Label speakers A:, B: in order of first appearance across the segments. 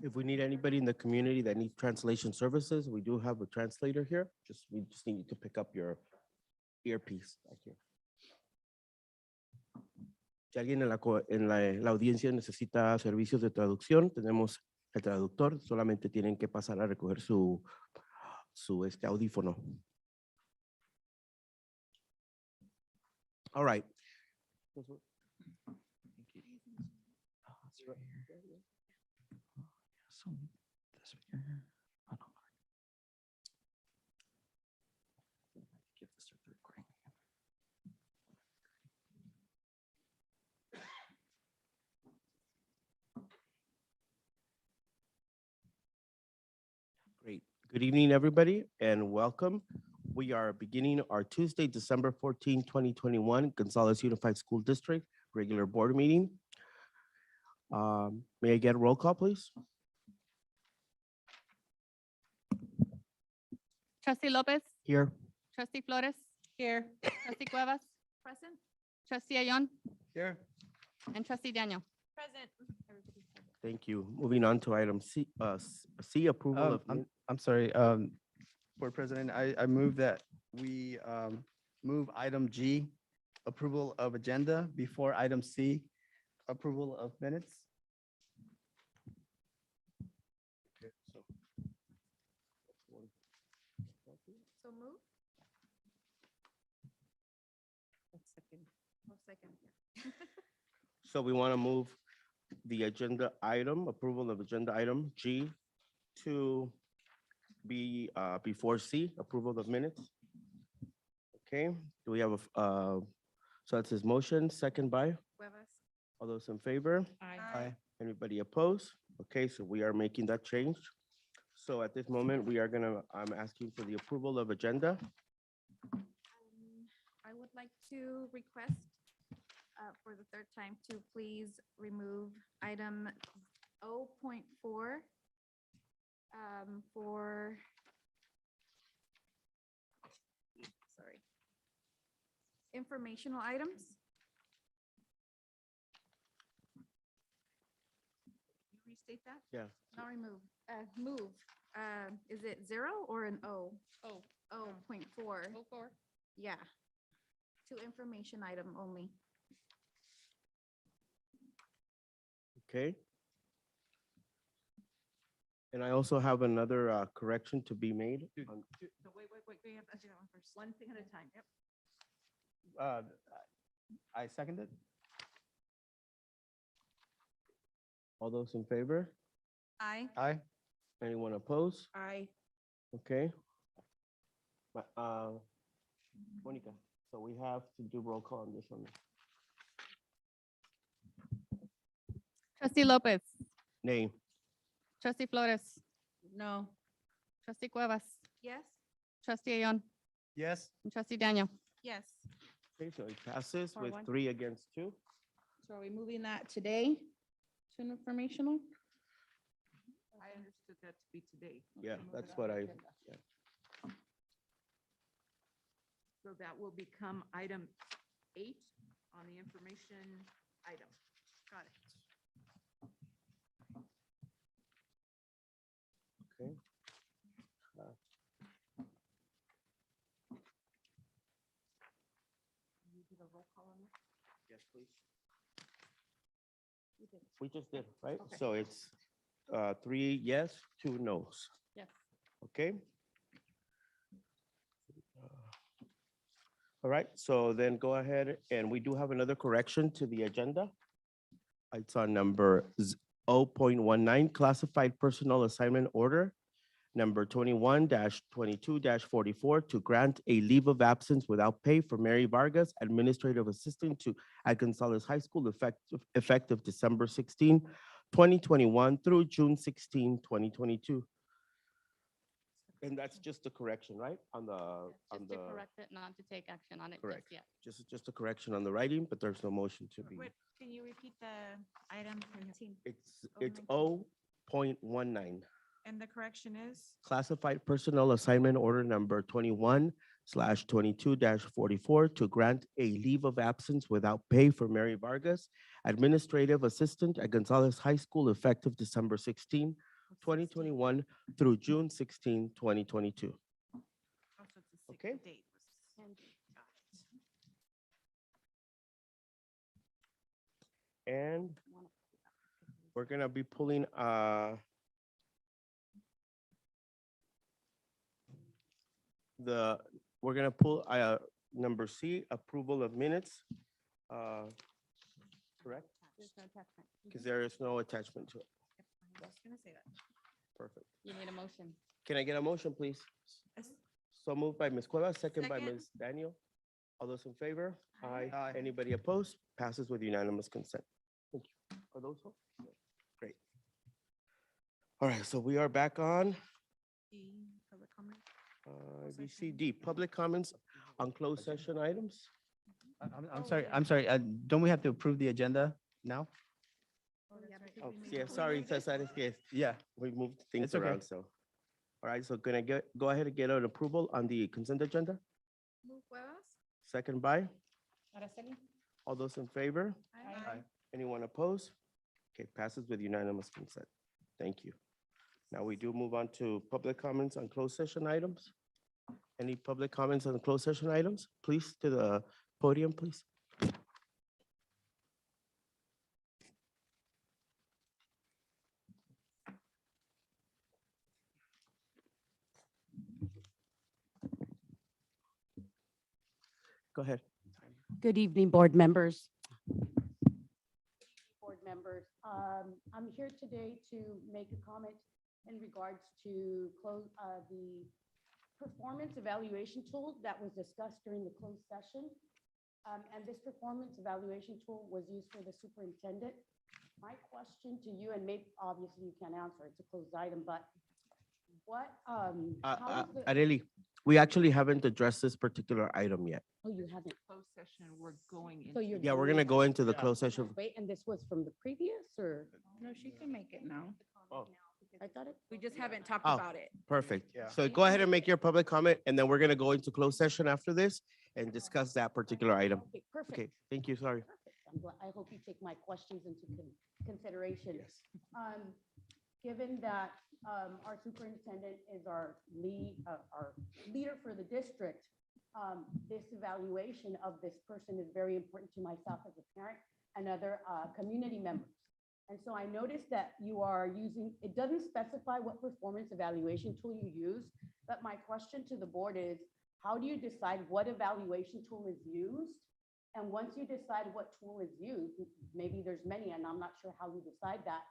A: If we need anybody in the community that needs translation services, we do have a translator here. We just need you to pick up your earpiece back here. Si alguien en la audiencia necesita servicios de traducción, tenemos el traductor, solamente tienen que pasar a recoger su audífono. All right. Great. Good evening, everybody, and welcome. We are beginning our Tuesday, December 14, 2021, Gonzales Unified School District regular board meeting. May I get a roll call, please?
B: Trustee Lopez,
A: Here.
B: Trustee Flores. Here. Trustee Cuevas. Present. Trustee Ayon
C: Here.
B: and Trustee Daniel.
D: Present.
A: Thank you. Moving on to item C, C approval of.
C: I'm sorry, Board President, I move that we move item G, approval of agenda, before item C, approval of minutes.
D: So move. Second.
A: So we want to move the agenda item, approval of agenda item G to be before C, approval of minutes. Okay, do we have so that's his motion, second by,
D: Cuevas.
A: all those in favor?
C: Aye.
A: Anybody opposed? Okay, so we are making that change. So at this moment, I'm asking for the approval of agenda.
D: I would like to request for the third time to please remove item 0.4 for, sorry, informational items. You restate that?
A: Yeah.
D: Not remove, move. Is it 0 or an O?
B: Oh.
D: 0.4.
B: Go for.
D: Yeah. To information item only.
A: Okay. And I also have another correction to be made. on-
E: Wait, we have to do that one first. One thing at a time. Yep.
C: I seconded.
A: All those in favor?
D: Aye.
C: Aye.
A: Anyone opposed?
D: Aye.
A: Okay. Monica, so we have to do roll call on this one.
B: Trustee Lopez,
A: Nay.
B: Trustee Flores. No. Trustee Cuevas,
D: Yes?
B: Trustee Ayon,
C: Yes.
B: and Trustee Daniel.
D: Yes.
A: Okay, so it passes with
B: 4-1.
A: 3 against 2.
E: So are we moving that today to an informational? I understood that to be today.
A: Yeah,
E: Move
A: that's
E: it
A: what
E: on the
A: I,
E: agenda.
A: yeah.
E: So that will become item 8 on the information item. Got it.
A: Okay.
E: You did a roll call on this?
A: Yes, please.
E: You did.
A: We just did, right?
E: Okay.
A: So it's 3 yes, 2 no's.
B: Yes.
A: Okay. All right, so then go ahead, and we do have another correction to the agenda. It's on number 0.19, classified personnel assignment order, number 21-22-44, to grant a leave of absence without pay for Mary Vargas, administrative assistant at Gonzales High School, effective December 16, 2021 through June 16, 2022. And that's just a correction, right? On
B: Just to
A: the,
B: correct it, not to take action on it just
A: Correct.
B: yet.
A: just a correction on the writing, but there's no motion to be.
D: Wait, can you repeat the item 19?
A: It's
D: 0.19.
A: 0.19.
D: And the correction is?
A: Classified personnel assignment order number 21/22-44 to grant a leave of absence without pay for Mary Vargas, administrative assistant at Gonzales High School, effective December 16, 2021 through June 16, 2022. Okay. And we're gonna be pulling we're gonna pull number C, approval of minutes. Correct? Because there is no attachment to it. Perfect.
B: You need a motion.
A: Can I get a motion, please? So moved by Ms. Cuevas, second by
B: Second.
A: Ms. Daniel. All those in favor?
D: Aye.
C: Aye.
A: Anybody opposed? Passes with unanimous consent. Thank you. Are those all? Great. All right, so we are back on ABCD, public comments on closed session items.
C: I'm sorry, don't we have to approve the agenda now?
A: Oh, yeah, sorry, Cesar, es que
C: Yeah.
A: we moved things
C: It's okay.
A: around, so. All right, so can I go ahead and get an approval on the consent agenda?
D: Move Cuevas?
A: Second by,
E: Araceli?
A: all those in favor?
C: Aye.
A: Anyone opposed? Okay, passes with unanimous consent. Thank you. Now we do move on to public comments on closed session items. Any public comments on closed session items? Please, to the podium, please. Go ahead.
F: Good evening, board members. Board members, I'm here today to make a comment in regards to the performance evaluation tool that was discussed during the closed session. And this performance evaluation tool was used for the superintendent. My question to you, and maybe obviously you can't answer, it's a closed item, but what, how is the,
A: Areli, we actually haven't addressed this particular item yet.
F: oh, you haven't.
G: Closed session, we're going
F: So
G: into.
F: you're.
A: Yeah, we're gonna go into the closed session.
F: Wait, and this was from the previous, or
E: No, she can make it now.
A: Oh,
F: I thought it?
B: We just haven't talked
A: Oh.
B: about it.
A: perfect.
C: Yeah.
A: So go ahead and make your public comment, and then we're gonna go into closed session after this and discuss that particular item.
F: Okay, perfect.
A: Okay, thank you, sorry.
F: Perfect. I hope you take my questions into consideration. Given that our superintendent is our leader for the district, this evaluation of this person is very important to myself as a parent and other community members. And so I noticed that you are using, it doesn't specify what performance evaluation tool you use, but my question to the board is, how do you decide what evaluation tool is used? And once you decide what tool is used, maybe there's many, and I'm not sure how you decide that,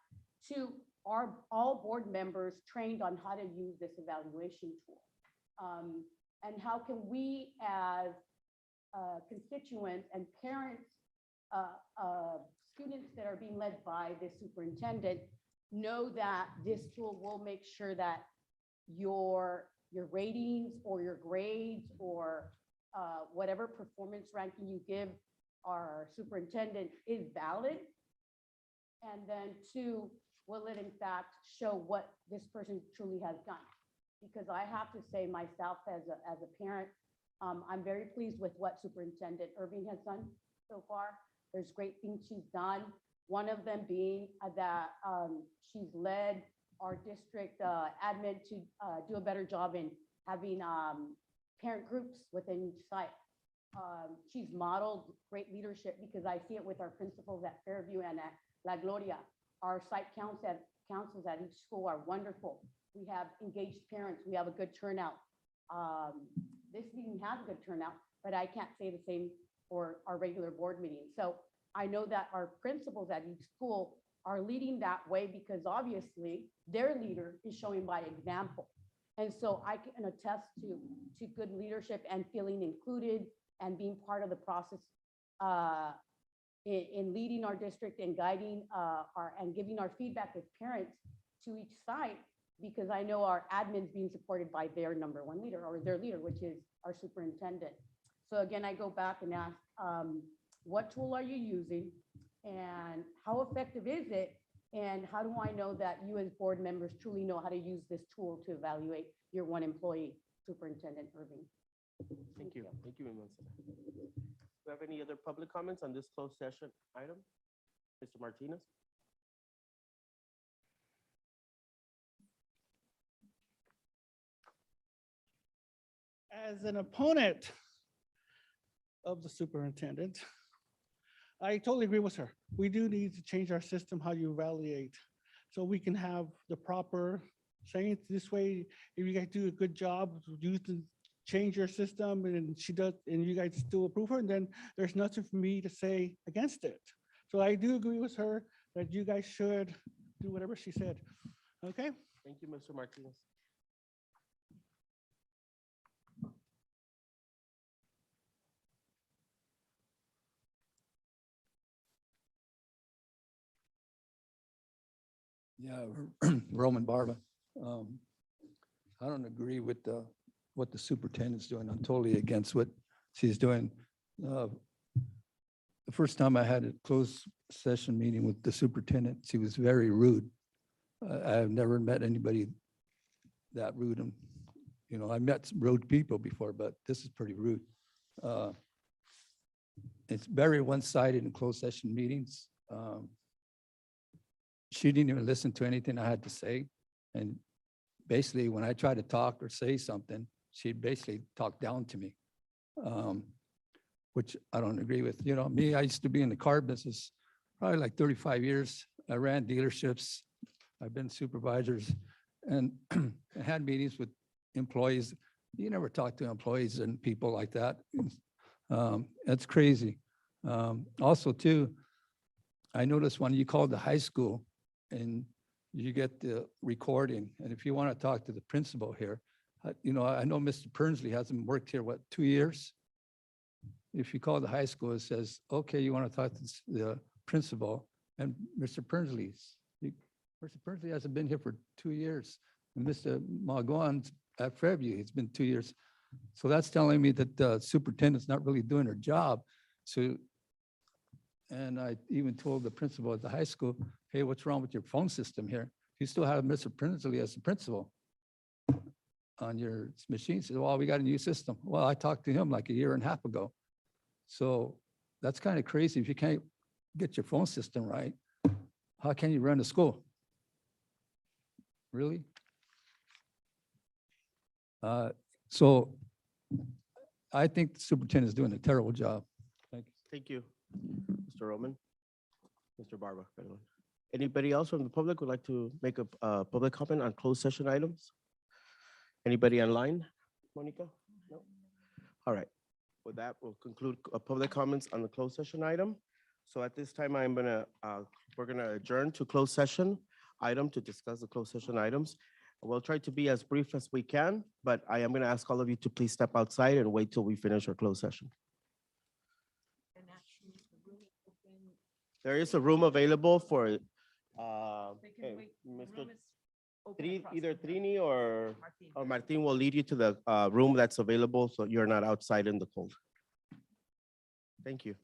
F: are all board members trained on how to use this evaluation tool? And how can we as constituents and parents, students that are being led by this superintendent know that this tool will make sure that your ratings or your grades or whatever performance ranking you give our superintendent is valid? And then two, will it in fact show what this person truly has done? Because I have to say myself as a parent, I'm very pleased with what Superintendent Irving has done so far. There's great things she's done. One of them being that she's led our district admin to do a better job in having parent groups within each site. She's modeled great leadership because I see it with our principals at Fairview and at La Gloria. Our site councils at each school are wonderful. We have engaged parents. We have a good turnout. This meeting has a good turnout, but I can't say the same for our regular board meetings. So I know that our principals at each school are leading that way because obviously their leader is showing by example. And so I can attest to good leadership and feeling included and being part of the process in leading our district and guiding and giving our feedback as parents to each site, because I know our admin's being supported by their number one leader or their leader, which is our superintendent. So again, I go back and ask, what tool are you using and how effective is it? And how do I know that you as board members truly know how to use this tool to evaluate your one employee, Superintendent Irving?
A: Thank you. Thank you, Ms. Do you have any other public comments on this closed session item? Mr. Martinez?
H: as an opponent of the superintendent, I totally agree with her. We do need to change our system, how you evaluate, so we can have the proper saying this way. If you guys do a good job, you can change your system and she does, and you guys still approve her, and then there's nothing for me to say against it. So I do agree with her that you guys should do whatever she said. Okay?
A: Thank you, Mr. Martinez.
I: Yeah, Roman Barba. Um, I don't agree with what the superintendent's doing. I'm totally against what she's doing. Uh, The first time I had a closed session meeting with the superintendent, she was very rude. I've never met anybody that rude. And, you know, I met some rude people before, but this is pretty rude. It's very one-sided in closed session meetings. She didn't even listen to anything I had to say. And basically, when I tried to talk or say something, she'd basically talk down to me, which I don't agree with. You know, me, I used to be in the car business probably like 35 years. I ran dealerships. I've been supervisors and I had meetings with employees. You never talk to employees and people like that. That's crazy. Also, too, I noticed when you called the high school and you get the recording, and if you want to talk to the principal here, you know, I know Mr. Pernsley hasn't worked here, what, 2 years? If you call the high school, it says, okay, you want to talk to the principal, and Mr. Pernsley hasn't been here for 2 years. And Mr. Magwan's at Fairview, it's been 2 years. So that's telling me that the superintendent's not really doing her job. So, and I even told the principal at the high school, hey, what's wrong with your phone system here? You still have Mr. Prinsley as the principal on your machine. He said, well, we got a new system. Well, I talked to him like a year and a half ago. So that's kind of crazy. If you can't get your phone system right, how can you run a school? Really? So I think the superintendent is doing a terrible job. Thank you.
A: Thank you, Mr. Roman. Mr. Barba, by the way. Anybody else from the public would like to make a public comment on closed session items? Anybody online, Monica? No? All right. With that, we'll conclude public comments on the closed session item. So at this time, we're gonna adjourn to closed session item to discuss the closed session items. We'll try to be as brief as we can, but I am gonna ask all of you to please step outside and wait till we finish our closed session. There is a room available for, hey, Mr. Either Trini or Martin will lead you to the room that's available, so you're not outside in the cold. Thank you.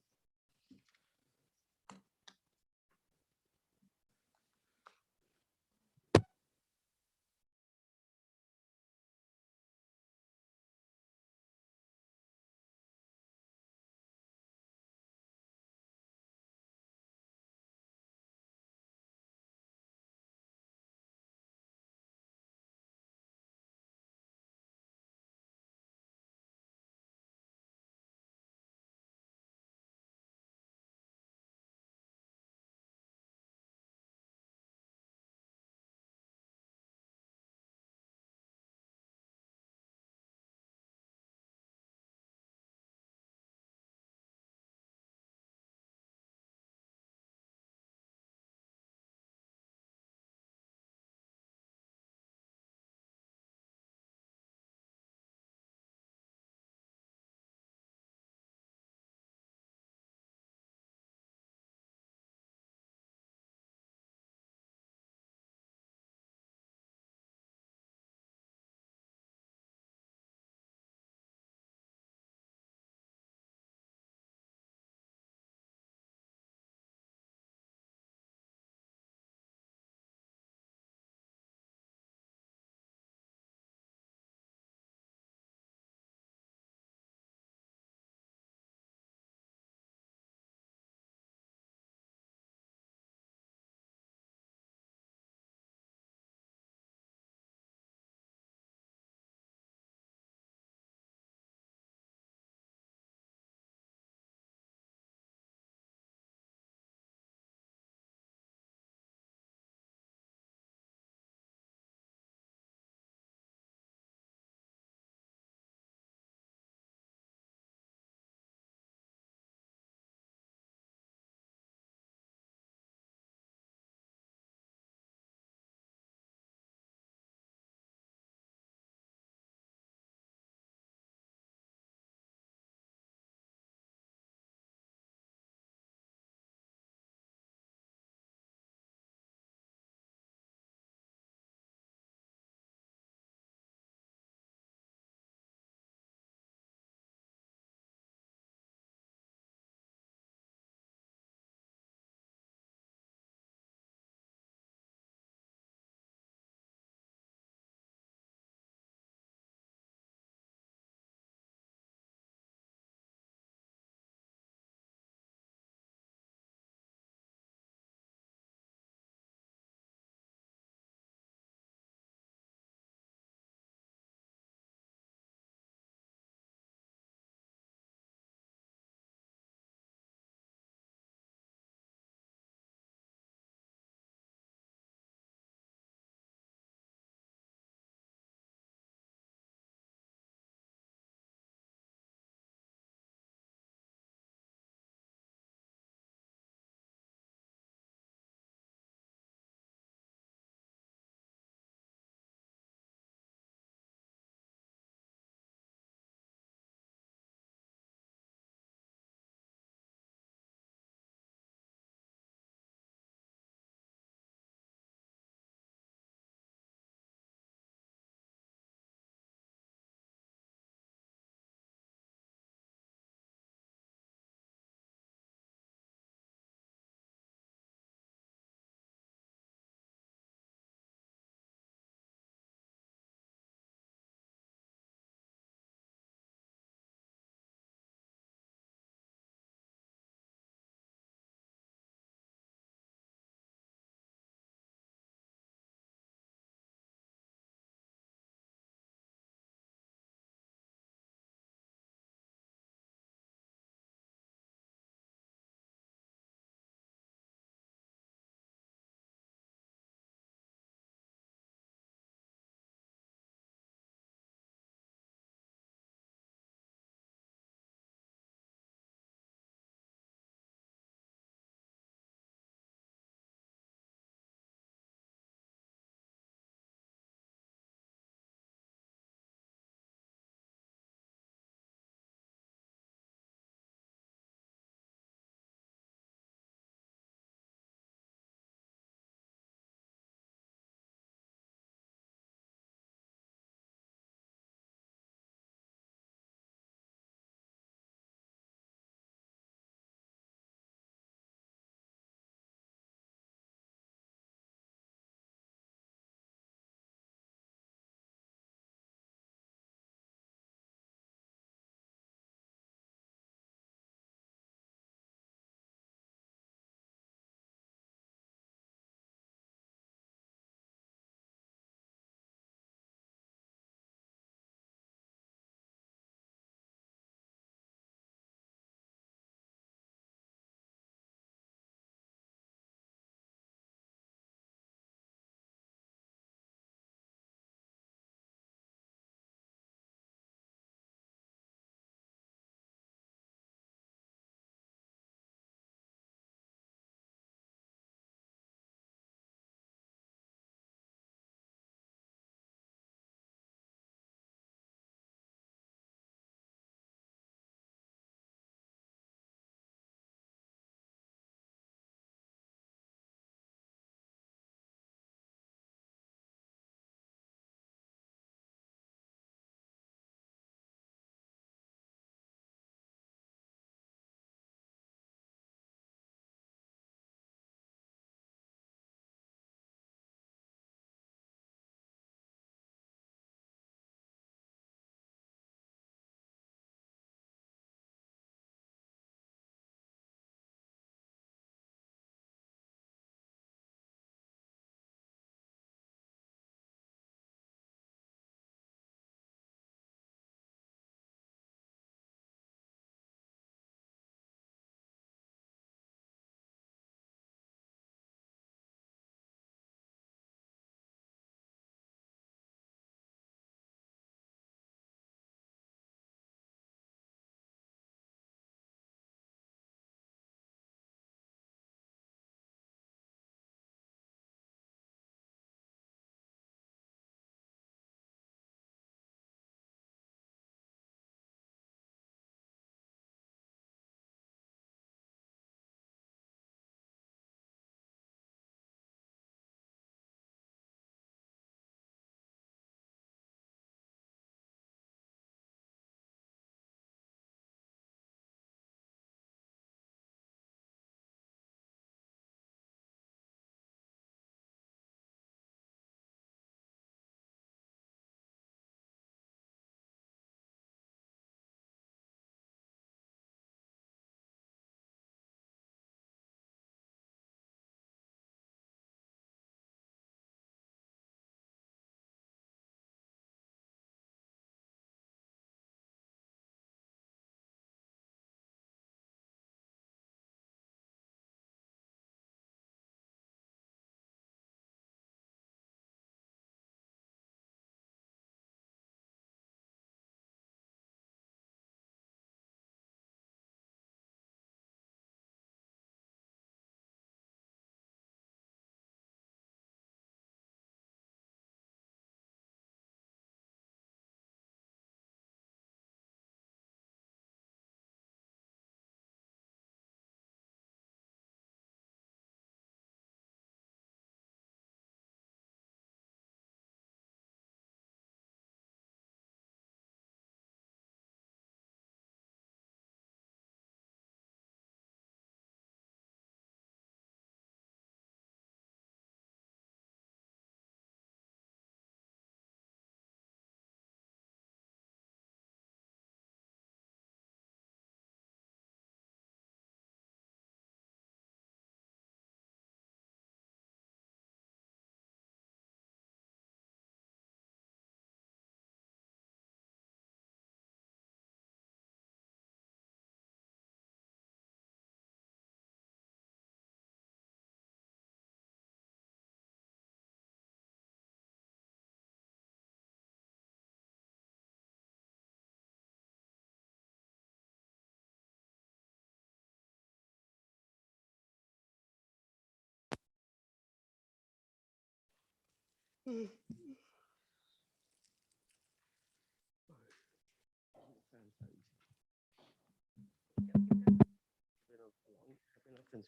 A: Since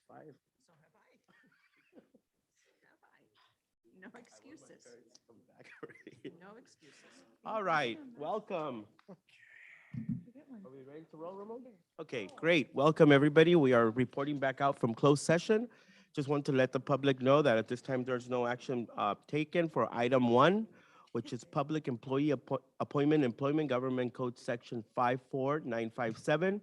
A: 5.
G: So have I. Have I? No excuses. No excuses.
A: All right, welcome. Are we ready to roll, Ramon? Okay, great. Welcome, everybody. We are reporting back out from closed session. Just want to let the public know that at this time, there's no action taken for item 1, which is public employee appointment, employment government code section 54957.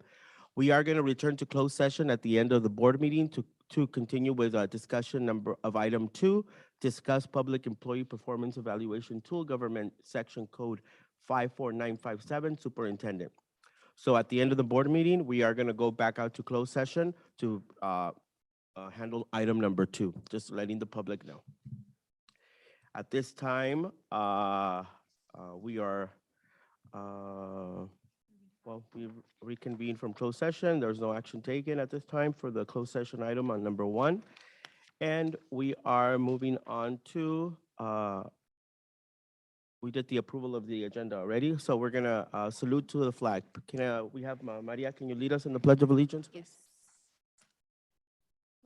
A: We are going to return to closed session at the end of the board meeting to continue with discussion number of item 2, discuss public employee performance evaluation tool, government section code 54957, superintendent. So at the end of the board meeting, we are going to go back out to closed session to handle item number 2, just letting the public know. At this time, we are, well, we reconvene from closed session. There's no action taken at this time for the closed session item on number 1. And we are moving on to, we did the approval of the agenda already, so we're gonna salute to the flag. Can we have Maria, can you lead us in the Pledge of Allegiance?
B: Yes.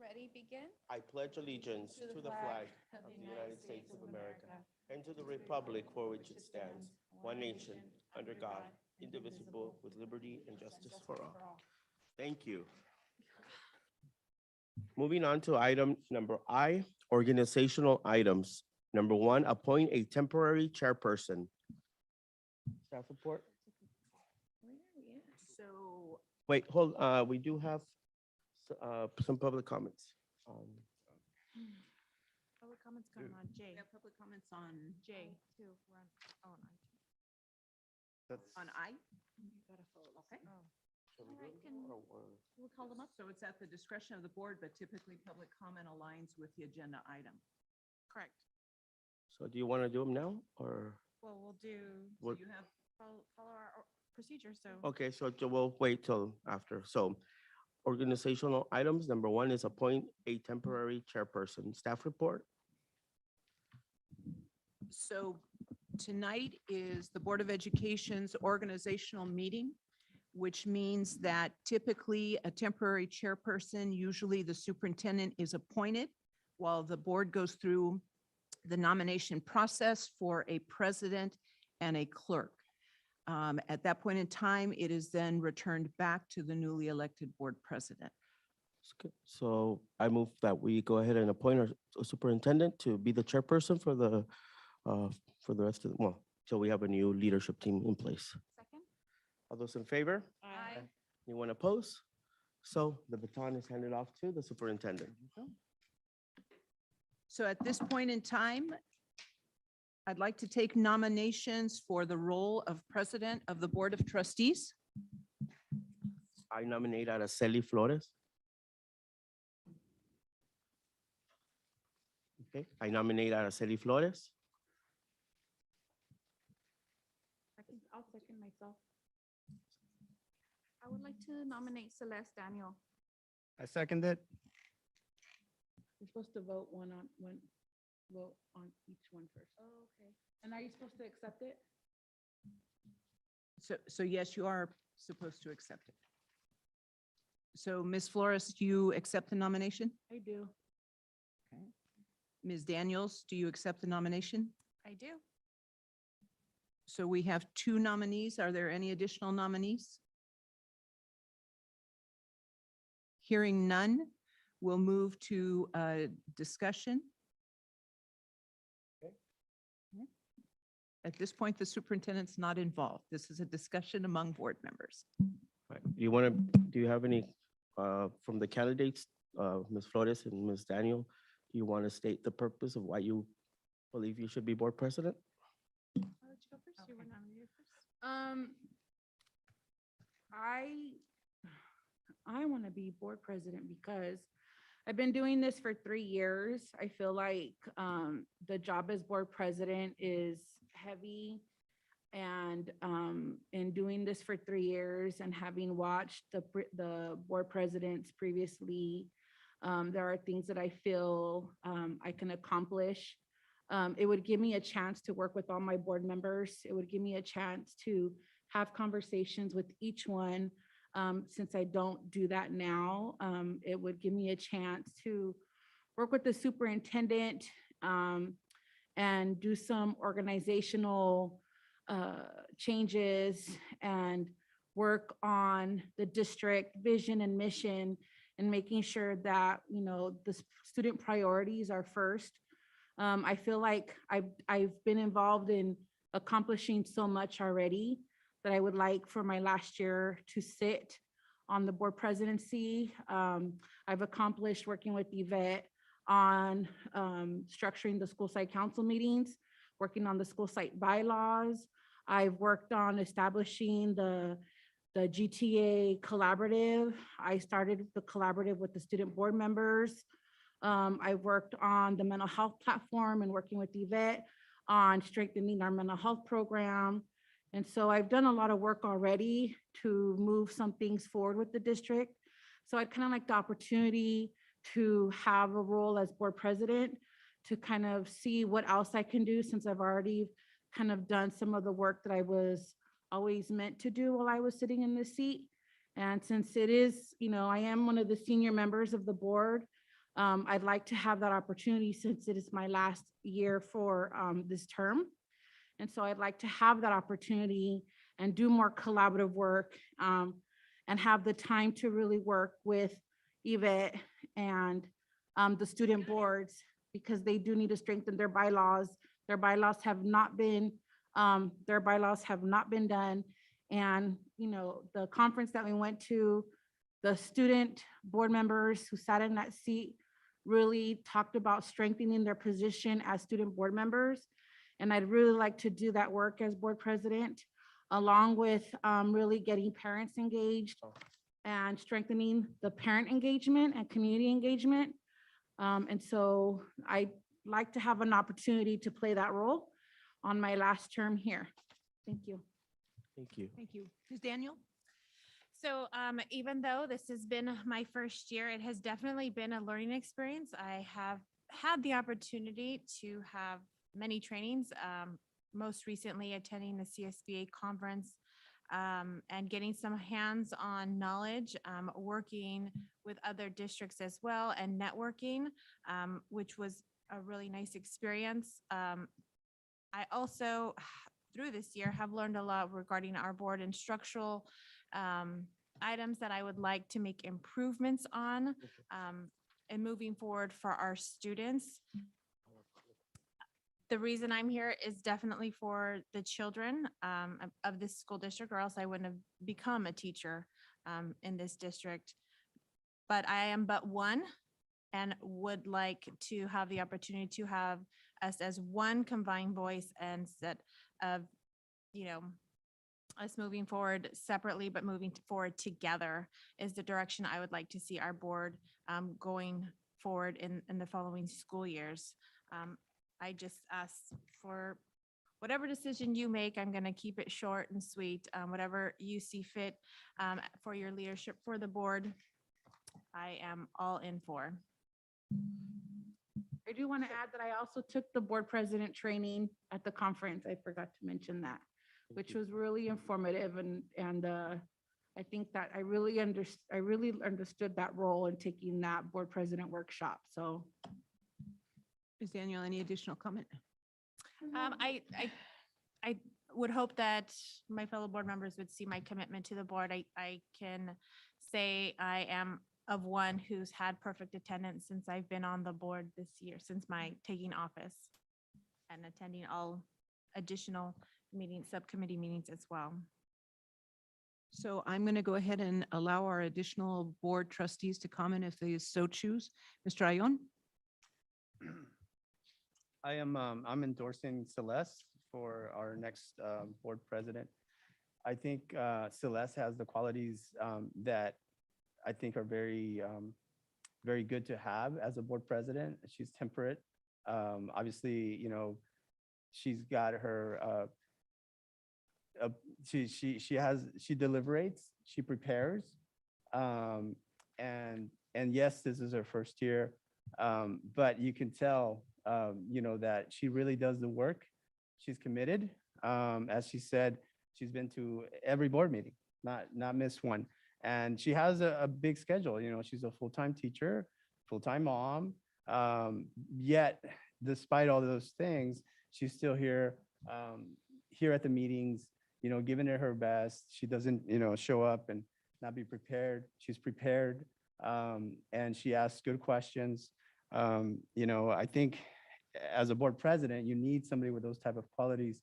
B: Ready, begin?
A: I pledge allegiance to the flag of the United States of America and to the republic for which it stands, one nation, under God, indivisible, with liberty and justice for all. Thank you. Moving on to item number I, organizational items. Number 1, appoint a temporary chairperson. Staff report?
G: So
A: Wait, hold, we do have some public comments.
B: Public comments come on
G: we
B: J.
G: have public comments on
B: J, too. We're on, oh, on
C: That's
G: I. Okay.
A: Shall we
D: All right,
A: do
D: can-
A: it, or-
D: We'll call them up.
G: So it's at the discretion of the board, but typically public comment aligns with the agenda item.
B: Correct.
A: So do you want to do them now, or?
B: Well, we'll do,
G: So
A: What-
G: you have,
B: follow our procedure, so.
A: Okay, so we'll wait till after. So organizational items, number 1 is appoint a temporary chairperson. Staff report?
G: so tonight is the Board of Education's organizational meeting, which means that typically a temporary chairperson, usually the superintendent, is appointed while the board goes through the nomination process for a president and a clerk. At that point in time, it is then returned back to the newly elected board president.
A: Okay, so I move that we go ahead and appoint our superintendent to be the chairperson for the rest of the, well, till we have a new leadership team in place.
D: Second?
A: All those in favor?
D: Aye.
A: Anyone opposed? So the baton is handed off to the superintendent.
G: So at this point in time, I'd like to take nominations for the role of president of the Board of Trustees.
A: I nominate Araceli Flores. Okay, I nominate Araceli Flores.
E: I'll second myself.
D: I would like to nominate Celeste Daniel.
C: I second it.
E: You're supposed to vote vote on each one first.
D: Oh, okay.
E: And are you supposed to accept it?
G: So yes, you are supposed to accept it. So Ms. Flores, do you accept the nomination?
E: I do.
G: Ms. Daniels, do you accept the nomination?
B: I do.
G: So we have 2 nominees. Are there any additional nominees? Hearing none, we'll move to discussion.
A: Okay.
G: At this point, the superintendent's not involved. This is a discussion among board members.
A: Right. Do you have any, from the candidates, Ms. Flores and Ms. Daniel, do you want to state the purpose of why you believe you should be board president?
B: I'll let you go first. You were nominated first.
E: I want to be board president because I've been doing this for 3 years. I feel like the job as board president is heavy. And in doing this for 3 years and having watched the board presidents previously, there are things that I feel I can accomplish It would give me a chance to work with all my board members. It would give me a chance to have conversations with each one. Since I don't do that now, it would give me a chance to work with the superintendent and do some organizational changes and work on the district vision and mission and making sure that, the student priorities are first. I feel like I've been involved in accomplishing so much already that I would like for my last year to sit on the board presidency. I've accomplished working with Yvette on structuring the school site council meetings, working on the school site bylaws. I've worked on establishing the GTA collaborative. I started the collaborative with the student board members. I worked on the mental health platform and working with Yvette on strengthening our mental health program. And so I've done a lot of work already to move some things forward with the district. So I'd kind of like the opportunity to have a role as board president to kind of see what else I can do, since I've already kind of done some of the work that I was always meant to do while I was sitting in this seat. And since it is, I am one of the senior members of the board, I'd like to have that opportunity since it is my last year for this term. And so I'd like to have that opportunity and do more collaborative work and have the time to really work with Yvette and the student boards, because they do need to strengthen their bylaws. Their bylaws have not been done. And, the conference that we went to, the student board members who sat in that seat really talked about strengthening their position as student board members. And I'd really like to do that work as board president, along with really getting parents engaged and strengthening the parent engagement and community engagement. And so I'd like to have an opportunity to play that role on my last term here. Thank you.
A: Thank you.
G: Thank you. Ms. Daniel?
D: So even though this has been my first year, it has definitely been a learning experience. I have had the opportunity to have many trainings, most recently attending the CSBA conference and getting some hands-on knowledge, working with other districts as well and networking, which was a really nice experience. I also, through this year, have learned a lot regarding our board and structural items that I would like to make improvements on and moving forward for our students. The reason I'm here is definitely for the children of this school district, or else I wouldn't have become a teacher in this district. But I am but one and would like to have the opportunity to have us as one combined voice instead of, us moving forward separately, but moving forward together is the direction I would like to see our board going forward in the following school years. I just ask for whatever decision you make. I'm going to keep it short and sweet. Whatever you see fit for your leadership for the board, I am all in for.
E: I do want to add that I also took the board president training at the conference. I forgot to mention that, which was really informative, and I think that I really understood that role in taking that board president workshop. So
G: Ms. Daniel, any additional comment?
D: I would hope that my fellow board members would see my commitment to the board. I can say I am of one who's had perfect attendance since I've been on the board this year, since my taking office, and attending all additional meetings, subcommittee meetings as well.
G: So I'm going to go ahead and allow our additional board trustees to comment if they so choose. Mr. Ayon?
C: I'm endorsing Celeste for our next board president. I think Celeste has the qualities that I think are very, very good to have as a board president. She's temperate. Obviously, she's got her, she deliberates, she prepares. And yes, this is her first year, but you can tell that she really does the work. She's committed. As she said, she's been to every board meeting, not missed one. And she has a big schedule. She's a full-time teacher, full-time mom. Yet, despite all those things, she's still here, here at the meetings, giving it her best. She doesn't, show up and not be prepared. She's prepared, and she asks good questions. I think as a board president, you need somebody with those type of qualities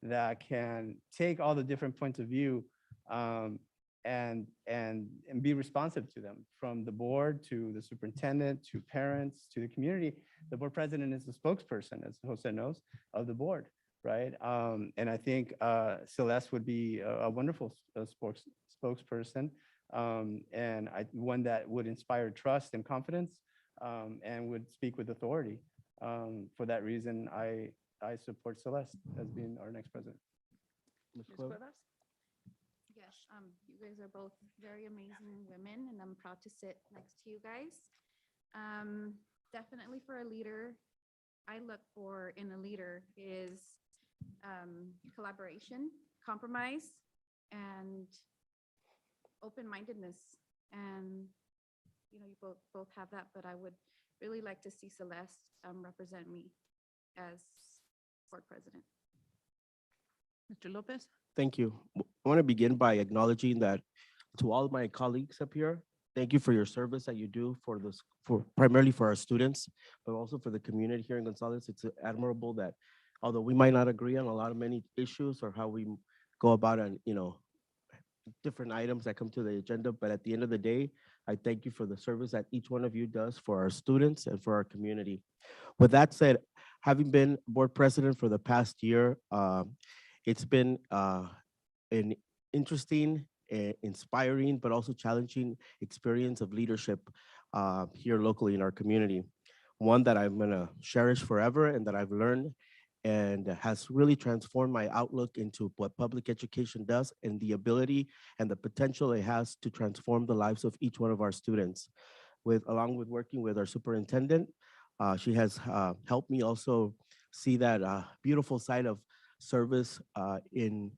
C: that can take all the different points of view, and be responsive to them, from the board to the superintendent to parents to the community. The board president is the spokesperson, as Jose knows, of the board, right? And I think Celeste would be a wonderful spokesperson, and one that would inspire trust and confidence, and would speak with authority. For that reason, I support Celeste as being our next president.
A: Ms.
G: Ms.
A: Cuevas?
G: Cuevas?
J: Yes, you guys are both very amazing women, and I'm proud to sit next to you guys. Definitely for a leader, I look for in a leader is collaboration, compromise, and open-mindedness. And you both have that, but I would really like to see Celeste represent me as board president.
G: Mr. Lopez?
A: Thank you. I want to begin by acknowledging that to all of my colleagues up here, thank you for your service that you do for this, for primarily for our students, but also for the community here in Gonzales. It's admirable that although we might not agree on a lot of many issues or how we go about it, different items that come to the agenda, but at the end of the day, I thank you for the service that each one of you does for our students and for our community. With that said, having been board president for the past year, it's been an interesting, inspiring, but also challenging experience of leadership here locally in our community. One that I'm gonna cherish forever and that I've learned and has really transformed my outlook into what public education does and the ability and the potential it has to transform the lives of each one of our students. Along with working with our superintendent, she has helped me also see that beautiful side of service in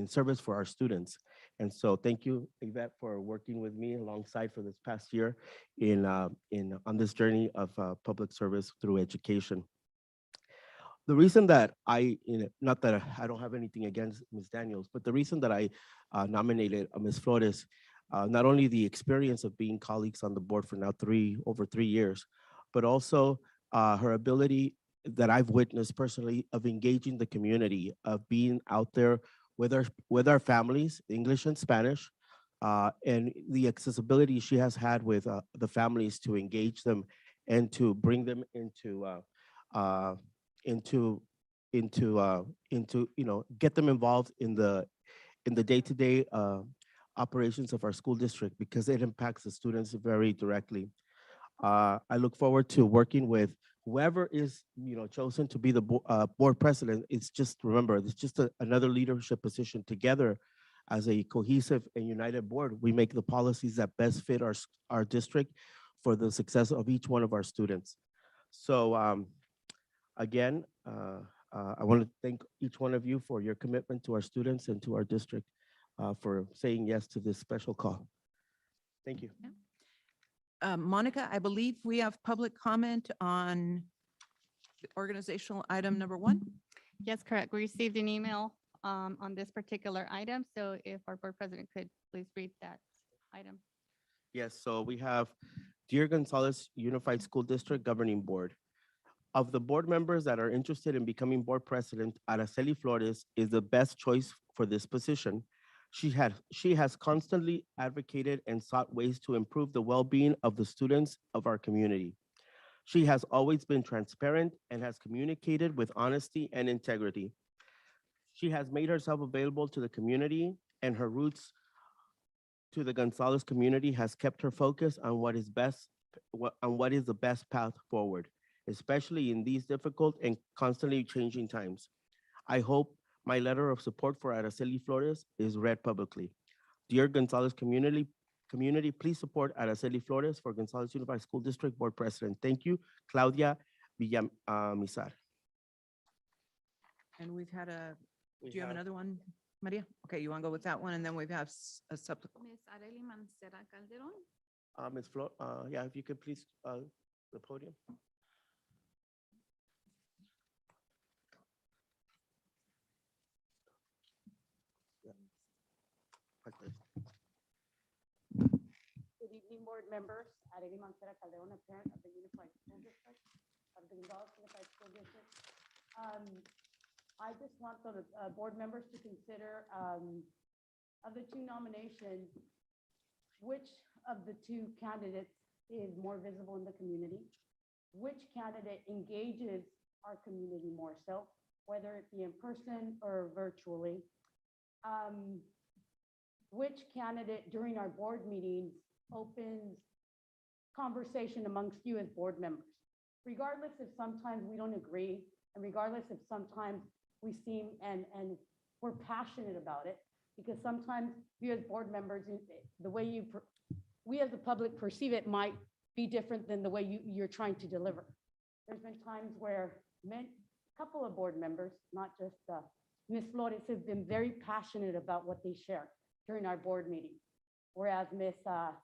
A: service for our students. And so thank you, Yvette, for working with me alongside for this past year on this journey of public service through education. The reason that not that I don't have anything against Ms. Daniels, but the reason that I nominated Ms. Flores, not only the experience of being colleagues on the board for now over 3 years, but also her ability that I've witnessed personally of engaging the community, of being out there with our families, English and Spanish, and the accessibility she has had with the families to engage them and to bring them get them involved in the day-to-day operations of our school district, because it impacts the students very directly. I look forward to working with whoever is chosen to be the board president. It's just, remember, it's just another leadership position. Together as a cohesive and united board, we make the policies that best fit our district for the success of each one of our students. So again, I want to thank each one of you for your commitment to our students and to our district, for saying yes to this special call. Thank you.
G: Monica, I believe we have public comment on the organizational item number 1.
B: Yes, correct. We received an email on this particular item. So if our board president could please read that item.
A: Yes, so we have Dear Gonzales Unified School District Governing Board. Of the board members that are interested in becoming board president, Araceli Flores is the best choice for this position. She has constantly advocated and sought ways to improve the well-being of the students of our community. She has always been transparent and has communicated with honesty and integrity. She has made herself available to the community, and her roots to the Gonzales community has kept her focused on what is the best path forward, especially in these difficult and constantly changing times. I hope my letter of support for Araceli Flores is read publicly. Dear Gonzales community, please support Araceli Flores for Gonzales Unified School District Board President. Thank you, Claudia Villamizar.
G: And we've had a,
A: We
G: do you have another one, Maria? Okay, you want to go with that one, and then we have a subsequent.
J: Ms. Arely Mancera Calderon.
A: Ms. Flo, yeah, if you could please, the podium. Yeah. Like this.
F: Good evening, board members. Arely Mancera Calderon, a parent of the Unified School District, of the Gonzales Unified School District. I just want the board members to consider, of the two nominations, which of the two candidates is more visible in the community? Which candidate engages our community more so, whether it be in person or virtually? Which candidate during our board meetings opens conversation amongst you as board members? Regardless if sometimes we don't agree, and regardless if sometimes we seem and we're passionate about it, because sometimes you as board members, the way we as the public perceive it might be different than the way you're trying to deliver. There's been times where a couple of board members, not just Ms. Flores, has been very passionate about what they share during our board meetings, whereas Ms.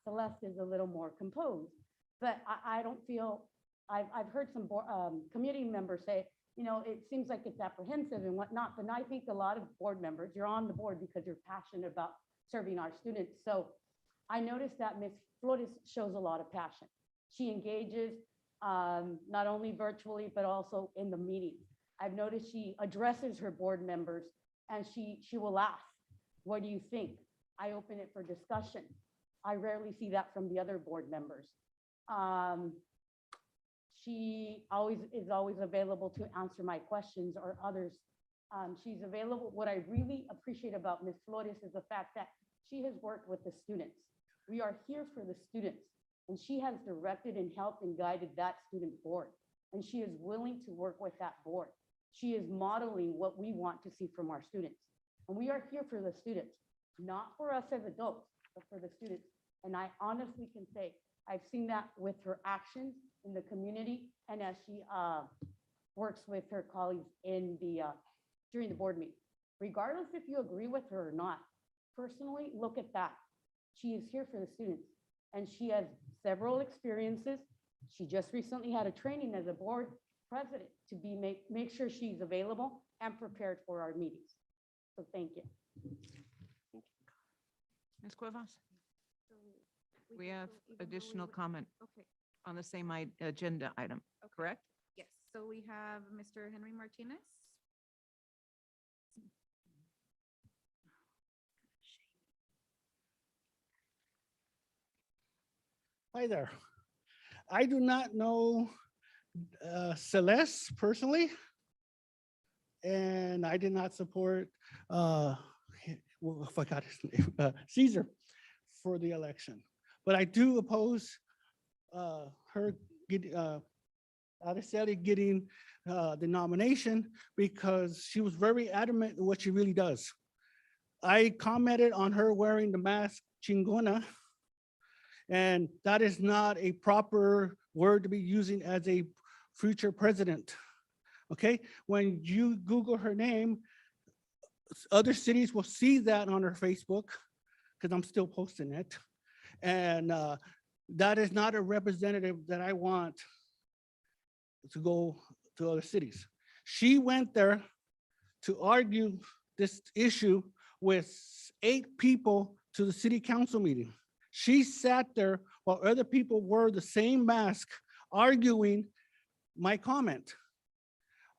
F: Celeste is a little more composed. But I don't feel, I've heard some community members say, you know, it seems like it's apprehensive and whatnot, but I think a lot of board members, you're on the board because you're passionate about serving our students. So I noticed that Ms. Flores shows a lot of passion. She engages not only virtually, but also in the meetings. I've noticed she addresses her board members and she will ask, what do you think? I open it for discussion. I rarely see that from the other board members. She is always available to answer my questions or others. She's available. What I really appreciate about Ms. Flores is the fact that she has worked with the students. We are here for the students, and she has directed and helped and guided that student board. And she is willing to work with that board. She is modeling what we want to see from our students. And we are here for the students, not for us as adults, but for the students. And I honestly can say, I've seen that with her actions in the community and as she works with her colleagues in during the board meeting. Regardless if you agree with her or not, personally, look at that. She is here for the students and she has several experiences. She just recently had a training as a board president to make sure she's available and prepared for our meetings. So thank you.
G: Ms. Cuevas,
J: So
G: we
J: can
G: have
J: go even though we
G: additional
J: would-
G: comment
J: Okay,
G: on the same agenda item, correct?
J: yes. So we have Mr. Henry Martinez.
H: Hi there. I do not know Celeste personally, and I did not support, well, I forgot his name, Caesar for the election. But I do oppose her getting, Araceli getting the nomination because she was very adamant in what she really does. I commented on her wearing the mask chingona, and that is not a proper word to be using as a future president. Okay, when you Google her name, other cities will see that on her Facebook, because I'm still posting it. And that is not a representative that I want to go to other cities. She went there to argue this issue with 8 people to the city council meeting. She sat there while other people wore the same mask arguing my comment.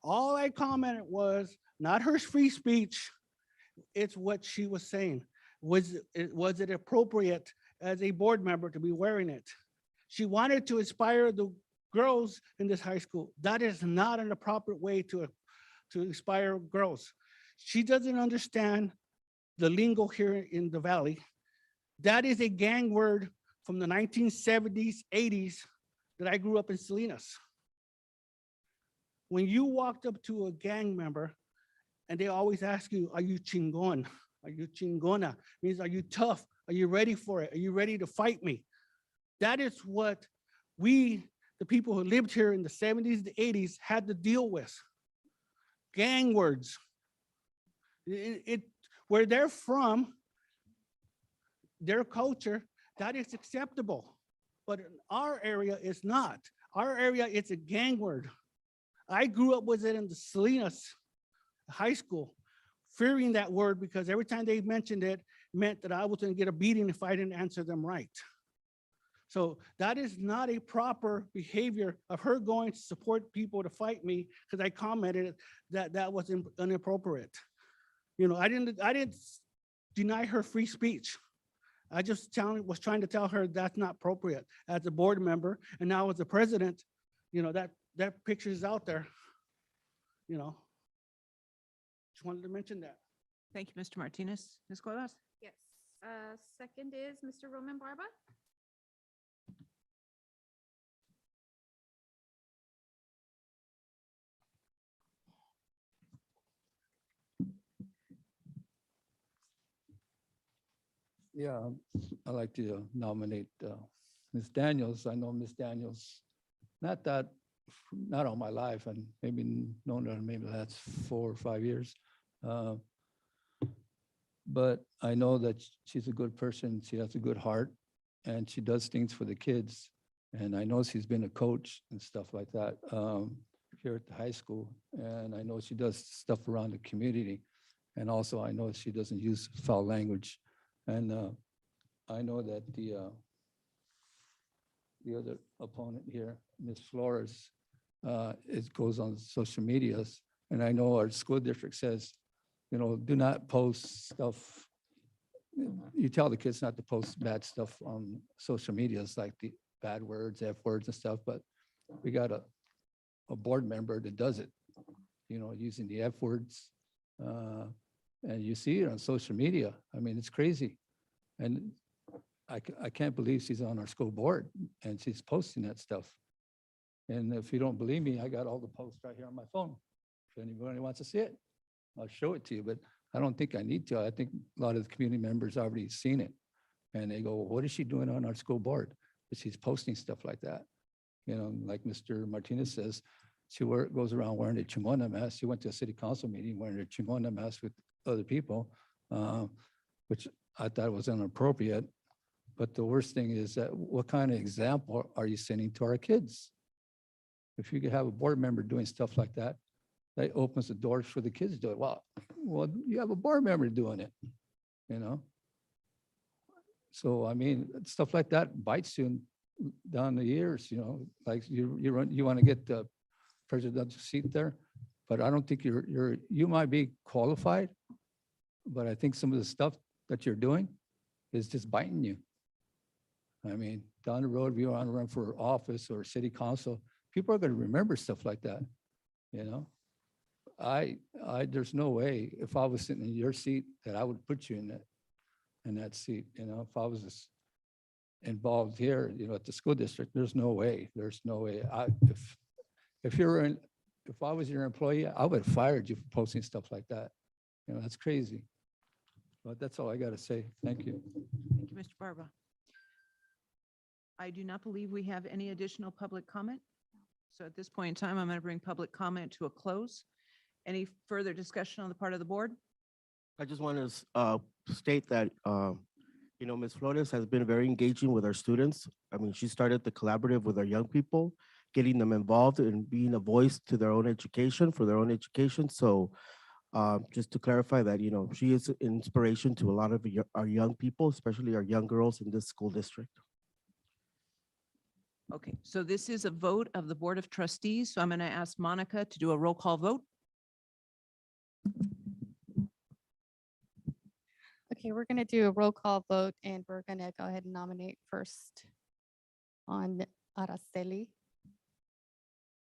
H: All I commented was not her free speech, it's what she was saying. Was it appropriate as a board member to be wearing it? She wanted to inspire the girls in this high school. That is not an appropriate way to inspire girls. She doesn't understand the lingo here in the Valley. That is a gang word from the 1970s, 80s that I grew up in Salinas. When you walked up to a gang member and they always ask you, are you chingon? Are you chingona? Means, are you tough? Are you ready for it? Are you ready to fight me? That is what we, the people who lived here in the 70s, the 80s had to deal with. Gang words. Where they're from, their culture, that is acceptable. But in our area, it's not. Our area, it's a gang word. I grew up with it in the Salinas High School, fearing that word because every time they mentioned it, meant that I was gonna get a beating if I didn't answer them right. So that is not a proper behavior of her going to support people to fight me because I commented that that was inappropriate. You know, I didn't deny her free speech. I just was trying to tell her that's not appropriate as a board member. And now as a president, you know, that picture is out there, you know. Just wanted to mention that.
G: Thank you, Mr. Martinez. Ms. Cuevas?
J: Yes. Second is Mr. Roman Barba.
I: Yeah, I'd like to nominate Ms. Daniels. I know Ms. Daniels, not all my life, and maybe known her, maybe that's 4 or 5 years. But I know that she's a good person. She has a good heart, and she does things for the kids. And I know she's been a coach and stuff like that here at the high school. And I know she does stuff around the community. And also, I know she doesn't use foul language. And I know that the other opponent here, Ms. Flores, it goes on social medias. And I know our school district says, you know, do not post stuff. You tell the kids not to post bad stuff on social medias, like the bad words, F words and stuff, but we got a board member that does it, you know, using the F words. And you see it on social media. I mean, it's crazy. And I can't believe she's on our school board and she's posting that stuff. And if you don't believe me, I got all the posts right here on my phone. If anybody wants to see it, I'll show it to you, but I don't think I need to. I think a lot of the community members already seen it. And they go, well, what is she doing on our school board? But she's posting stuff like that. You know, like Mr. Martinez says, she goes around wearing a chingona mask. She went to a city council meeting wearing a chingona mask with other people, which I thought was inappropriate. But the worst thing is that what kind of example are you sending to our kids? If you could have a board member doing stuff like that, that opens the doors for the kids to do it. Well, you have a board member doing it, you know? So, I mean, stuff like that bites you down the years, you know, like you want to get the presidential seat there, but I don't think you might be qualified, but I think some of the stuff that you're doing is just biting you. I mean, down the road, if you want to run for office or city council, people are going to remember stuff like that, you know? There's no way if I was sitting in your seat that I would put you in that seat, you know, if I was just involved here, you know, at the school district, there's no way. If I was your employee, I would have fired you for posting stuff like that. You know, that's crazy. But that's all I got to say. Thank you.
G: Thank you, Mr. Barba. I do not believe we have any additional public comment. So at this point in time, I'm going to bring public comment to a close. Any further discussion on the part of the board?
A: I just want to state that, you know, Ms. Flores has been very engaging with our students. I mean, she started the collaborative with our young people, getting them involved and being a voice to their own education, for their own education. So just to clarify that, you know, she is an inspiration to a lot of our young people, especially our young girls in this school district.
G: Okay, so this is a vote of the Board of Trustees. So I'm going to ask Monica to do a roll call vote.
B: Okay, we're gonna do a roll call vote and we're gonna go ahead and nominate first on Araceli.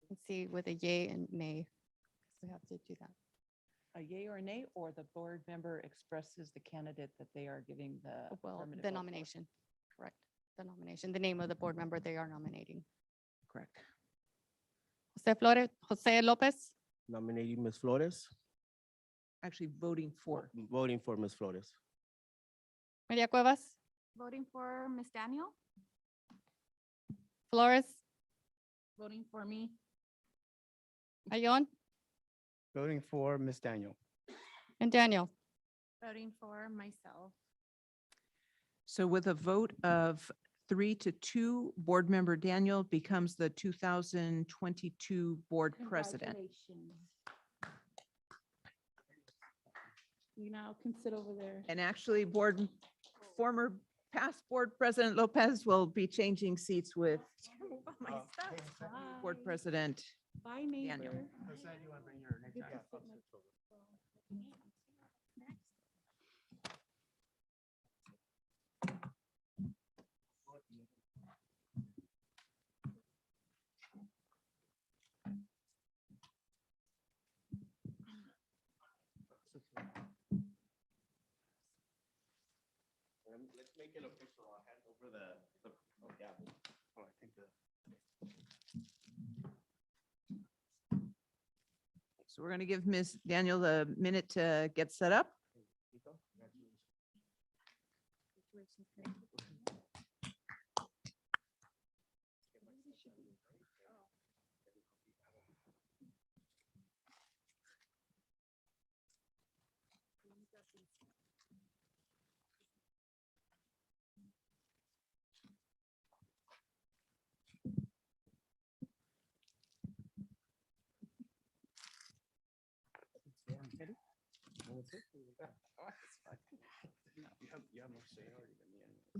B: Let's see with a yay and nay. We have to do that.
G: A yay or a nay, or the board member expresses the candidate that they are giving the
B: Well,
G: affirmative
B: the
G: vote for.
B: nomination, correct. The nomination, the name of the board member they are nominating.
G: Correct.
B: Jose Lopez,
A: Nominating Ms. Flores,
G: Actually voting for.
A: voting for Ms. Flores.
B: Maria Cuevas,
J: Voting for Ms. Daniel.
B: Flores,
E: voting for me.
B: Ayon
C: Voting for Ms. Daniel.
B: and Daniel.
D: Voting for myself.
G: So with a vote of 3-2, Board Member Daniel becomes the 2022 Board President.
E: Congratulations. You now can sit over there.
G: And actually, former past Board President Lopez will be changing seats with
D: My stuff.
G: Board
E: Bye.
G: President.
E: Bye, neighbor.
G: Daniel.
E: Good to sit next-
A: Let's make it official. I'll hand over gavel.
C: Oh, I think the-
G: So we're going to give Ms. Daniel a minute to get set up.
C: You have more seniority than me anyways.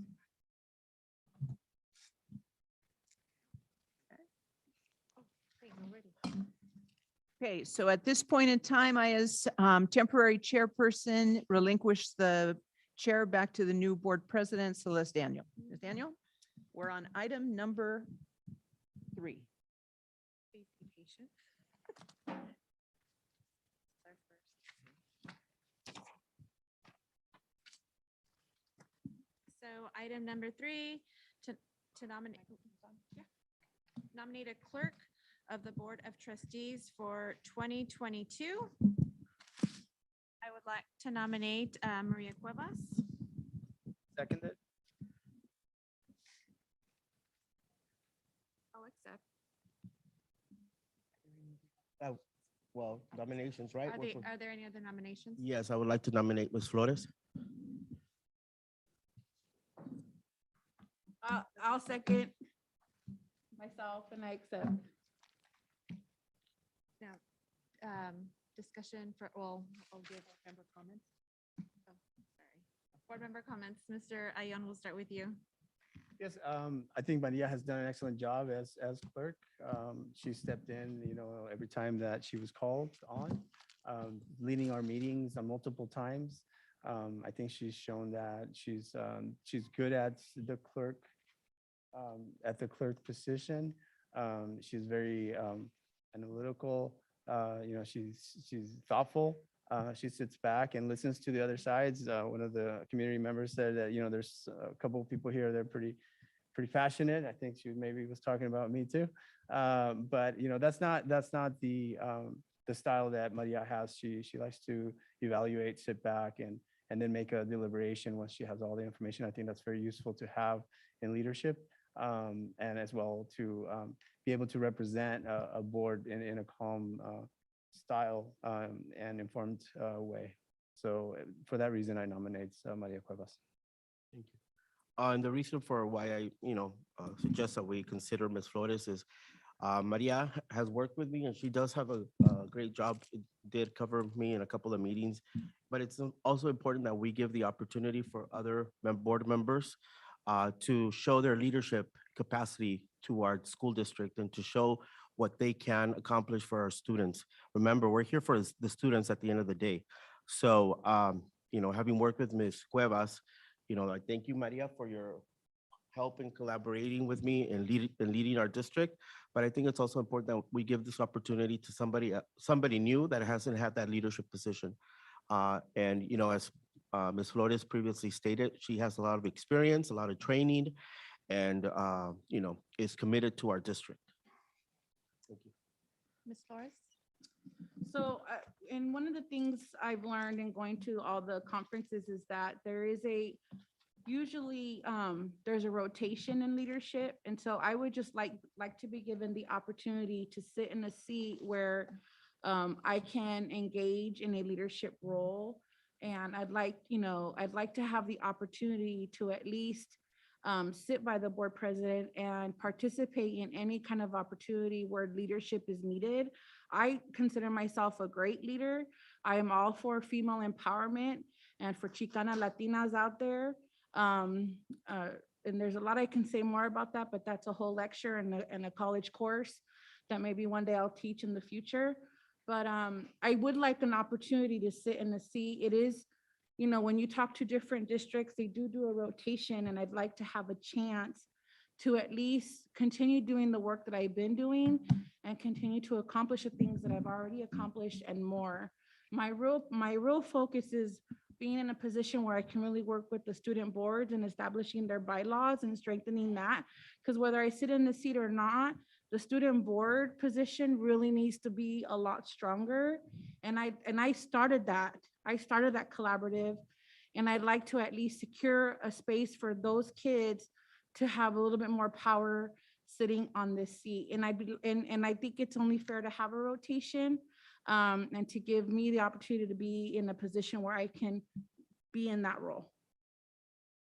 G: Okay, so at this point in time, I, as temporary chairperson, relinquish the chair back to the new board president, Celeste Daniel. Ms. Daniel, we're on item number 3.
D: Please be patient. So item number 3, to nominate, nominate a clerk of the Board of Trustees for 2022. I would like to nominate Maria Cuevas.
C: Seconded?
J: I'll accept.
A: Well, nominations, right?
D: Are there any other nominations?
A: Yes, I would like to nominate Ms. Flores.
E: I'll second myself and I accept.
D: Discussion for, well, I'll give member comments. Oh, sorry. Board member comments. Mr. Ayon, we'll start with you.
C: Yes, I think Maria has done an excellent job as clerk. She stepped in, every time that she was called on, leading our meetings on multiple times. I think she's shown that she's good at the clerk position. She's very analytical. She's thoughtful. She sits back and listens to the other sides. One of the community members said that, there's a couple of people here that are pretty passionate. I think she maybe was talking about me too. But that's not the style that Maria has. She likes to evaluate, sit back, and then make a deliberation once she has all the information. I think that's very useful to have in leadership, and as well to be able to represent a board in a calm style and informed way. So for that reason, I nominate Maria Cuevas.
A: Thank you. And the reason for why I, suggest that we consider Ms. Flores is Maria has worked with me and she does have a great job. It did cover me in a couple of meetings, but it's also important that we give the opportunity for other board members to show their leadership capacity to our school district and to show what they can accomplish for our students. Remember, we're here for the students at the end of the day. So, having worked with Ms. Cuevas, I thank you, Maria, for your help in collaborating with me and leading our district. But I think it's also important that we give this opportunity to somebody new that hasn't had that leadership position. And as Ms. Flores previously stated, she has a lot of experience, a lot of training, and is committed to our district. Thank you.
D: Ms. Flores?
E: So, and one of the things I've learned in going to all the conferences is that there is usually there's a rotation in leadership. And so I would just like to be given the opportunity to sit in a seat where I can engage in a leadership role. And I'd like to have the opportunity to at least sit by the board president and participate in any kind of opportunity where leadership is needed. I consider myself a great leader. I am all for female empowerment and for Chicana Latinas out there. And there's a lot I can say more about that, but that's a whole lecture and a college course that maybe one day I'll teach in the future. But I would like an opportunity to sit in the seat. It is, when you talk to different districts, they do a rotation, and I'd like to have a chance to at least continue doing the work that I've been doing and continue to accomplish the things that I've already accomplished and more. My real focus is being in a position where I can really work with the student boards and establishing their bylaws and strengthening that. Because whether I sit in the seat or not, the student board position really needs to be a lot stronger. And I started that. I started that collaborative, and I'd like to at least secure a space for those kids to have a little bit more power sitting on this seat. And I think it's only fair to have a rotation, and to give me the opportunity to be in a position where I can be in that role.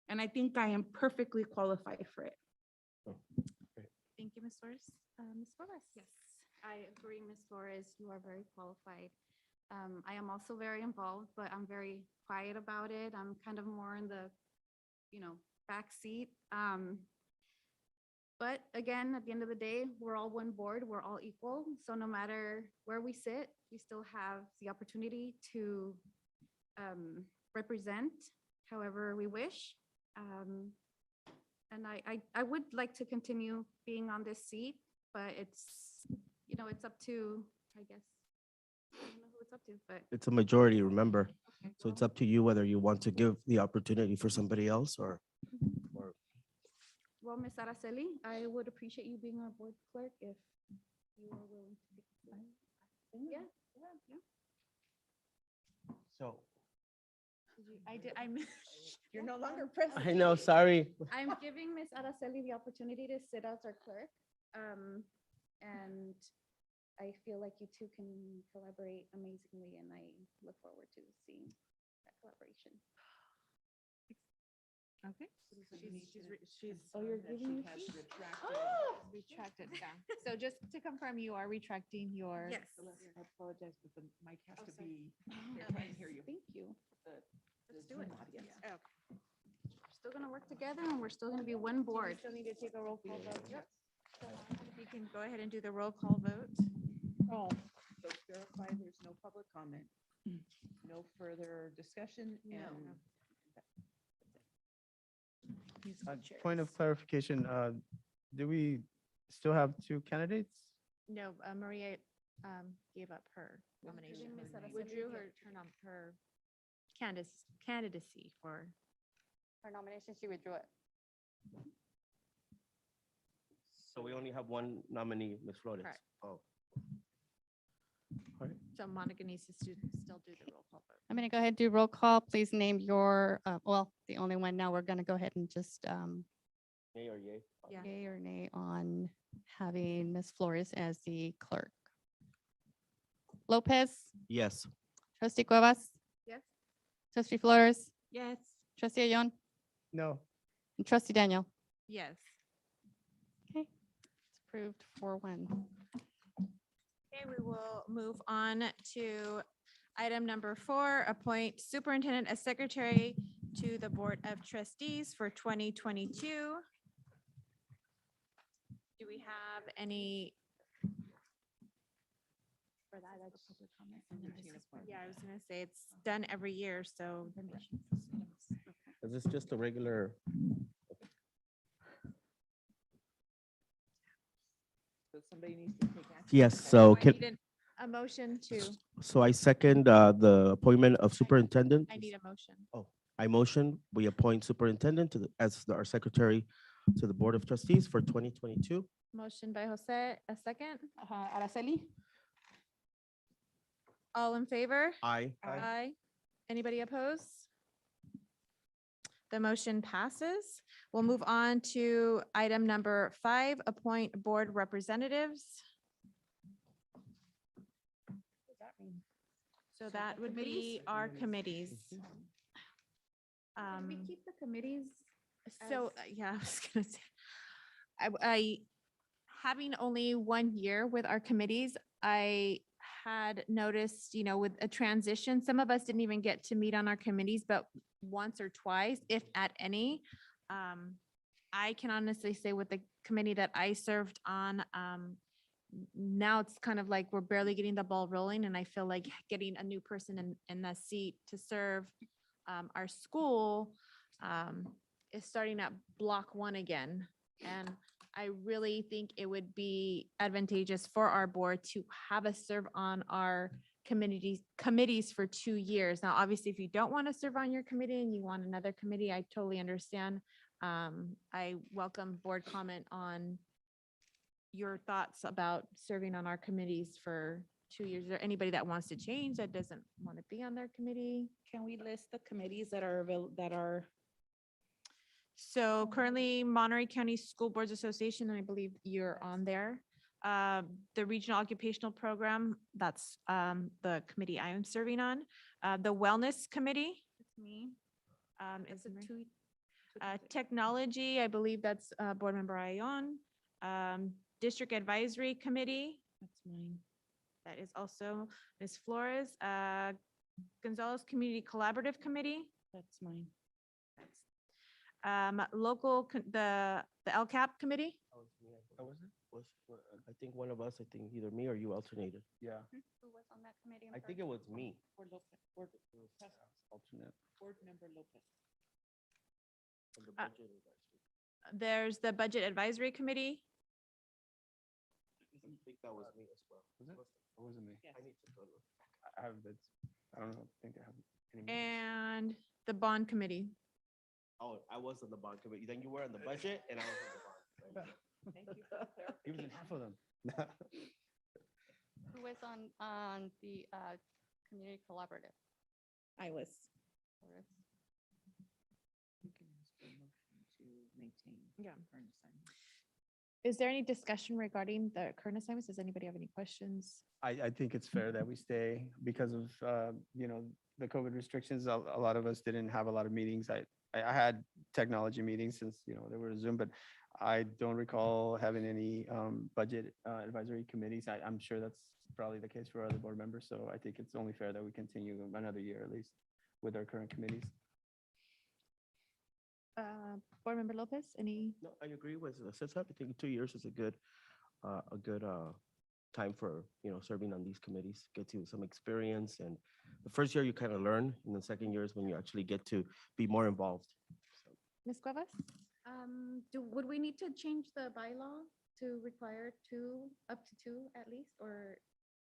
E: And I think I am perfectly qualified for it.
D: Thank you, Ms. Flores. Ms. Flores?
J: Yes, I agree, Ms. Flores, you are very qualified. I am also very involved, but I'm very quiet about it. I'm kind of more in the, back seat. But again, at the end of the day, we're all one board, we're all equal. So no matter where we sit, we still have the opportunity to represent however we wish. And I would like to continue being on this seat, but it's up to, I guess, I don't know who it's up to, but.
A: It's a majority, remember.
J: Okay,
A: So it's
J: well,
A: up to you whether you want to give the opportunity for somebody else or
J: Well, Ms. Araceli, I would appreciate you being our board clerk if you are willing to. Yeah, yeah.
A: so.
D: I'm.
G: You're no longer president.
A: I know, sorry.
J: I'm giving Ms. Araceli the opportunity to sit as our clerk. And I feel like you two can collaborate amazingly, and I look forward to seeing that collaboration.
D: Okay.
J: Oh, you're giving me
G: Has
J: keys?
G: retracted.
D: Retracted, yeah. So just to confirm, you are retracting your.
J: Yes.
G: I apologize, but the mic has
J: Oh,
G: to
J: sorry.
G: be, they're trying to hear you.
J: Thank you.
D: Let's do it.
J: Yes.
D: Okay.
J: We're still gonna work together, and we're still gonna be one board.
D: Still need to take a roll call vote. You can go ahead and do the roll call vote.
G: Oh. So verify there's no public comment, no further discussion, and
C: Point of clarification, do we still have two candidates?
D: No, Maria gave up her nomination.
J: Ms. Araceli
D: Withdrew
J: did.
D: her turn on her candidacy for.
B: Her nomination, she withdrew it.
A: So we only have one nominee, Ms. Flores.
D: Correct.
A: Oh,
D: So Monica needs to still do the roll call vote.
B: I'm going to go ahead and do roll call. Please name your, the only one now, we're going to go ahead and just
A: yay or yay?
D: Yeah.
B: yay or nay on having Ms. Flores as the clerk. Lopez,
A: Yes.
B: trustee Cuevas,
J: Yes.
B: trustee Flores,
D: Yes.
B: trustee Ayon,
C: No.
B: and trustee Daniel.
D: Yes.
B: Okay, it's approved 4-1.
D: Okay, we will move on to item number 4, appoint superintendent as secretary to the Board of Trustees for 2022. Do we have any? For that, that's public comment. Yeah, I was gonna say it's done every year, so.
A: Is this just a regular?
G: so somebody needs to take action.
A: Yes,
G: Okay.
A: so
D: I
A: can,
D: need a motion to,
A: so I second the appointment of superintendent.
D: I need a motion.
A: I motion, we appoint superintendent as our secretary to the Board of Trustees for 2022.
D: Motion by Jose, a second.
F: Araceli?
D: All in favor?
A: Aye.
D: Aye. Anybody opposed? The motion passes. We'll move on to item number 5, appoint board representatives. So that would be our committees.
J: Can we
D: Um,
J: keep the committees?
D: So,
J: as-
D: yeah, I was gonna say, having only 1 year with our committees, I had noticed, with a transition, some of us didn't even get to meet on our committees, but once or twice, if at any. I can honestly say with the committee that I served on, now it's kind of like we're barely getting the ball rolling, and I feel like getting a new person in the seat to serve our school is starting at block 1 again. And I really think it would be advantageous for our board to have us serve on our committees for 2 years. Now, obviously, if you don't want to serve on your committee and you want another committee, I totally understand. I welcome board comment on your thoughts about serving on our committees for 2 years. Is there anybody that wants to change, that doesn't want to be on their committee?
E: Can we list the committees that are that are?
D: So currently Monterey County School Boards Association, and I believe you're on there. The Regional Occupational Program, that's the committee I am serving on. The Wellness Committee. It's me.
E: That's
D: Is
E: a
D: Marie.
E: two-
D: Technology, I believe that's Board Member Ion. District Advisory Committee,
E: That's mine.
D: that is also Ms. Flores. Gonzales Community Collaborative Committee.
E: That's mine.
D: The LCAP Committee.
A: I think one of us, I think either me or you alternated.
C: Yeah.
J: Who was on that committee?
A: I think it was me.
C: Alternate.
G: Board Member Lopez.
A: from the
D: Uh,
A: budget advisory.
D: There's the Budget Advisory Committee.
A: I think that was me as well.
C: Was it? Or was it me?
A: I need to go look.
C: I have this, I don't know, I think I have any. meetings.
D: And the Bond Committee.
A: Oh, I was on the bond committee. Then you were on the budget and I was on the bond.
G: Thank you for the clarification.
C: He was in half of them.
B: Who was on the community collaborative?
E: I was.
G: You can ask for a motion to maintain
D: Yeah.
G: current assignment.
D: Is there any discussion regarding the current assignments? Does anybody have any questions?
C: I think it's fair that we stay because of, the COVID restrictions. A lot of us didn't have a lot of meetings. I had technology meetings since, they were Zoom, but I don't recall having any budget advisory committees. I'm sure that's probably the case for other board members. So I think it's only fair that we continue another year at least with our current committees.
D: Board Member Lopez, any?
A: No, I agree with Cesar. I think 2 years is a good time for, serving on these committees, get you some experience. And the first year you kind of learn, and the second year is when you actually get to be more involved. So,
D: Ms. Cuevas?
J: Would we need to change the bylaw to require up to two at least, or?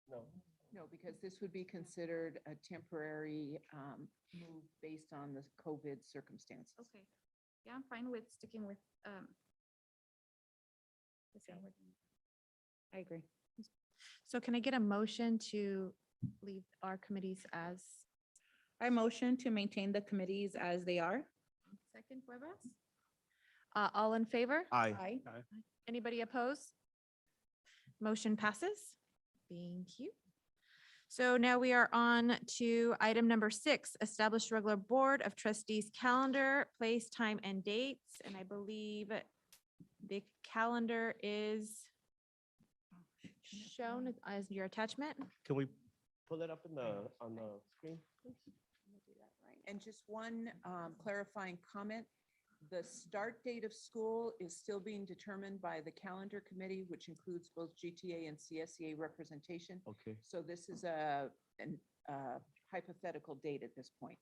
A: No,
G: No, because this would be considered a temporary move based on the COVID circumstances.
J: Okay, yeah, I'm fine with sticking with, the same word.
E: I agree.
D: So can I get a motion to leave our committees as?
E: I motion to maintain the committees as they are.
J: Second, Cuevas?
D: All in favor?
A: aye.
D: Anybody oppose? Motion passes. Thank you. So now we are on to item number 6, establish regular board of trustees calendar, place, time, and dates. And I believe the calendar is shown as your attachment.
A: Can we pull it up on the screen? please?
G: And just one clarifying comment. The start date of school is still being determined by the calendar committee, which includes both GTA and CSEA representation.
A: Okay.
G: So this is an hypothetical date at this point.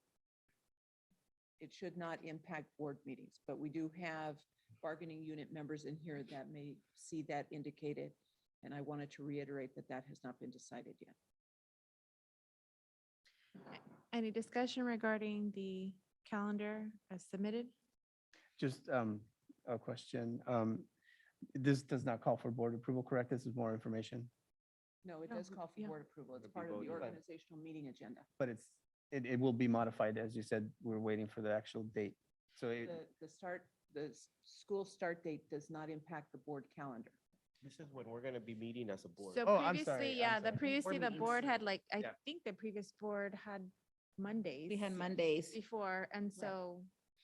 G: It should not impact board meetings, but we do have bargaining unit members in here that may see that indicated. And I wanted to reiterate that that has not been decided yet.
D: Any discussion regarding the calendar as submitted?
C: Just a question. This does not call for board approval, correct? This is more information,
G: No, it
D: No,
G: does call for
D: yeah.
G: board approval. It's
A: It'll be
G: part of the
A: voted.
G: organizational meeting agenda.
C: but it will be modified. As you said, we're waiting for the actual date. So it,
G: The school start date does not impact the board calendar.
A: This is when we're gonna be meeting as a board.
D: So
C: Oh, I'm sorry,
D: previously,
C: I'm
D: yeah,
C: sorry.
D: the previously the
C: meetings.
D: board had like, I
C: Yeah.
D: think the previous board had Mondays.
E: We had Mondays.
D: Before, and so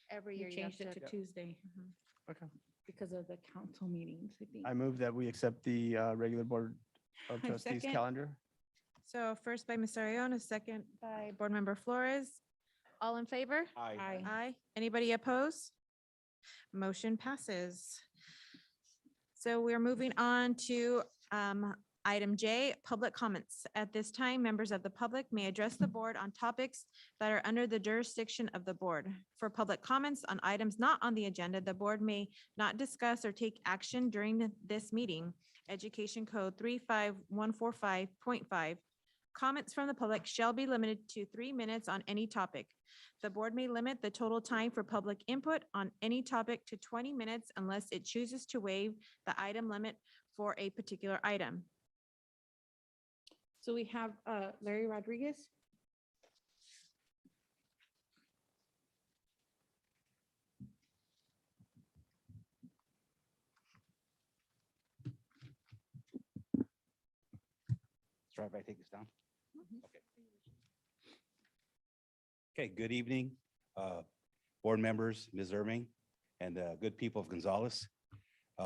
D: every
E: We
D: year you have
E: changed it to
D: to.
E: Tuesday
D: Mhm.
C: Okay.
E: because of the council meetings, I think.
C: I move that we accept the regular Board of
E: I
C: Trustees
E: second.
C: calendar.
D: So first by Mr. Arion, second by Board Member Flores. All in favor?
C: Aye.
D: Aye. Anybody oppose? Motion passes. So we're moving on to item J, public comments. At this time, members of the public may address the board on topics that are under the jurisdiction of the board. For public comments on items not on the agenda, the board may not discuss or take action during this meeting. Education Code 35145.5. Comments from the public shall be limited to 3 minutes on any topic. The board may limit the total time for public input on any topic to 20 minutes unless it chooses to waive the item limit for a particular item.
E: So we have Larry Rodriguez.
K: Sorry if I take this down. Okay. Okay, good evening, board members, Ms. Irving, and good people of Gonzales.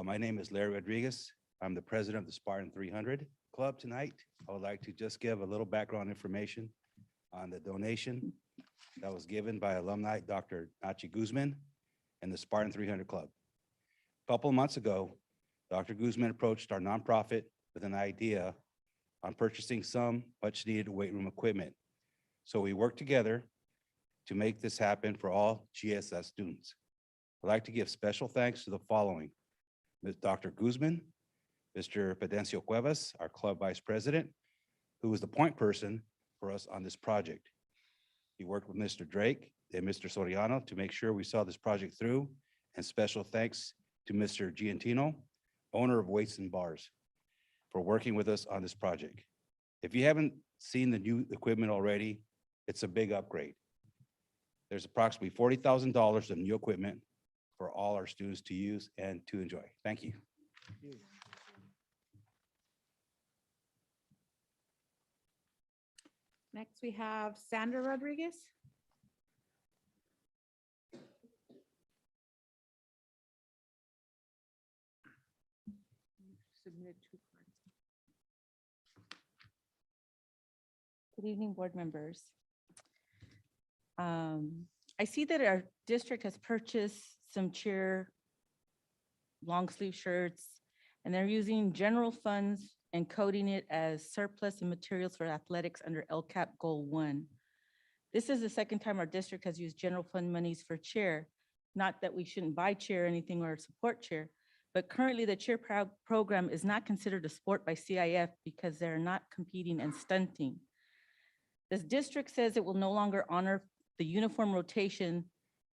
K: My name is Larry Rodriguez. I'm the president of the Spartan 300 Club tonight. I would like to just give a little background information on the donation that was given by alumni Dr. Nachi Guzman and the Spartan 300 Club. A couple of months ago, Dr. Guzman approached our nonprofit with an idea on purchasing some much needed weight room equipment. So we worked together to make this happen for all GSS students. I'd like to give special thanks to the following: Ms. Dr. Guzman, Mr. Pedencio Cuevas, our club vice president, who was the point person for us on this project. He worked with Mr. Drake and Mr. Soriano to make sure we saw this project through. And special thanks to Mr. Giantino, owner of Weights and Bars, for working with us on this project. If you haven't seen the new equipment already, it's a big upgrade. There's approximately $40,000 of new equipment for all our students to use and to enjoy. Thank you.
E: Next, we have Sandra Rodriguez.
G: Submit 2 cards.
L: Good evening, board members. I see that our district has purchased some cheer long sleeve shirts, and they're using general funds and coding it as surplus and materials for athletics under LCAP Goal 1. This is the second time our district has used general fund monies for cheer. Not that we shouldn't buy cheer or anything or support cheer, but currently the cheer program is not considered a sport by CIF because they're not competing and stunting. This district says it will no longer honor the uniform rotation,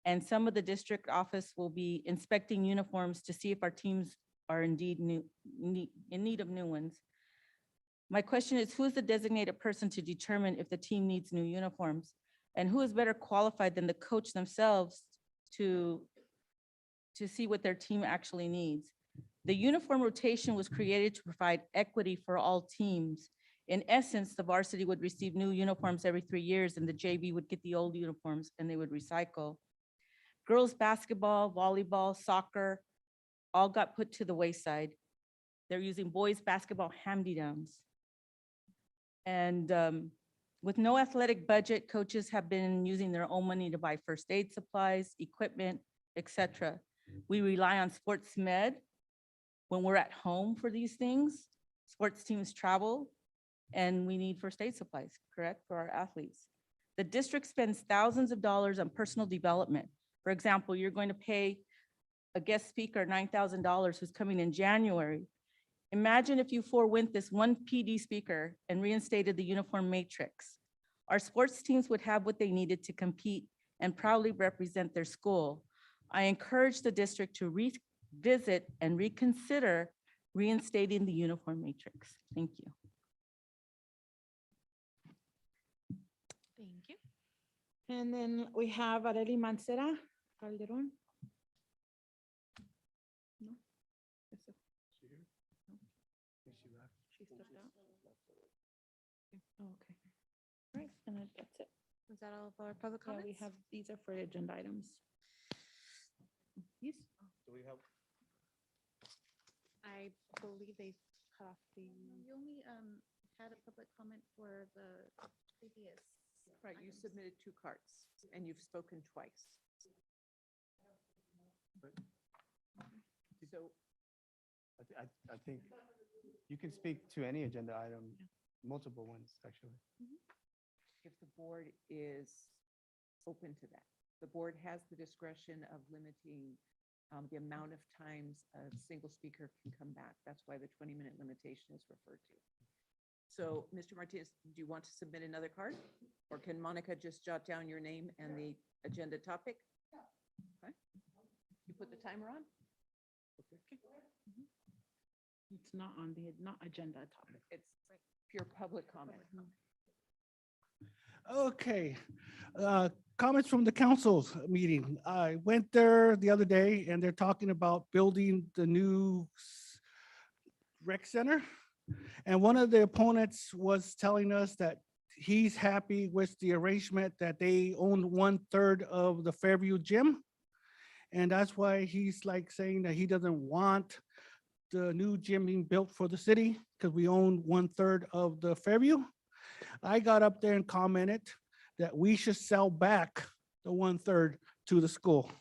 L: and some of the district office will be inspecting uniforms to see if our teams are indeed in need of new ones. My question is, who is the designated person to determine if the team needs new uniforms? And who is better qualified than the coach themselves to see what their team actually needs? The uniform rotation was created to provide equity for all teams. In essence, the varsity would receive new uniforms every 3 years and the JV would get the old uniforms and they would recycle. Girls basketball, volleyball, soccer, all got put to the wayside. They're using boys basketball hand-me-downs. And with no athletic budget, coaches have been using their own money to buy first aid supplies, equipment, etc. We rely on sports med when we're at home for these things. Sports teams travel and we need first aid supplies, correct, for our athletes. The district spends thousands of dollars on personal development. For example, you're going to pay a guest speaker $9,000 who's coming in January. Imagine if you forewent this one PD speaker and reinstated the uniform matrix. Our sports teams would have what they needed to compete and proudly represent their school. I encourage the district to revisit and reconsider reinstating the uniform matrix. Thank you.
D: Thank you.
E: And then we have Arely Mancera Calderon? No? Eso. No. She stepped out? Okay. Oh, okay. All right, and that's it.
D: Was that all of our public
E: Yeah,
D: comments?
E: we have, these are for agenda items. Yes?
A: Do we have?
D: I believe they cut off the.
J: You only had a public comment for the previous.
G: Right, you
J: items.
G: submitted 2 cards and you've spoken twice. So
C: I think you can speak to any agenda item, multiple ones, actually.
G: if the board is open to that, the board has the discretion of limiting the amount of times a single speaker can come back. That's why the 20-minute limitation is referred to. So, Mr. Martinez, do you want to submit another card? Or can Monica just jot down your name and the agenda topic? Okay. You put the timer on?
E: It's not on the, not agenda topic.
G: It's pure public comment.
H: Okay, comments from the council's meeting. I went there the other day and they're talking about building the new rec center. And one of the opponents was telling us that he's happy with the arrangement that they own 1/3 of the Fairview gym. And that's why he's like saying that he doesn't want the new gym being built for the city because we own 1/3 of the Fairview. I got up there and commented that we should sell back the 1/3 to the school.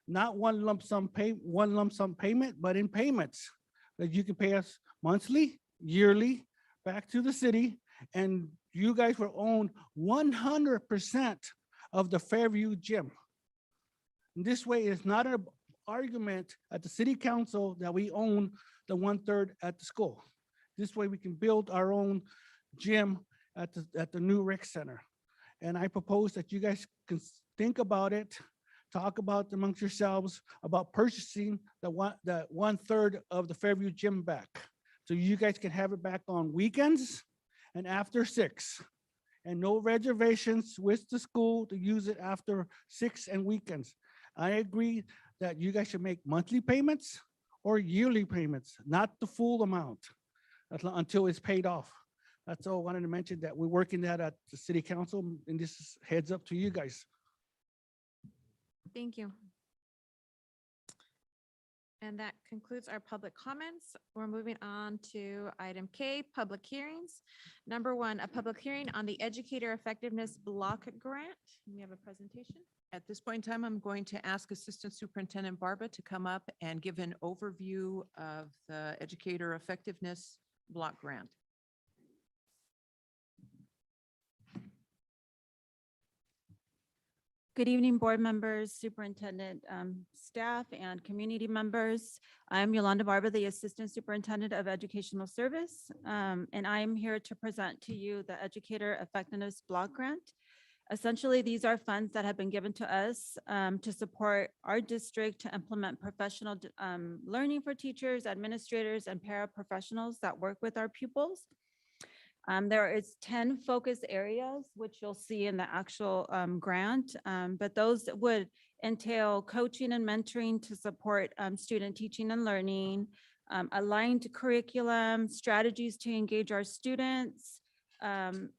H: Not one lump sum payment, but in payments that you can pay us monthly, yearly, back to the city. And you guys will own 100% of the Fairview gym. And this way it's not an argument at the city council that we own the 1/3 at the school. This way we can build our own gym at the new rec center. And I propose that you guys can think about it, talk about amongst yourselves about purchasing the 1/3 of the Fairview gym back. So you guys can have it back on weekends and after 6. And no reservations with the school to use it after 6 and weekends. I agree that you guys should make monthly payments or yearly payments, not the full amount until it's paid off. That's all I wanted to mention, that we're working that at the city council, and this is heads up to you guys.
D: Thank you. And that concludes our public comments. We're moving on to item K, public hearings. Number 1, a public hearing on the Educator Effectiveness Block Grant. We have a presentation.
G: At this point in time, I'm going to ask Assistant Superintendent Barba to come up and give an overview of the Educator Effectiveness Block Grant.
M: Good evening, board members, superintendent, staff, and community members. I'm Yolanda Barba, the Assistant Superintendent of Educational Service, and I am here to present to you the Educator Effectiveness Block Grant. Essentially, these are funds that have been given to us to support our district to implement professional learning for teachers, administrators, and paraprofessionals that work with our pupils. There is 10 focus areas, which you'll see in the actual grant, but those would entail coaching and mentoring to support student teaching and learning, aligned curriculum, strategies to engage our students,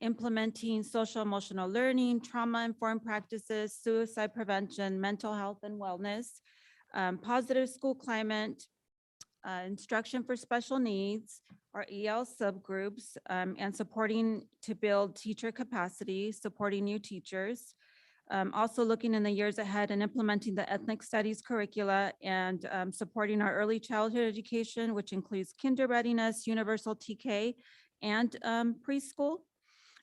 M: implementing social emotional learning, trauma-informed practices, suicide prevention, mental health and wellness, positive school climate, instruction for special needs, our EL subgroups, and supporting to build teacher capacity, supporting new teachers. Also looking in the years ahead and implementing the ethnic studies curricula and supporting our early childhood education, which includes kinder readiness, universal TK, and preschool.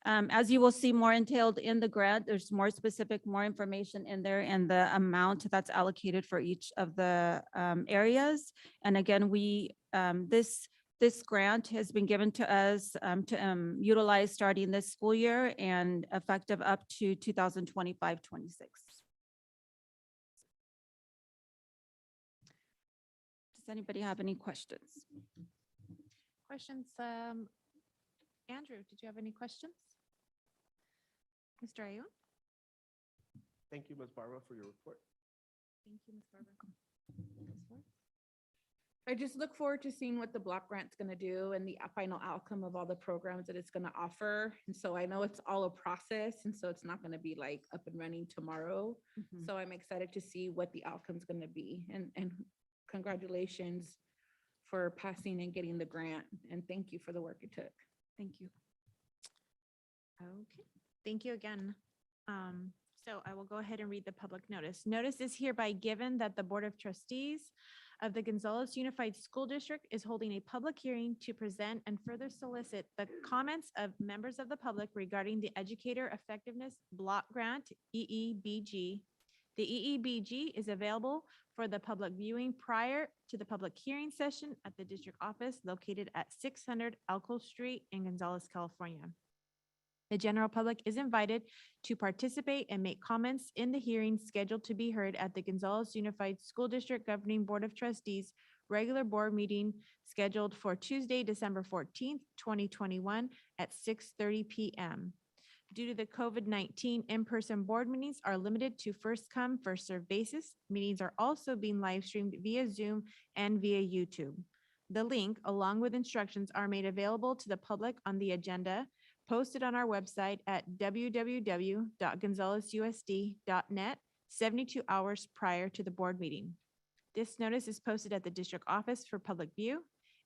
M: As you will see more entailed in the grant, there's more specific, more information in there and the amount that's allocated for each of the areas. And again, this grant has been given to us to utilize starting this school year and effective up to 2025-26. Does anybody have any questions?
D: Questions? Andrew, did you have any questions? Mr. Ayun?
A: Thank you, Ms. Barba, for your report.
D: Thank you, Ms. Barbara.
E: I just look forward to seeing what the block grant's gonna do and the final outcome of all the programs that it's gonna offer. And so I know it's all a process, and so it's not gonna be like up and running tomorrow.
M: Mhm.
E: So I'm excited to see what the outcome's gonna be. And congratulations for passing and getting the grant. And thank you for the work it took.
M: Thank you.
D: Okay, thank you again. So I will go ahead and read the public notice. Notice is hereby given that the Board of Trustees of the Gonzales Unified School District is holding a public hearing to present and further solicit the comments of members of the public regarding the Educator Effectiveness Block Grant, EEBG. The EEBG is available for the public viewing prior to the public hearing session at the district office located at 600 Alco Street in Gonzales, California. The general public is invited to participate and make comments in the hearing scheduled to be heard at the Gonzales Unified School District Governing Board of Trustees regular board meeting scheduled for Tuesday, December 14th, 2021 at 6:30 PM. Due to the COVID-19, in-person board meetings are limited to first come, first served basis. Meetings are also being live streamed via Zoom and via YouTube. The link, along with instructions, are made available to the public on the agenda posted on our website at www.gonzalesusd.net 72 hours prior to the board meeting. This notice is posted at the district office for public view.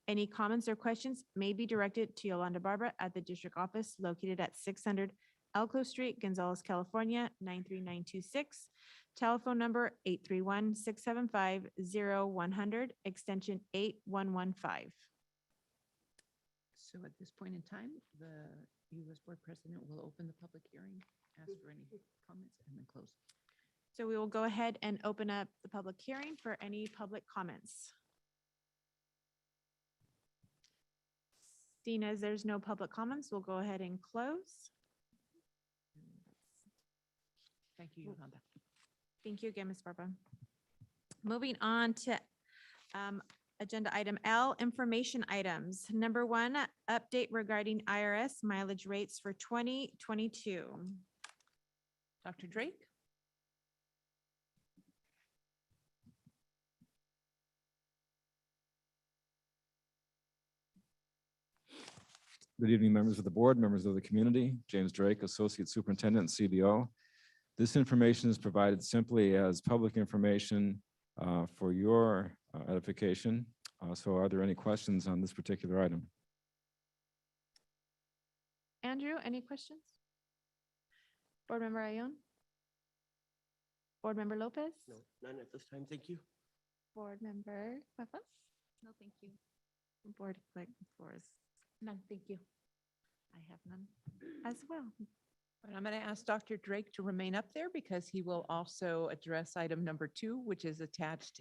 D: Any comments or questions may be directed to Yolanda Barba at the district office located at 600 Elko Street, Gonzales, California, 93926. Telephone number 831-675-0100, extension 8115.
G: So at this point in time, the U.S. Board President will open the public hearing, ask for any comments, and then close.
D: So we will go ahead and open up the public hearing for any public comments. Seeing as there's no public comments, we'll go ahead and close.
G: Thank you, Yolanda.
D: Thank you again, Ms. Barba. Moving on to agenda item L, information items. Number 1, update regarding IRS mileage rates for 2022.
G: Dr. Drake?
N: Good evening, members of the board, members of the community. James Drake, Associate Superintendent, CBO. This information is provided simply as public information for your edification. So are there any questions on this particular item?
D: Andrew, any questions? Board Member Ayon? Board Member Lopez?
A: No, none at this time. Thank you.
D: Board Member Cuevas?
E: No, thank you.
D: Board Clerk Flores?
E: None, thank you.
D: I have none as well.
G: And I'm going to ask Dr. Drake to remain up there because he will also address item number 2, which is attached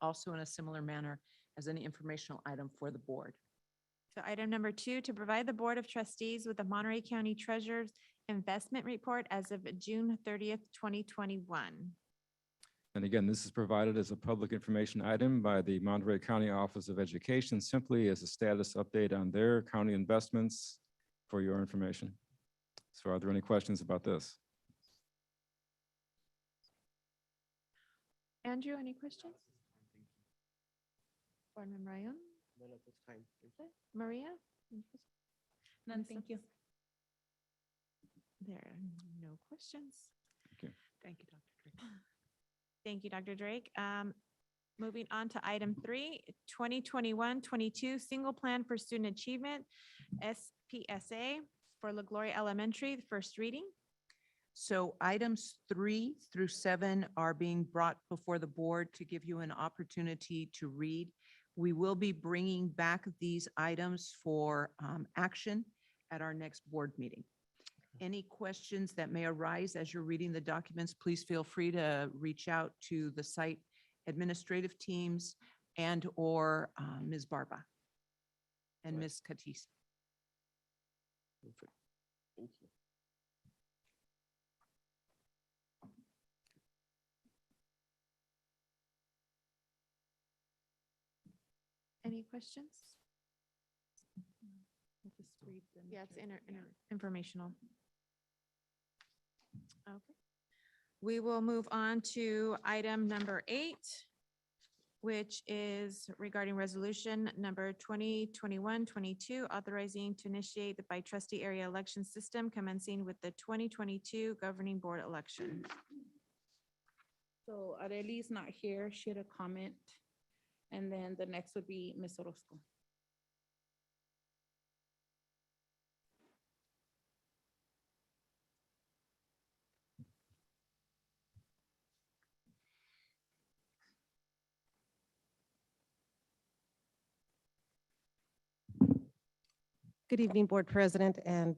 G: also in a similar manner as an informational item for the board.
D: So item number 2, to provide the Board of Trustees with the Monterey County Treasurer's investment report as of June 30th, 2021.
N: And again, this is provided as a public information item by the Monterey County Office of Education, simply as a status update on their county investments for your information. So are there any questions about this?
D: Andrew, any questions? Board Member Ayon?
A: None at this time. Thank you.
D: Maria? Any questions?
E: None, thank you.
D: There are no questions.
G: Thank you, Dr. Drake.
D: Thank you, Dr. Drake. Moving on to item 3, 2021-22 Single Plan for Student Achievement, SPSA for La Gloria Elementary, the first reading.
G: So items 3 through 7 are being brought before the board to give you an opportunity to read. We will be bringing back these items for action at our next board meeting. Any questions that may arise as you're reading the documents, please feel free to reach out to the site administrative teams and/or Ms. Barba and
A: Right.
G: Ms. Katis.
A: Perfect. Thank you.
D: Any questions? Yeah, it's informational. Okay. We will move on to item number 8, which is regarding resolution number 2021-22, authorizing to initiate the by trustee area election system commencing with the 2022 governing board election.
E: So Areli's not here. She had a comment. And then the next would be Ms. Orozco.
O: Good evening, Board President and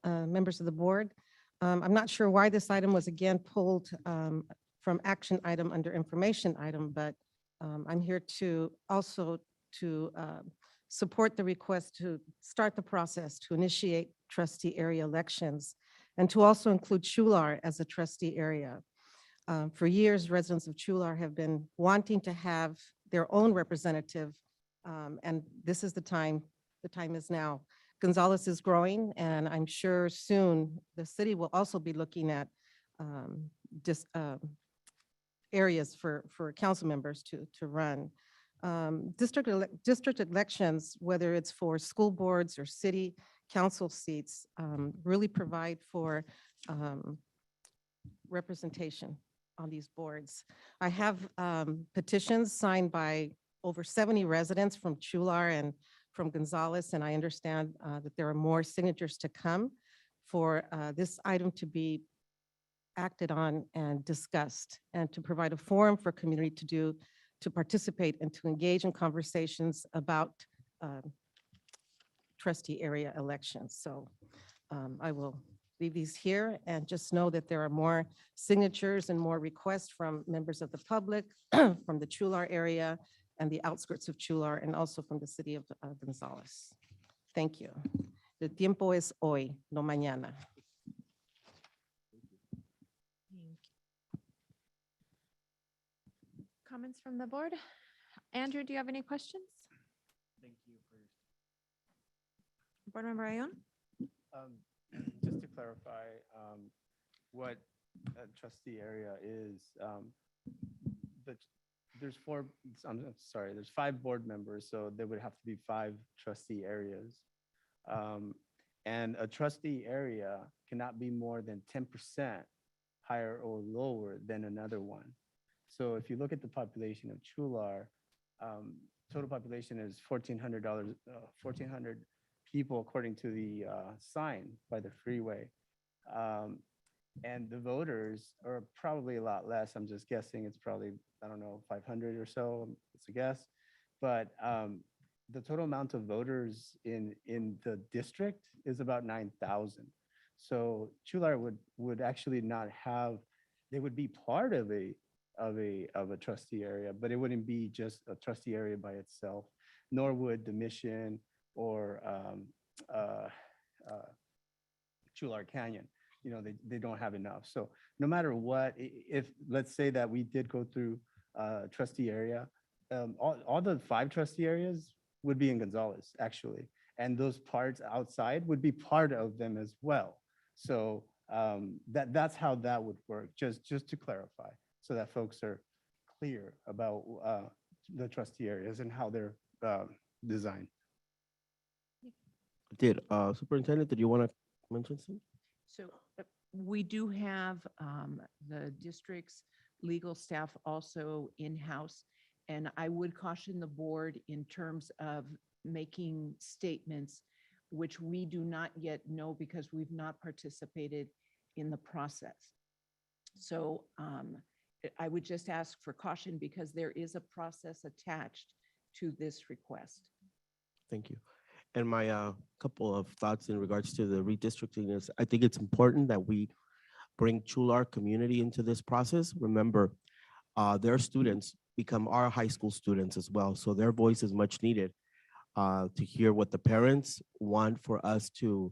O: members of the board. I'm not sure why this item was again pulled from action item under information item, but I'm here to also to support the request to start the process to initiate trustee area elections and to also include Chular as a trustee area. For years, residents of Chular have been wanting to have their own representative, and this is the time is now. Gonzales is growing, and I'm sure soon the city will also be looking at areas for council members to run. District elections, whether it's for school boards or city council seats, really provide for representation on these boards. I have petitions signed by over 70 residents from Chular and from Gonzales, and I understand that there are more signatures to come for this item to be acted on and discussed, and to provide a forum for community to participate and to engage in conversations about trustee area elections. So I will leave these here and just know that there are more signatures and more requests from members of the public, from the Chular area and the outskirts of Chular, and also from the city of Gonzales. Thank you. El tiempo es hoy, no mañana.
D: Comments from the board? Andrew, do you have any questions?
C: Thank you for
D: Board Member Ayon?
C: just to clarify, what a trustee area is, there's four, I'm sorry, there's 5 board members, so there would have to be 5 trustee areas. And a trustee area cannot be more than 10% higher or lower than another one. So if you look at the population of Chular, total population is 1,400 people according to the sign by the freeway. And the voters are probably a lot less. I'm just guessing it's probably, I don't know, 500 or so, it's a guess. But the total amount of voters in the district is about 9,000. So Chular would actually not have, they would be part of a trustee area, but it wouldn't be just a trustee area by itself, nor would the Mission or Chular Canyon. You know, they don't have enough. So no matter what, if let's say that we did go through trustee area, all the 5 trustee areas would be in Gonzales, actually. And those parts outside would be part of them as well. So that's how that would work, just to clarify, so that folks are clear about the trustee areas and how they're designed.
A: Superintendent, did you want to mention something?
G: So we do have the district's legal staff also in-house. And I would caution the board in terms of making statements which we do not yet know because we've not participated in the process. So I would just ask for caution because there is a process attached to this request.
A: Thank you. And my couple of thoughts in regards to the redistricting is, I think it's important that we bring Chular community into this process. Remember, their students become our high school students as well. So their voice is much needed to hear what the parents want for us to,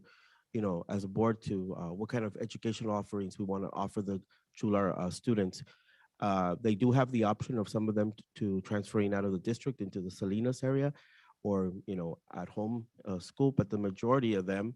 A: you know, as a board to, what kind of educational offerings we want to offer the Chular students. They do have the option of some of them to transferring out of the district into the Salinas area or, you know, at home school, but the majority of them,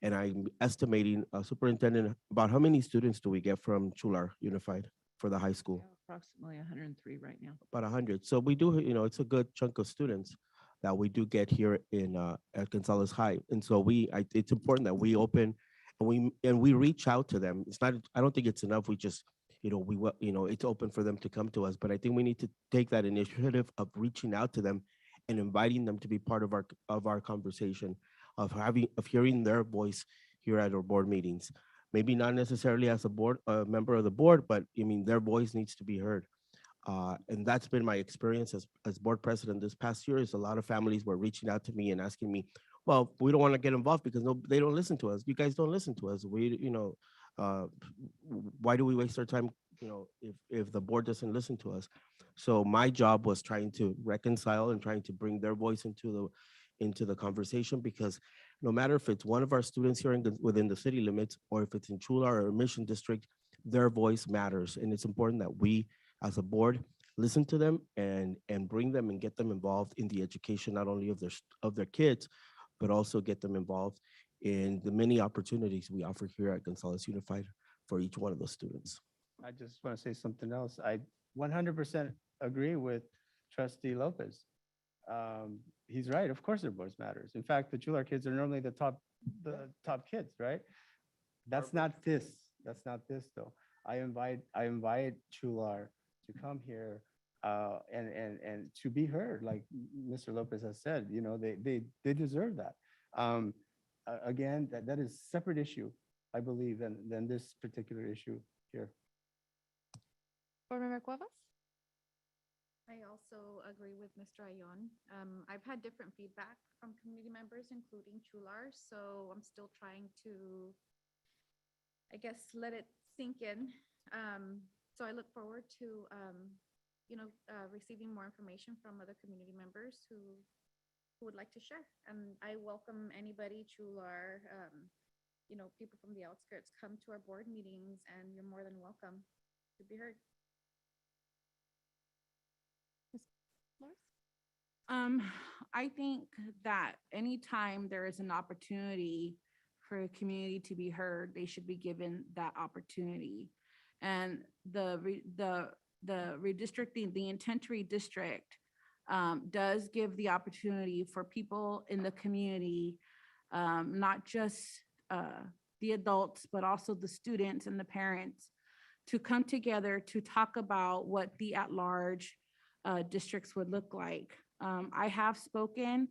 A: And I'm estimating, Superintendent, about how many students do we get from Chular Unified for the high school?
G: Approximately 103 right now.
A: About 100. So we do, it's a good chunk of students that we do get here at Gonzales High. And so it's important that we open and we reach out to them. It's not, I don't think it's enough. We just, it's open for them to come to us, but I think we need to take that initiative of reaching out to them and inviting them to be part of our conversation, of hearing their voice here at our board meetings. Maybe not necessarily as a member of the board, but I mean, their voice needs to be heard. And that's been my experience as board president this past year. Is a lot of families were reaching out to me and asking me, well, we don't want to get involved because they don't listen to us. You guys don't listen to us. Why do we waste our time, if the board doesn't listen to us? So my job was trying to reconcile and trying to bring their voice into the conversation, because no matter if it's one of our students here within the city limits, or if it's in Chular or Mission District, their voice matters. And it's important that we, as a board, listen to them and bring them and get them involved in the education, not only of their kids, but also get them involved in the many opportunities we offer here at Gonzales Unified for each one of those students.
C: I just want to say something else. I 100% agree with Trustee Lopez. He's right. Of course, their voice matters. In fact, the Chular kids are normally the top kids, right? That's not this. That's not this though. I invite Chular to come here and to be heard, like Mr. Lopez has said. They deserve that. Again, that is a separate issue, I believe, than this particular issue here.
B: Board Member Cuevas?
J: I also agree with Mr. Ayon. I've had different feedback from community members, including Chular, so I'm still trying to, I guess, let it sink in. So I look forward to, receiving more information from other community members who would like to share. And I welcome anybody, Chular, people from the outskirts, come to our board meetings, and you're more than welcome to be heard.
E: I think that anytime there is an opportunity for a community to be heard, they should be given that opportunity. And the redistricting, the intent to redistrict does give the opportunity for people in the community, not just the adults, but also the students and the parents, to come together to talk about what the at-large districts would look like. I have spoken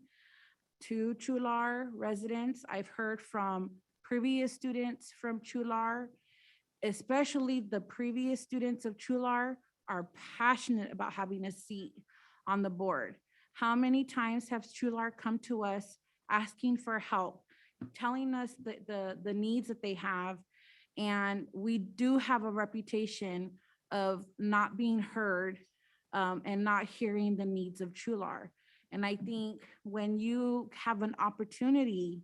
E: to Chular residents. I've heard from previous students from Chular, especially the previous students of Chular are passionate about having a seat on the board. How many times have Chular come to us asking for help, telling us the needs that they have? And we do have a reputation of not being heard and not hearing the needs of Chular. And I think when you have an opportunity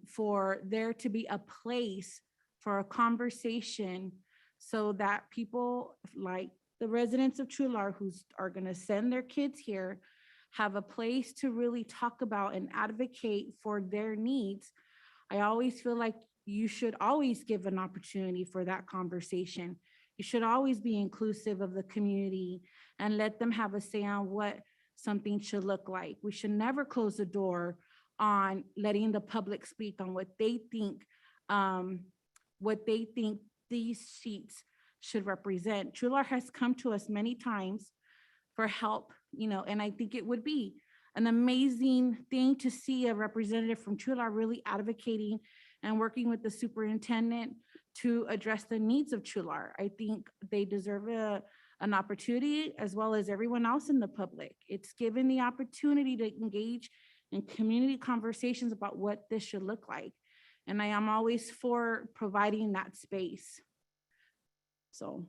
E: for there to be a place for a conversation, so that people like the residents of Chular who are going to send their kids here have a place to really talk about and advocate for their needs, I always feel like you should always give an opportunity for that conversation. You should always be inclusive of the community and let them have a say on what something should look like. We should never close the door on letting the public speak on what they think these seats should represent. Chular has come to us many times for help, and I think it would be an amazing thing to see a representative from Chular really advocating and working with the superintendent to address the needs of Chular. I think they deserve an opportunity, as well as everyone else in the public. It's given the opportunity to engage in community conversations about what this should look like. And I am always for providing that space. So.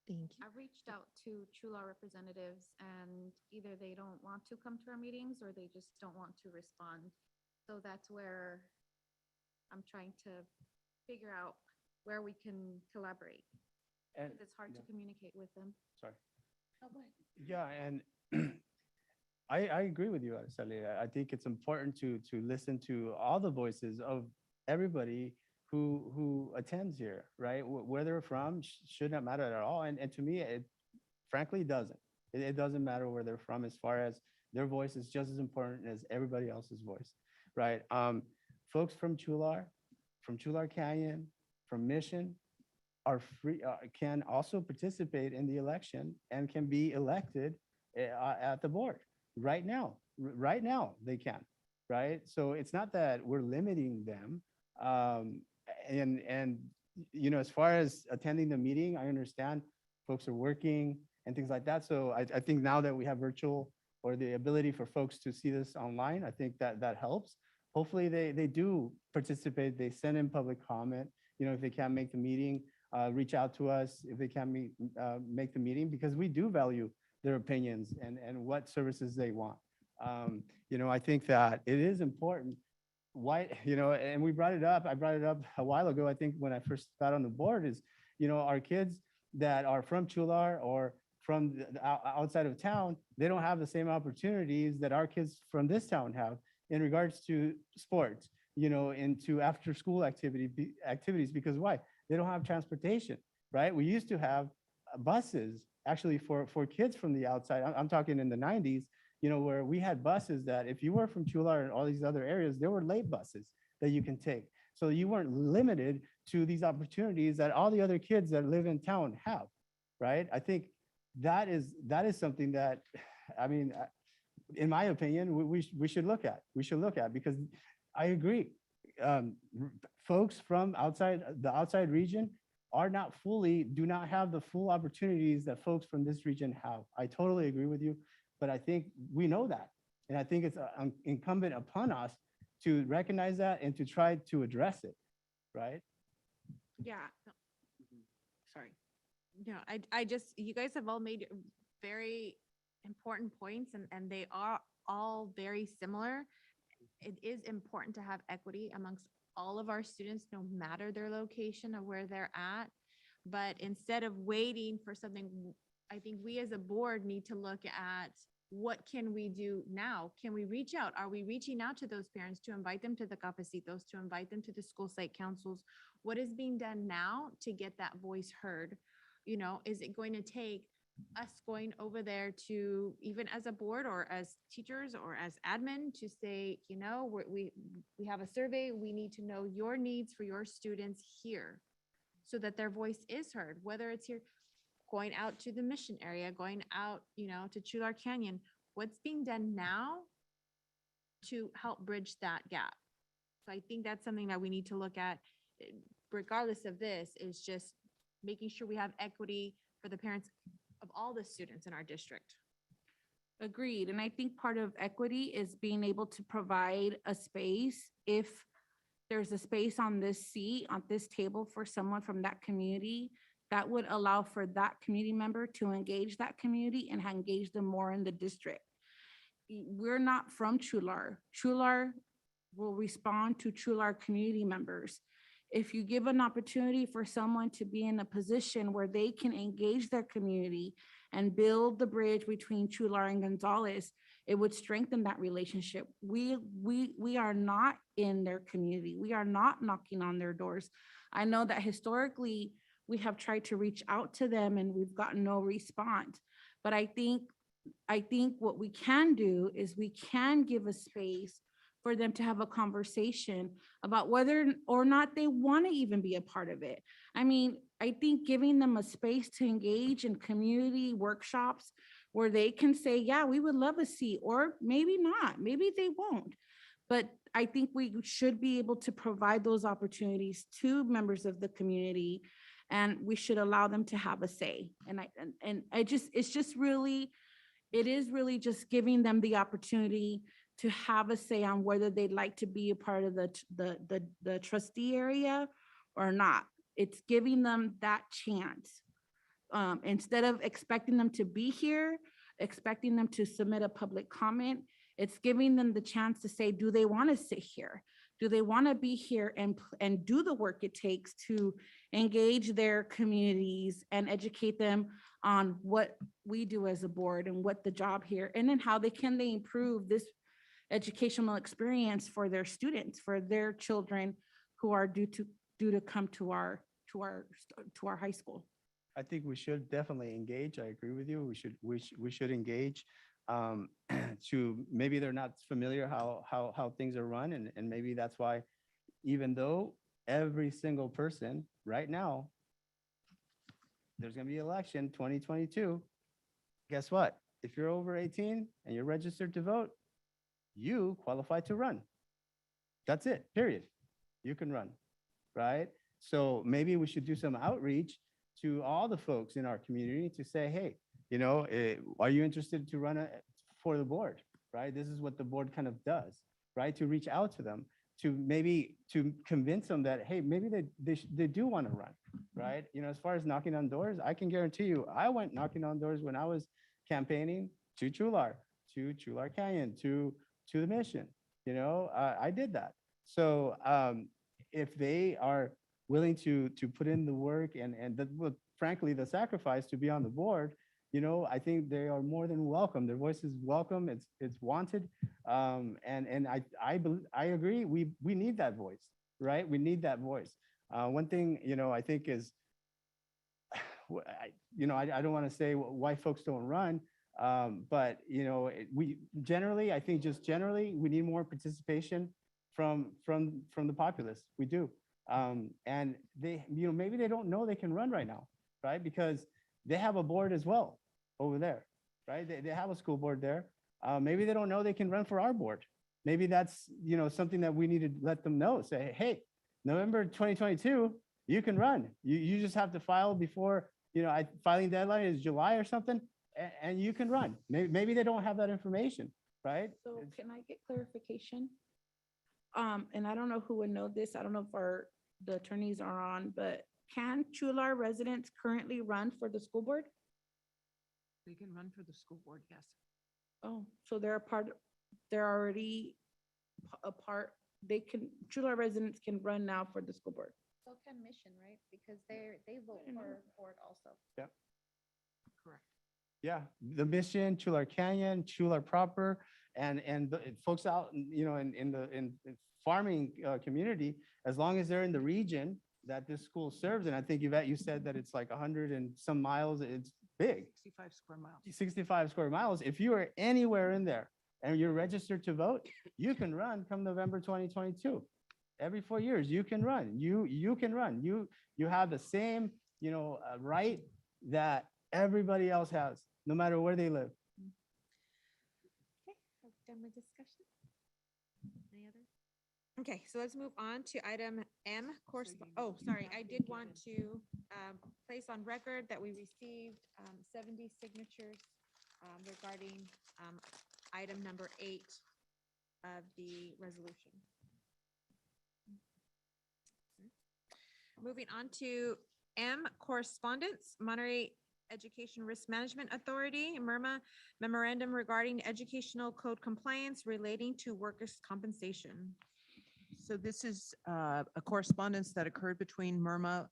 O: Thank you.
J: I've reached out to Chular representatives, and either they don't want to come to our meetings or they just don't want to respond. So that's where I'm trying to figure out where we can collaborate.
C: And
J: It's hard to communicate with them.
C: sorry.
J: Oh, go ahead.
C: Yeah, and I agree with you, Araceli. I think it's important to listen to all the voices of everybody who attends here, right? Where they're from should not matter at all. And to me, it frankly doesn't. It doesn't matter where they're from as far as their voice is just as important as everybody else's voice, right? Folks from Chular Canyon, from Mission, are free, can also participate in the election and can be elected at the board right now. Right now, they can, right? So it's not that we're limiting them. And you know, as far as attending the meeting, I understand folks are working and things like that. So I think now that we have virtual or the ability for folks to see this online, I think that that helps. Hopefully they do participate, they send in public comment, you know, if they can't make the meeting, reach out to us if they can't make the meeting, because we do value their opinions and what services they want. You know, I think that it is important. Why, you know, and we brought it up, I brought it up a while ago, I think when I first got on the board is, you know, our kids that are from Chular or from outside of town, they don't have the same opportunities that our kids from this town have in regards to sports, you know, into after school activities, because why? They don't have transportation, right? We used to have buses actually for kids from the outside. I'm talking in the 90s, you know, where we had buses that if you were from Chular and all these other areas, there were late buses that you can take. So you weren't limited to these opportunities that all the other kids that live in town have, right? I think that is something that, I mean, in my opinion, we should look at. We should look at, because I agree. Folks from the outside region do not have the full opportunities that folks from this region have. I totally agree with you, but I think we know that. And I think it's incumbent upon us to recognize that and to try to address it, right?
D: Yeah. no. Sorry. No, I just, you guys have all made very important points and they are all very similar. It is important to have equity amongst all of our students, no matter their location or where they're at. But instead of waiting for something, I think we as a board need to look at what can we do now? Can we reach out? Are we reaching out to those parents to invite them to the cafecitos, to invite them to the school site councils? What is being done now to get that voice heard? You know, is it going to take us going over there to, even as a board or as teachers or as admin, to say, you know, we have a survey, we need to know your needs for your students here so that their voice is heard, whether it's here, going out to the Mission area, going out, you know, to Chular Canyon, what's being done now to help bridge that gap? So I think that's something that we need to look at, regardless of this, is just making sure we have equity for the parents of all the students in our district.
E: Agreed. And I think part of equity is being able to provide a space. If there's a space on this seat, on this table for someone from that community, that would allow for that community member to engage that community and engage them more in the district. We're not from Chular. Chular will respond to Chular community members. If you give an opportunity for someone to be in a position where they can engage their community and build the bridge between Chular and Gonzales, it would strengthen that relationship. We are not in their community. We are not knocking on their doors. I know that historically we have tried to reach out to them and we've gotten no response. But I think what we can do is we can give a space for them to have a conversation about whether or not they want to even be a part of it. I mean, I think giving them a space to engage in community workshops where they can say, yeah, we would love a seat, or maybe not, maybe they won't. But I think we should be able to provide those opportunities to members of the community, and we should allow them to have a say. It is really just giving them the opportunity to have a say on whether they'd like to be a part of the trustee area or not. It's giving them that chance. Instead of expecting them to be here, expecting them to submit a public comment, it's giving them the chance to say, do they want to sit here? Do they want to be here and do the work it takes to engage their communities and educate them on what we do as a board and what the job here, and then how they improve this educational experience for their students, for their children who are due to come to our high school.
C: I think we should definitely engage. I agree with you. We should engage. To, maybe they're not familiar how things are run, and maybe that's why, even though every single person right now, there's gonna be election 2022. Guess what? If you're over 18 and you're registered to vote, you qualify to run. That's it, period. You can run, right? So maybe we should do some outreach to all the folks in our community to say, hey, are you interested to run for the board, right? This is what the board kind of does, right? To reach out to them, to convince them that, hey, maybe they do want to run, right? As far as knocking on doors, I can guarantee you, I went knocking on doors when I was campaigning to Chular Canyon, to the Mission. I did that. So if they are willing to put in the work and frankly, the sacrifice to be on the board, I think they are more than welcome. Their voice is welcome. It's wanted. And I agree. We need that voice, right? We need that voice. One thing, I think is, I don't want to say why folks don't run, but we generally, I think just generally, we need more participation from the populace. We do. And they, maybe they don't know they can run right now, right? Because they have a board as well over there, right? They have a school board there. Maybe they don't know they can run for our board. Maybe that's, something that we need to let them know. Say, hey, November 2022, you can run. You just have to file before, filing deadline is July or something, and you can run. Maybe they don't have that information, right?
E: So can I get clarification? And I don't know who would know this. I don't know if the attorneys are on, but can Chular residents currently run for the school board?
G: They can run for the school board, yes.
E: Oh, so they're already a part, Chular residents can run now for the school board.
J: So can Mission, right? Because they vote
E: I know.
J: for board also.
G: Correct.
C: Yeah, the Mission, Chular Canyon, Chular proper, and the folks out, in farming community, as long as they're in the region that this school serves, and I think Yvette, you said that it's like 100 and some miles, it's big,
G: 65 square miles.
C: 65 square miles. If you are anywhere in there and you're registered to vote, you can run come November 2022. Every 4 years, you can run. You can run. You have the same, right that everybody else has, no matter where they live.
D: Okay, done with discussion. Any other? Okay, so let's move on to item M, oh, sorry, I did want to place on record that we received 70 signatures regarding item number 8 of the resolution. Moving on to M, correspondence, Monterey Education Risk Management Authority, MIRMA, memorandum regarding educational code compliance relating to workers' compensation.
G: So this is a correspondence that occurred between MIRMA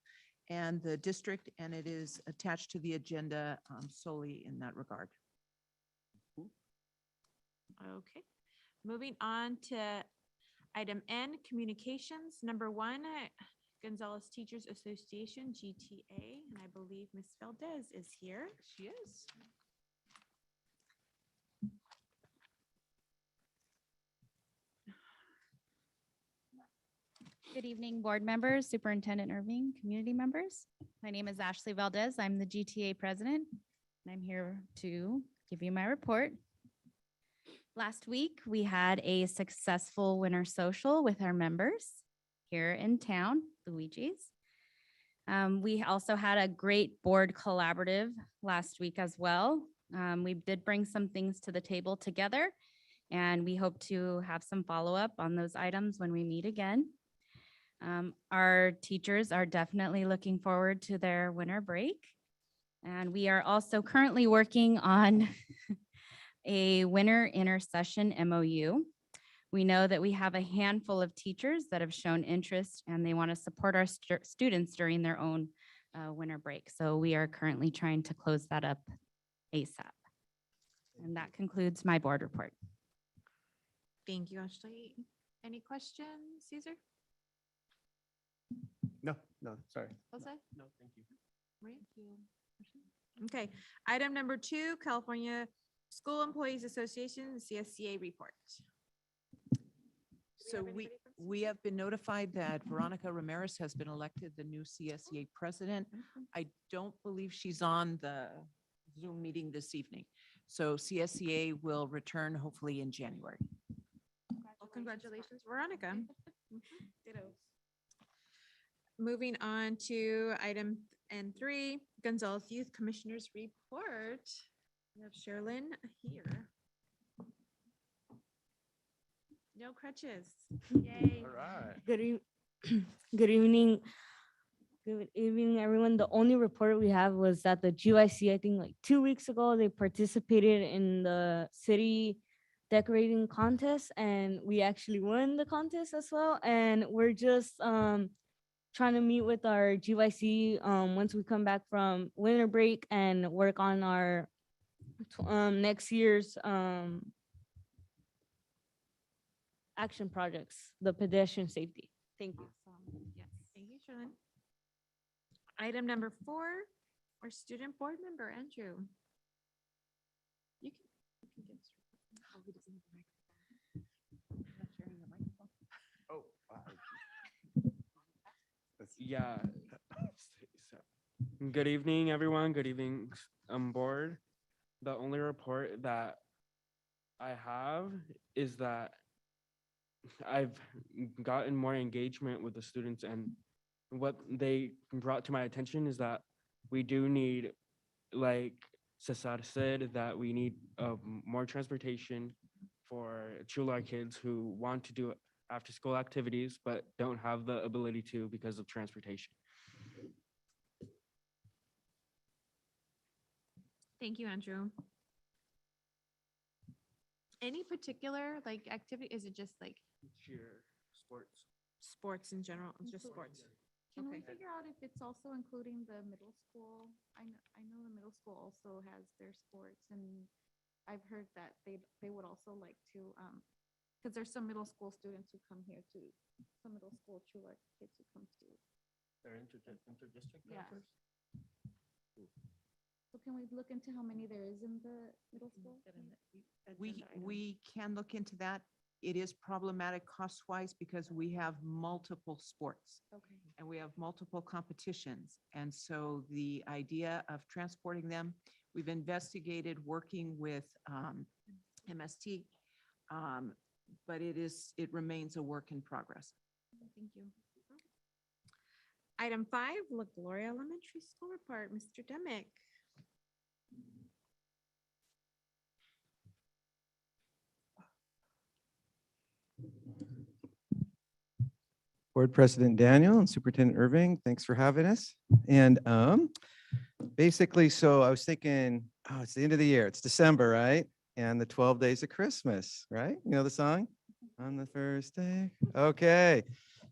G: and the district, and it is attached to the agenda solely in that regard.
D: Okay, moving on to item N, communications. Number 1, Gonzales Teachers Association, GTA, and I believe Ms. Valdez is here.
G: She is.
B: Good evening, board members, Superintendent Irving, community members. My name is Ashley Valdez. I'm the GTA president, and I'm here to give you my report. Last week, we had a successful winter social with our members here in town, Luigi's. We also had a great board collaborative last week as well. We did bring some things to the table together, and we hope to have some follow-up on those items when we meet again. Our teachers are definitely looking forward to their winter break. And we are also currently working on a winter intercession MOU
P: We know that we have a handful of teachers that have shown interest and they want to support our students during their own winter break. So we are currently trying to close that up ASAP. And that concludes my board report.
D: Thank you, Ashley. Any questions, Caesar?
C: No, sorry.
D: Jose?
A: No, thank you.
D: Maria? Okay, item number 2, California School Employees Association, CSCA report.
G: So we have been notified that Veronica Ramirez has been elected the new CSEA president. I don't believe she's on the Zoom meeting this evening. So CSEA will return hopefully in January.
D: Well, congratulations, Veronica. Ditto. Moving on to item N3, Gonzales Youth Commissioners Report. We have Sherilyn here. No crutches. Yay.
A: All right.
Q: Good evening. Good evening, everyone. The only report we have was that the GYC, I think like 2 weeks ago, they participated in the city decorating contest and we actually won the contest as well. And we're just trying to meet with our GYC once we come back from winter break and work on our next year's action projects, the pedestrian safety. Thank you.
D: Yes, thank you, Sherilyn. Item number 4, our student board member, Andrew. You can get started. Oh, he doesn't have a microphone. Not sharing the microphone.
C: Oh,
R: Yeah. Good evening, everyone. Good evening, board. The only report that I have is that I've gotten more engagement with the students, and what they brought to my attention is that we do need, like Cesar said, that we need more transportation for Chular kids who want to do after school activities, but don't have the ability to because of transportation.
D: Thank you, Andrew. Any particular like activity? Is it just like
R: Cheer, sports.
D: sports in general? Just sports.
J: Can we
D: Okay.
J: figure out if it's also including the middle school? I know the middle school also has their sports and I've heard that they would also like to, because there's some middle school students who come here to, some middle school Chula kids who come to.
A: They're interdistrict
J: Yeah.
A: transfers?
J: So can we look into how many there is in the middle school?
G: We can look into that. It is problematic cost-wise because we have multiple sports
J: Okay.
G: and we have multiple competitions. And so the idea of transporting them, we've investigated working with MST, but it remains a work in progress.
D: Thank you. Item 5, La Gloria Elementary School report, Mr. Demick.
S: Board President Daniel and Superintendent Irving, thanks for having us. And basically, so I was thinking, oh, it's the end of the year. It's December, right? And the 12 days of Christmas, right? You know the song? On the first day. Okay.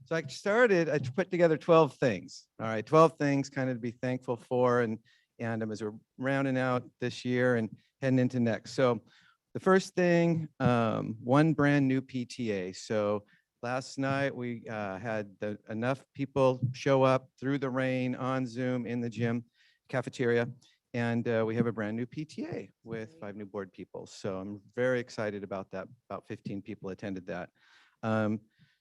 S: So I put together 12 things. All right, 12 things kind of to be thankful for and as we're rounding out this year and heading into next. So the first thing, one brand new PTA. So last night we had enough people show up through the rain on Zoom in the gym cafeteria. And we have a brand new PTA with 5 new board people. So I'm very excited about that. About 15 people attended that.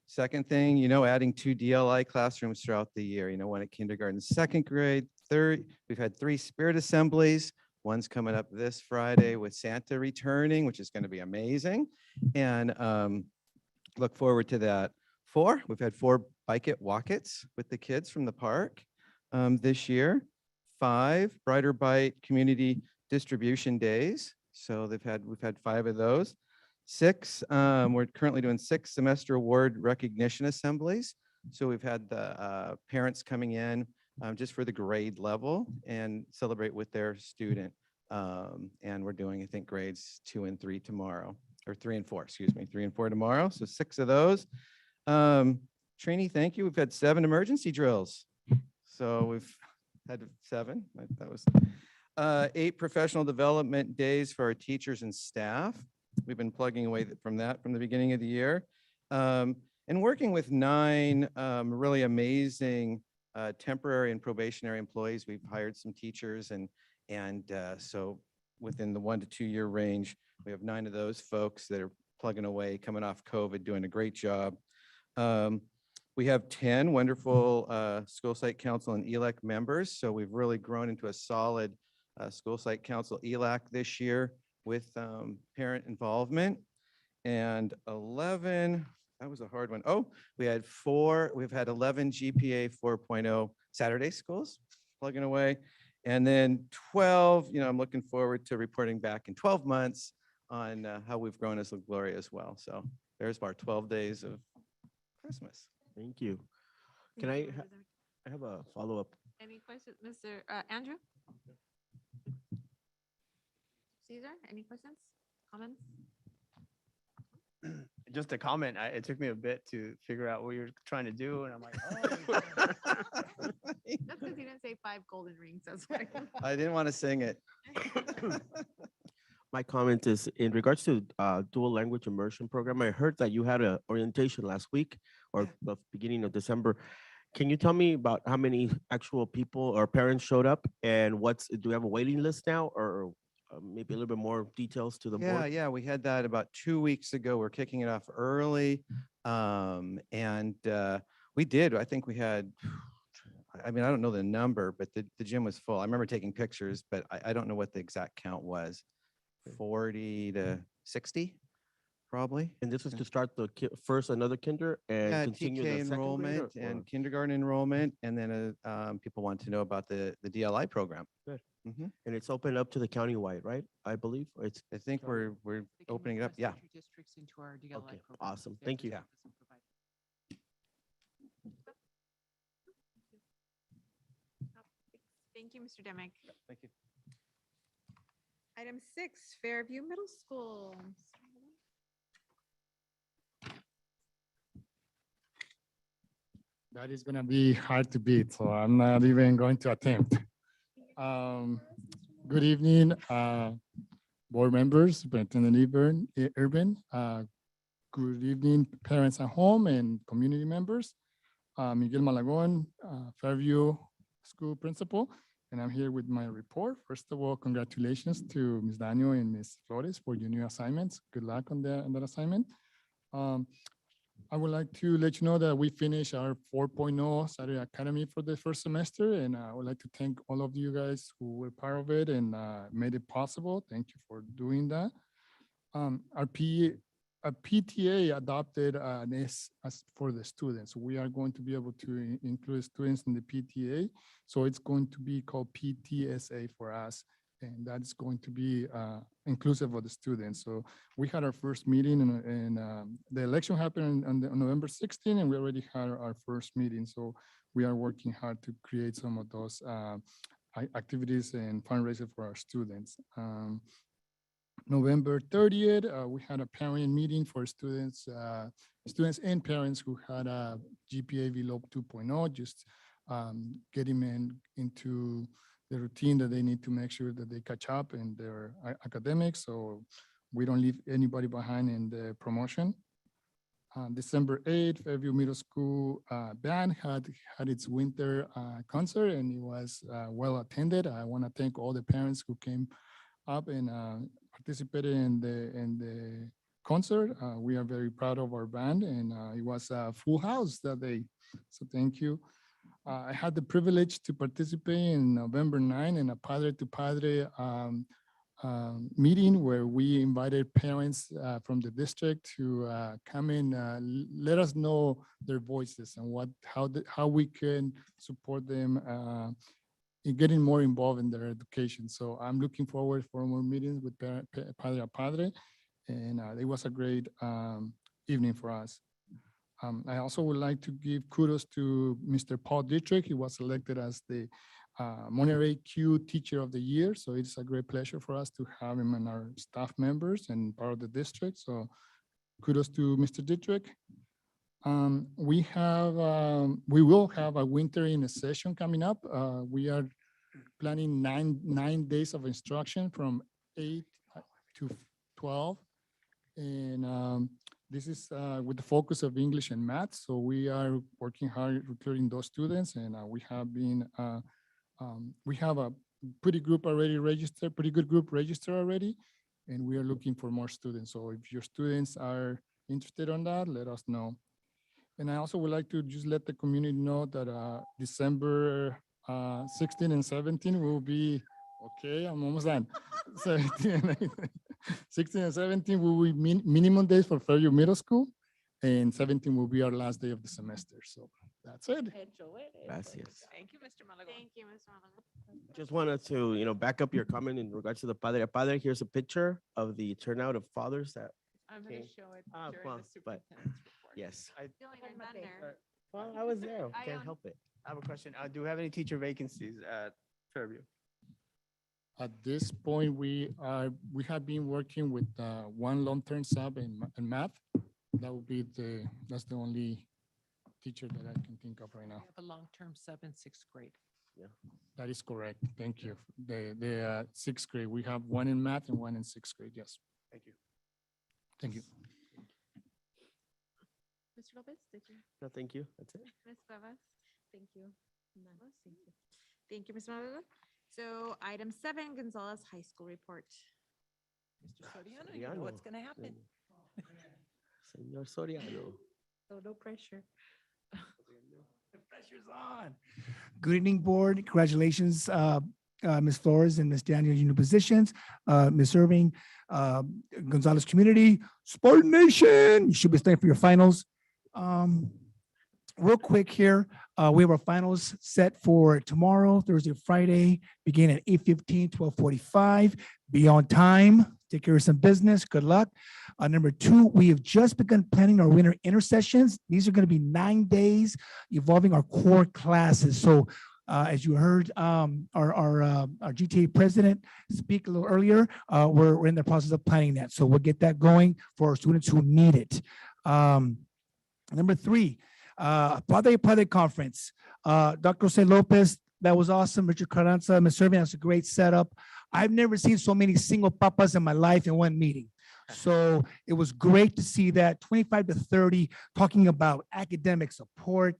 S: Second thing, adding 2 DLI classrooms throughout the year, one at kindergarten, 2nd grade, 3rd. We've had 3 spirit assemblies. One's coming up this Friday with Santa returning, which is going to be amazing. And look forward to that. 4, we've had 4 bike it, walk it's with the kids from the park this year. 5, Brighter Bite community distribution days. So we've had 5 of those. 6, we're currently doing 6 semester award recognition assemblies. So we've had the parents coming in just for the grade level and celebrate with their student. And we're doing, I think, grades 2 and 3 tomorrow. or 3 and 4, excuse me, 3 and 4 tomorrow. So 6 of those. Trini, thank you. We've had 7 emergency drills. So we've had 7. That was 8 professional development days for our teachers and staff. We've been plugging away from that from the beginning of the year. And working with 9 really amazing temporary and probationary employees. We've hired some teachers and so within the 1 to 2 year range, we have 9 of those folks that are plugging away, coming off COVID, doing a great job. We have 10 wonderful school site council and ELAC members. So we've really grown into a solid school site council ELAC this year with parent involvement. And 11, that was a hard one. Oh, we've had 11 GPA 4.0 Saturday schools plugging away. And then 12, I'm looking forward to reporting back in 12 months on how we've grown as La Gloria as well. So there's our 12 days of Christmas.
A: Thank you. Can I have a follow-up?
D: Any questions, Mr. Andrew? Caesar, any questions, comments?
C: Just a comment, it took me a bit to figure out what you're trying to do, and I'm like, oh.
D: That's because you didn't say 5 golden rings, that's why.
S: I didn't want to sing it.
A: My comment is in regards to dual language immersion program. I heard that you had an orientation last week or the beginning of December. Can you tell me about how many actual people or parents showed up and do we have a waiting list now or maybe a little bit more details to the board?
S: Yeah, we had that about 2 weeks ago. We're kicking it off early. We did, I think we had, I don't know the number, but the gym was full. I remember taking pictures, but I don't know what the exact count was. 40 to 60, probably.
A: And this is to start the first another kinder and
S: Yeah,
A: continue
S: TK
A: the second grade,
S: enrollment
A: or-
S: and kindergarten enrollment. And then people want to know about the DLI program.
A: Good.
S: Mhm.
A: And it's open up to the countywide, right? I believe, or it's.
S: I think we're
G: They can
S: opening it up.
G: request
S: Yeah.
G: entry districts into our DLI
A: Okay,
G: program.
A: awesome.
G: They
A: Thank you.
G: have to provide-
D: Thank you, Mr. Demick.
S: Thank you.
D: Item 6, Fairview Middle School.
T: That is gonna be hard to beat, so I'm not even going to attempt. Good evening, board members, Superintendent Urban. Good evening, parents at home and community members. Miguel Malagon, Fairview School Principal, and I'm here with my report. First of all, congratulations to Ms. Daniel and Ms. Flores for your new assignments. Good luck on that assignment. I would like to let you know that we finished our 4.0 Saturday Academy for the first semester, and I would like to thank all of you guys who were part of it and made it possible. Thank you for doing that. Our PTA adopted an S as for the students. We are going to be able to include students in the PTA. So it's going to be called PTSA for us. And that's going to be inclusive of the students. So we had our first meeting and the election happened on November 16, and we already had our first meeting. So we are working hard to create some of those activities and fundraising for our students. November 30th, we had a parent meeting for students and parents who had a GPA below 2.0, just getting into the routine that they need to make sure that they catch up in their academics, so we don't leave anybody behind in the promotion. December 8th, Fairview Middle School band had its winter concert, and it was well attended. I want to thank all the parents who came up and participated in the concert. We are very proud of our band, and it was a full house that day, so thank you. I had the privilege to participate in November 9 in a Padre to Padre meeting where we invited parents from the district to come in, let us know their voices and how we can support them in getting more involved in their education. So I'm looking forward for more meetings with Padre a Padre, and it was a great evening for us. I also would like to give kudos to Mr. Paul Dietrich. He was elected as the Monterey Q Teacher of the Year. So it's a great pleasure for us to have him in our staff members and part of the district. So kudos to Mr. Dietrich. We will have a winter in a session coming up. We are planning nine days of instruction from 8 to 12. And this is with the focus of English and math. So we are working hard recruiting those students, and we have a pretty good group registered already, and we are looking for more students. So if your students are interested on that, let us know. And I also would like to just let the community know that December 16 and 17 will be, okay, I'm almost done. 16 and 17 will be minimum days for Fairview Middle School, and 17 will be our last day of the semester. So that's it.
A: Gracias.
G: Thank you, Mr. Malagon.
D: Thank you, Mr. Malagon.
A: Just wanted to, back up your comment in regards to the Padre a Padre. Here's a picture of the turnout of fathers that,
G: I'm going
A: Okay.
G: to show it
A: Ah,
G: during
A: well,
G: the
A: but-
G: superintendent's report.
A: yes.
D: Stealing your thunder.
A: Well, I was there.
D: I
A: Can't
D: own-
A: help it.
C: I have a question. Do we have any teacher vacancies at Fairview?
T: At this point, we have been working with one long-term sub in math. That's the only teacher that I can think of right
G: We
T: now.
G: have a long-term sub in 6th grade.
T: That is correct. Thank you. The 6th grade, we have one in math and one in 6th grade. Yes.
C: Thank you.
T: Thank you.
D: Mr. Lopez, did you?
A: No, thank you. That's it.
D: Ms. Cuevas? Thank you. Thank you, Mr. Malagon. So item 7, Gonzales High School report.
G: Mr. Soriano, you know what's going to happen.
A: Señor Soriano.
D: So no pressure.
T: The pressure's on. Good evening, board. Congratulations, Ms. Flores and Ms. Daniel, your new positions. Ms. Irving, Gonzales community, Spartan Nation, you should be staying for your finals. Real quick here, we have our finals set for tomorrow, Thursday, Friday, beginning at 8:15, 12:45. Be on time, take care of some business. Good luck. Number 2, we have just begun planning our winter intersessions. These are going to be 9 days involving our core classes. So as you heard our GTA president speak a little earlier, we're in the process of planning that. So we'll get that going for our students who need it. Number 3, Padre Padre Conference. Dr. Jose Lopez, that was awesome. Richard Carranza, Ms. Serving, that's a great setup. I've never seen so many single papas in my life in one meeting. So it was great to see that 25 to 30 talking about academic support,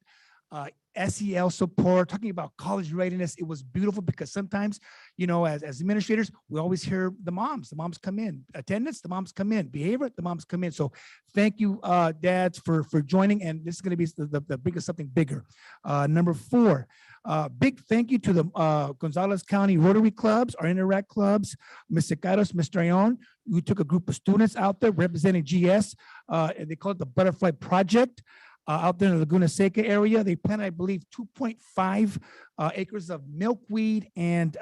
T: SEL support, talking about college readiness. It was beautiful because sometimes, as administrators, we always hear the moms come in, attendance, the moms come in, behavior, the moms come in. So thank you, dads, for joining. And this is going to be the biggest, something bigger. Number 4, big thank you to the Gonzales County Rotary Clubs, our Interact Clubs, Mr. Carlos, Mr. Ayon, who took a group of students out there representing GS. And they call it the Butterfly Project. Out there in the Laguna Seca area. They planted, I believe, 2.5 acres of milkweed and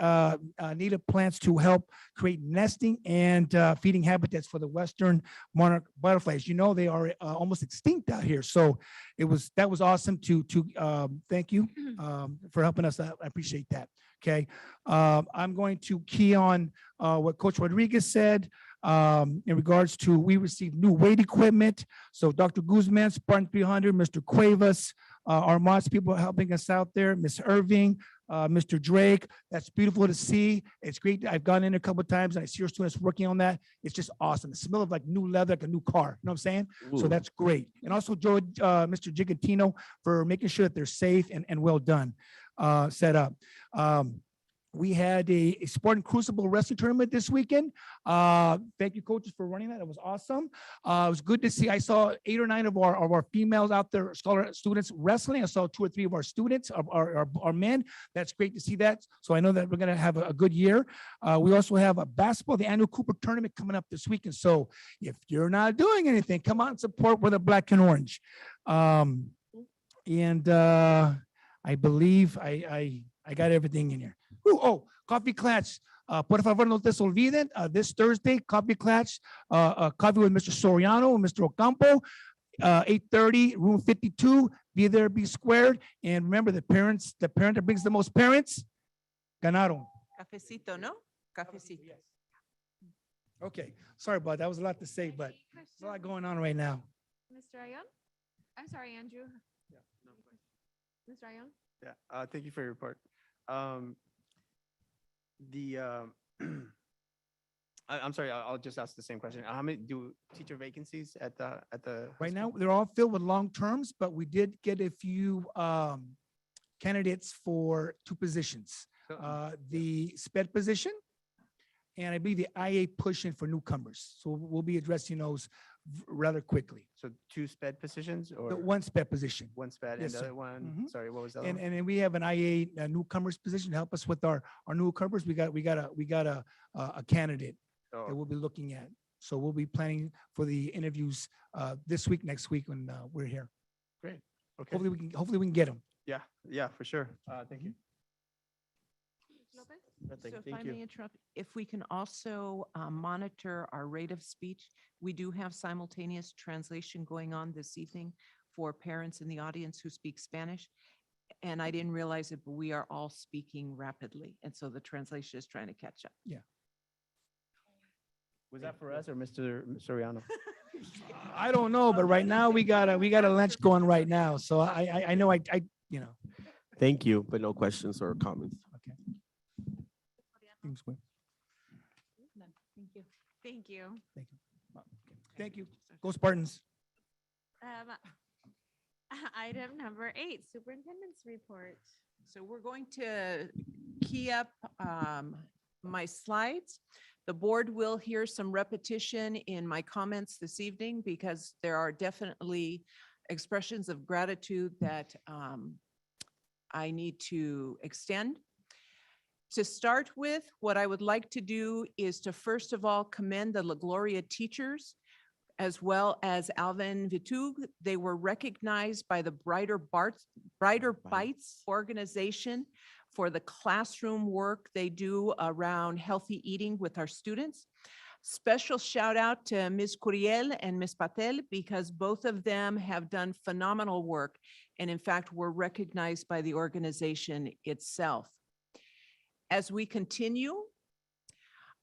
T: native plants to help create nesting and feeding habitats for the Western monarch butterflies. They are almost extinct out here. So that was awesome to thank you for helping us out. I appreciate that. Okay. I'm going to key on what Coach Rodriguez said. In regards to, we received new weight equipment. So Dr. Guzman, Spartan 300, Mr. Cuevas, our Moss people helping us out there, Ms. Irving, Mr. Drake. That's beautiful to see. It's great. I've gone in a couple of times and I see your students working on that. It's just awesome. The smell of like new leather, like a new car. You know what I'm saying? So
A: Ooh.
T: that's great. And also Mr. Gigantino for making sure that they're safe and well done, set up. We had a Spartan Crucible Wrestling Tournament this weekend. Thank you, coaches, for running that. It was awesome. It was good to see. I saw 8 or 9 of our females out there, scholar students wrestling. I saw 2 or 3 of our students, our men. That's great to see that. So I know that we're going to have a good year. We also have a basketball, the annual Cooper Tournament coming up this weekend. So if you're not doing anything, come out and support with a black and orange. I believe I got everything in here. Coffee Clutch. Por favor, no se olviden, this Thursday, Coffee Clutch, coffee with Mr. Soriano and Mr. Ocampo, 8:30, room 52. Be there, be squared. And remember, the parent that brings the most parents
U: Ganaron.
G: Cafecito, no? Cafecito.
U: Okay, sorry about that. That was a lot to say, but there's a lot going on right now.
D: Mr. Ayon? I'm sorry, Andrew. Mr. Ayon?
C: Yeah, thank you for your report. The, I'm sorry, I'll just ask the same question. How many teacher vacancies at the? high
U: Right now,
C: school?
U: they're all filled with long terms, but we did get a few candidates for 2 positions.
C: So,
U: The sped position, and I believe the IA pushing for newcomers. So we'll be addressing those rather quickly.
C: So 2 sped positions or?
U: The 1 sped position.
C: 1 sped and
U: Yes,
C: the
U: sir.
C: other one,
U: Mhm.
C: sorry, what was the other
U: And,
C: one?
U: and then we have an IA newcomers position to help us with our newcomers. We got a candidate
C: Oh,
U: that we'll be looking at. So we'll be planning for the interviews this week, next week when we're here.
C: great. Okay.
U: Hopefully we can get them.
C: Yeah, for sure. Thank you.
D: Lopez?
G: So if
A: Thank
G: I
A: you.
G: may interrupt, if we can also monitor our rate of speech, we do have simultaneous translation going on this evening for parents in the audience who speak Spanish. And I didn't realize it, but we are all speaking rapidly. And so the translation is trying to catch up.
C: Was that for us or Mr. Soriano?
U: I don't know, but right now we got a lunch going right now. So I know I
A: Thank you, but no questions or comments.
U: things went-
G: None. Thank you.
D: Thank you.
U: Thank you. Go Spartans.
D: Item number 8, superintendent's report.
G: So we're going to key up my slides. The board will hear some repetition in my comments this evening because there are definitely expressions of gratitude that I need to extend. To start with, what I would like to do is to first of all commend the La Gloria teachers as well as Alvin Vitug. They were recognized by the Brighter Bites organization for the classroom work they do around healthy eating with our students. Special shout out to Ms. Curiel and Ms. Patel because both of them have done phenomenal work and in fact were recognized by the organization itself. As we continue,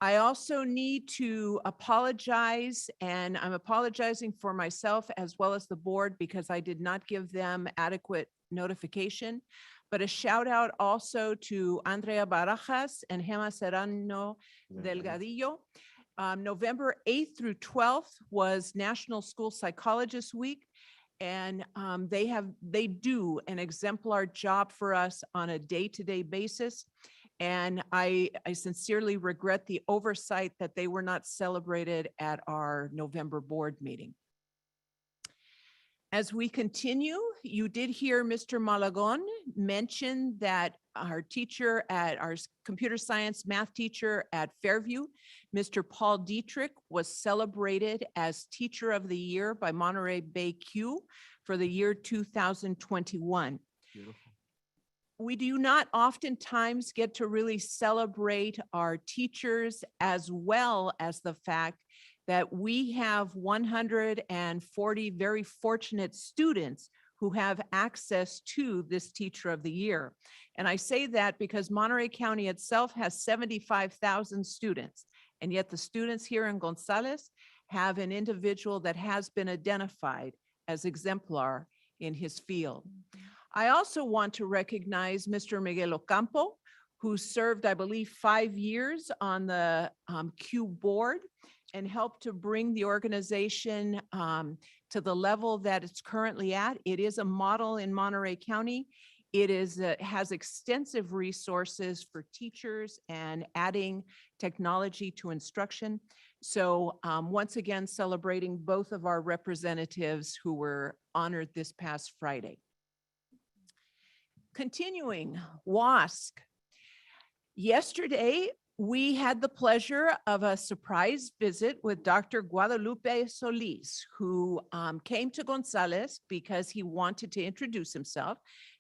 G: I also need to apologize, and I'm apologizing for myself as well as the board because I did not give them adequate notification. But a shout out also to Andrea Barajas and Gema Serrano Delgadillo. November 8th through 12th was National School Psychologist Week. And they do an exemplar job for us on a day-to-day basis. And I sincerely regret the oversight that they were not celebrated at our November board meeting. As we continue, you did hear Mr. Malagon mention that our teacher at our computer science math teacher at Fairview, Mr. Paul Dietrich, was celebrated as Teacher of the Year by Monterey Bay Q for the year 2021.
A: Beautiful.
G: We do not oftentimes get to really celebrate our teachers as well as the fact that we have 140 very fortunate students who have access to this Teacher of the Year. And I say that because Monterey County itself has 75,000 students, and yet the students here in Gonzales have an individual that has been identified as exemplar in his field. I also want to recognize Mr. Miguel Ocampo, who served, I believe, 5 years on the Q board and helped to bring the organization to the level that it's currently at. It is a model in Monterey County. It has extensive resources for teachers and adding technology to instruction. So once again, celebrating both of our representatives who were honored this past Friday. Continuing, WASC. Yesterday, we had the pleasure of a surprise visit with Dr. Guadalupe Solis, who came to Gonzales because he wanted to introduce himself,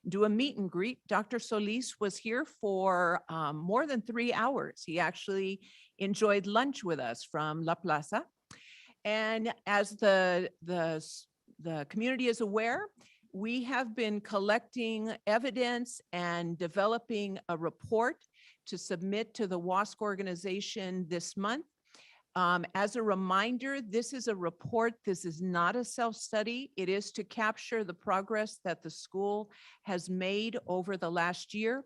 G: do a meet and greet. Dr. Solis was here for more than 3 hours. He actually enjoyed lunch with us from La Plaza. And as the community is aware, we have been collecting evidence and developing a report to submit to the WASC organization this month. As a reminder, this is a report. This is not a self-study. It is to capture the progress that the school has made over the last year.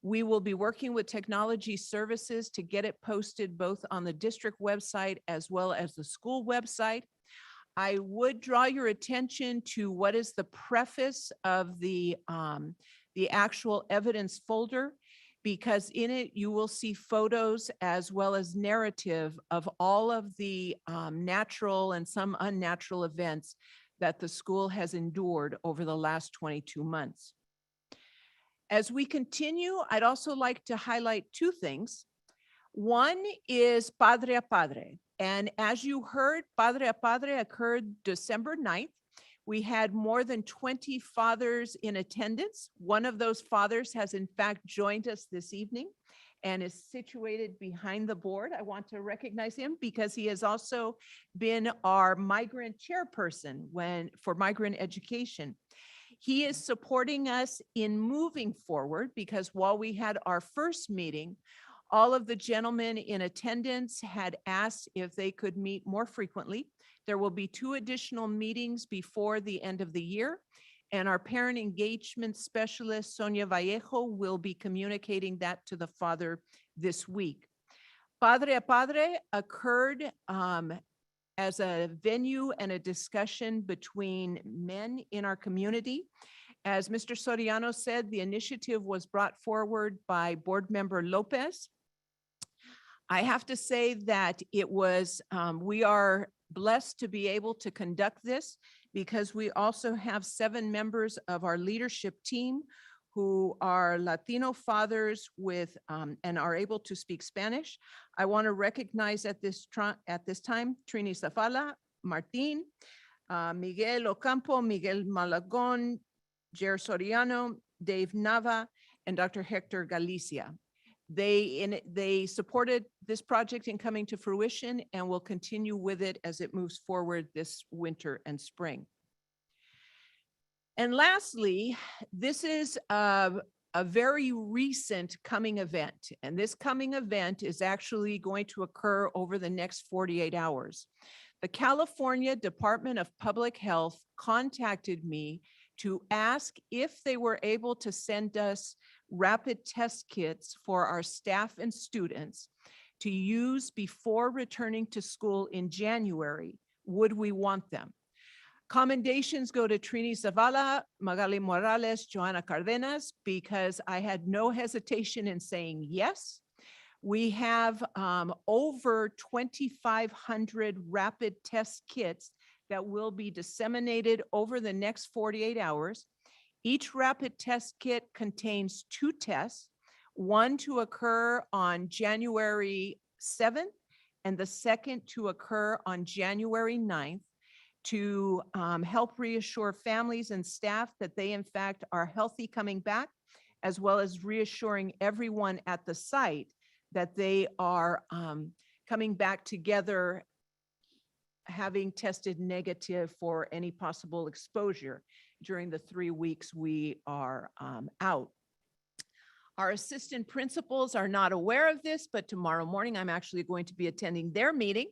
G: We will be working with technology services to get it posted both on the district website as well as the school website. I would draw your attention to what is the preface of the actual evidence folder, because in it you will see photos as well as narrative of all of the natural and some unnatural events that the school has endured over the last 22 months. As we continue, I'd also like to highlight two things. One is Padre a Padre. And as you heard, Padre a Padre occurred December 9th. We had more than 20 fathers in attendance. One of those fathers has in fact joined us this evening and is situated behind the board. I want to recognize him because he has also been our migrant chairperson for migrant education. He is supporting us in moving forward because while we had our first meeting, all of the gentlemen in attendance had asked if they could meet more frequently. There will be 2 additional meetings before the end of the year, and our parent engagement specialist, Sonia Vallejo, will be communicating that to the father this week. Padre a Padre occurred as a venue and a discussion between men in our community. As Mr. Soriano said, the initiative was brought forward by Board Member Lopez. I have to say that it was, we are blessed to be able to conduct this because we also have 7 members of our leadership team who are Latino fathers with and are able to speak Spanish. I want to recognize at this time Trini Zafala, Martin, Miguel Ocampo, Miguel Malagon, Jer Soriano, Dave Nava, and Dr. Hector Galicia. They supported this project in coming to fruition and will continue with it as it moves forward this winter and spring. And lastly, this is a very recent coming event, and this coming event is actually going to occur over the next 48 hours. The California Department of Public Health contacted me to ask if they were able to send us rapid test kits for our staff and students to use before returning to school in January. Would we want them? Commendations go to Trini Zavala, Magali Morales, Joanna Cardenas, because I had no hesitation in saying yes. We have over 2,500 rapid test kits that will be disseminated over the next 48 hours. Each rapid test kit contains 2 tests, one to occur on January 7th and the second to occur on January 9th to help reassure families and staff that they in fact are healthy coming back, as well as reassuring everyone at the site that they are coming back together having tested negative for any possible exposure during the 3 weeks we are out. Our assistant principals are not aware of this, but tomorrow morning I'm actually going to be attending their meeting.